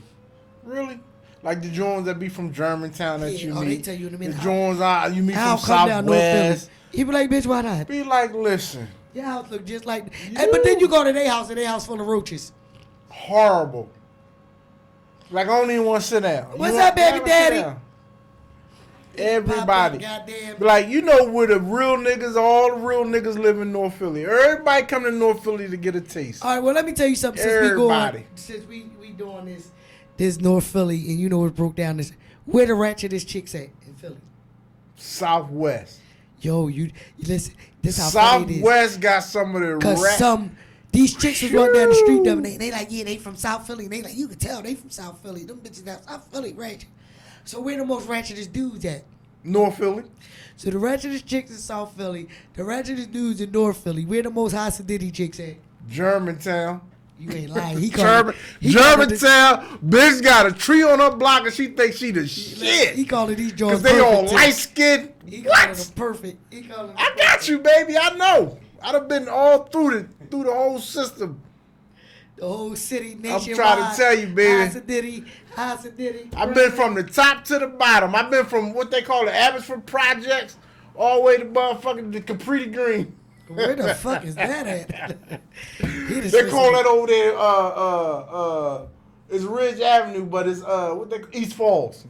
Really? Like the Jones that be from Germantown that you meet. They tell you in a minute. The Jones you meet I'll from come down North Philly. Southwest. You be like, bitch, why not? Be like, listen, Your house look just like, hey, but then you go to their house and their house full of roaches. horrible. Like I don't even want to sit down. What's You up, want- baby sit daddy? down. Everybody. Goddamn. Be like, you know where the real niggas, all the real niggas live in North Philly. Everybody come to North Philly to get a taste. All right, well, let me tell you something. Everybody. Since we doing this North Philly, and you know it broke down this, where the ratchetest chicks at in Philly? Southwest. Yo, you listen. This how funny it is. Southwest got some of the Cause these chicks was running down the street the other day, and they like, yeah, they from South Philly. And they like, you can tell they from South Philly. Them bitches down South Philly ratchet. So where the most ratchetest dudes at? North Philly. So the ratchetest chicks in South Philly, the ratchetest dudes in North Philly. Where the most high sedity chicks at? Germantown. You ain't lying. He called Germantown, bitch got a tree on her block and she thinks she the shit. He calling these joints Cause they all perfect, too. light skinned. He calling them What? perfect. He calling them I got you, baby. I know. I'd have been all through the whole system. the whole city nationwide. trying to tell you, baby. High sedity. I've been from the top to the bottom. I've been from what they call the Abbotsford Projects all the way to motherfucking the Capri Green. Where the fuck is that at? They call that over there, it's Ridge Avenue, but it's East Falls.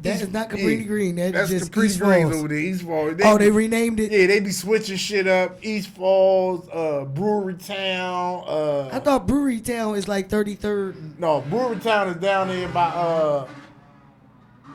That is not Capri Green. That's That's just Capri East Green Falls. over there, East Falls. They renamed it? Yeah, they be switching shit up. East Falls, Brewery Town. I thought Brewery Town is like 33rd. No, Brewery Town is down there by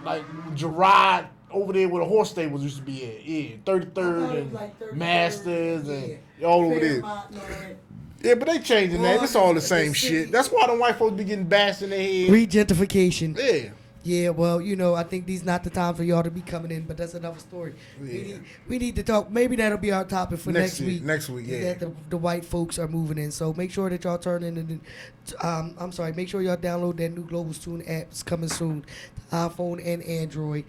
like Gerard over there where the horse stables used to be at. Yeah, 33rd and like 33rd, Masters and yeah. all over there. Fairmont and all that. Yeah, but they changing that. It's all the same shit. That's why the white folks be getting bashed in their head. Regentification. Yeah. Yeah, well, you know, I think these not the time for y'all to be coming in, but that's another story. Yeah. We need to talk. Maybe that'll be our topic for next week. Next week, is yeah. That the white folks are moving in. So make sure that y'all turn in. Make sure y'all download that new Global Tune app. It's coming soon, iPhone and Android.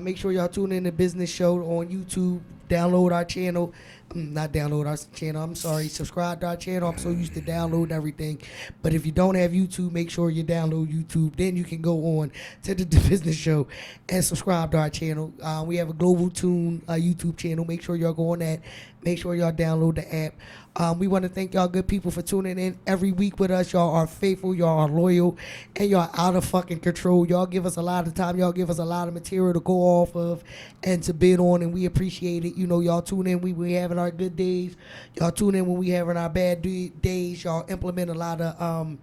Make sure y'all tune in the Business Show on YouTube. Download our channel. Not download our channel. I'm sorry. Subscribe to our channel. I'm so used to downloading everything. But if you don't have YouTube, make sure you download YouTube. Then you can go on to the Business Show and subscribe to our channel. We have a Global Tune YouTube channel. Make sure y'all go on that. Make sure y'all download the app. We want to thank y'all good people for tuning in every week with us. Y'all are faithful. Y'all are loyal. And y'all out of fucking control. Y'all give us a lot of time. Y'all give us a lot of material to go off of and to bid on. And we appreciate it. You know, y'all tune in. We having our good days. Y'all tune in when we having our bad days. Y'all implement a lot of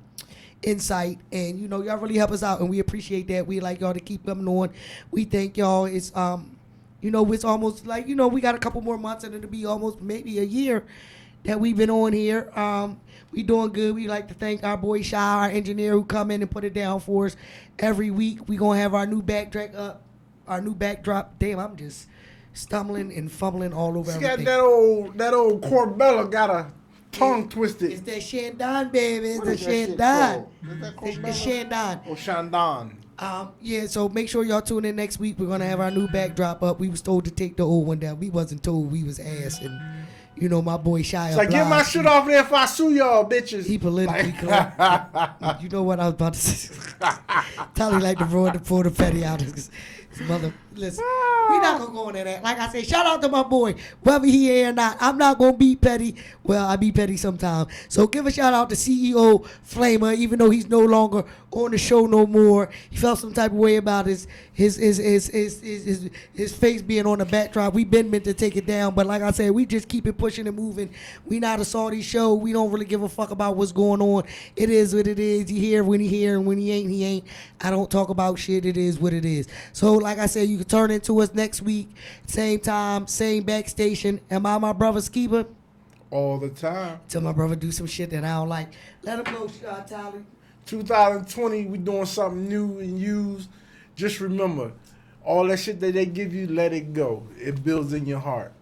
insight. And, you know, y'all really help us out. And we appreciate that. We like y'all to keep coming on. We thank y'all. It's, you know, it's almost like, you know, we got a couple more months and it'll be almost maybe a year that we've been on here. We doing good. We like to thank our boy Shy, our engineer, who come in and put it down for us every week. We gonna have our new backtrack up, our new backdrop. Damn, I'm just stumbling and fumbling all over She everything. got that old Corbella got a tongue twisted. It's that Shandon, baby. It's What the is that shit Shandon. called? Is that It's the Corbella? Shandon. Oh, Shandon. Yeah, so make sure y'all tune in next week. We're gonna have our new backdrop up. We was told to take the old one down. We wasn't told. We was ass, and you know my boy Shy. It's like, get my shit off there if I sue y'all, bitches. He politically correct. You know what I was about to say? Tally like to pull the petty out of his mother. Listen, we not gonna go into that. Like I said, shout out to my boy, whether he here or not. I'm not gonna be petty. Well, I be petty sometimes. So give a shout out to CEO Flamer, even though he's no longer on the show no more. He felt some type of way about his face being on the backdrop. We been meant to take it down, but like I said, we just keep it pushing and moving. We not a Saudi show. We don't really give a fuck about what's going on. It is what it is. He here when he here, and when he ain't, he ain't. I don't talk about shit. It is what it is. So like I said, you can turn into us next week, same time, same back station. Am I my brother's keeper? All the time. Till my brother do some shit that I don't like. Let him know, Tally. 2020, we doing something new and used. Just remember, all that shit that they give you, let it go. It builds in your heart.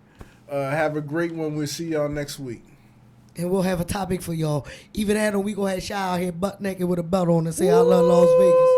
Have a great one. We'll see y'all next week. And we'll have a topic for y'all. Even that, we gonna have Shy out here butt naked with a belt on and say I love Las Vegas.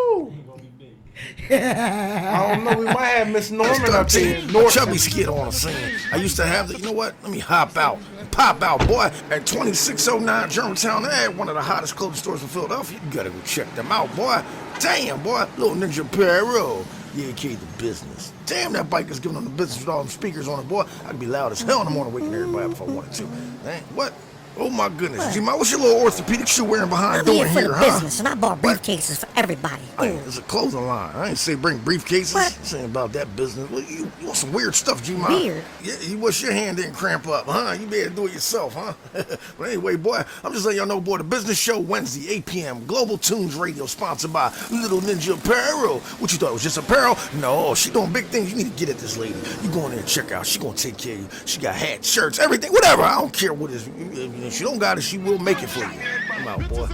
I don't know. We might have Miss Norman up here. A chubby skid on the scene. I used to have the, you know what? Let me hop out and pop out, boy. At 2609 Germantown, they had one of the hottest clothing stores in Philadelphia. You gotta go check them out, boy. Damn, boy. Little Ninja Perro. Yeah, carry the business. Damn, that bike is giving them the business with all them speakers on it, boy. I'd be loud as hell in the morning waking everybody up if I wanted to. Dang, what? Oh my goodness. G-Man, what's your little orthopedic shoe wearing behind I'm the door here for here, the huh? business, and I bought briefcases for everybody. Hey, it's a clothing line. I ain't say bring briefcases. What? Saying about that business. Well, you want some weird stuff, G-Man. Weird? Yeah, you wish your hand didn't cramp up, huh? You better do it yourself, huh? But anyway, boy, I'm just letting y'all know, boy, the Business Show Wednesday, 8 p.m. Global Tunes Radio, sponsored by Little Ninja Apparel. What you thought, it was just apparel? No, she doing big things. You need to get at this lady. You go in there and check out. She gonna take care of you. She got hats, shirts, everything, whatever. I don't care what it is. If she don't got it, she will make it for you. I'm out, boy.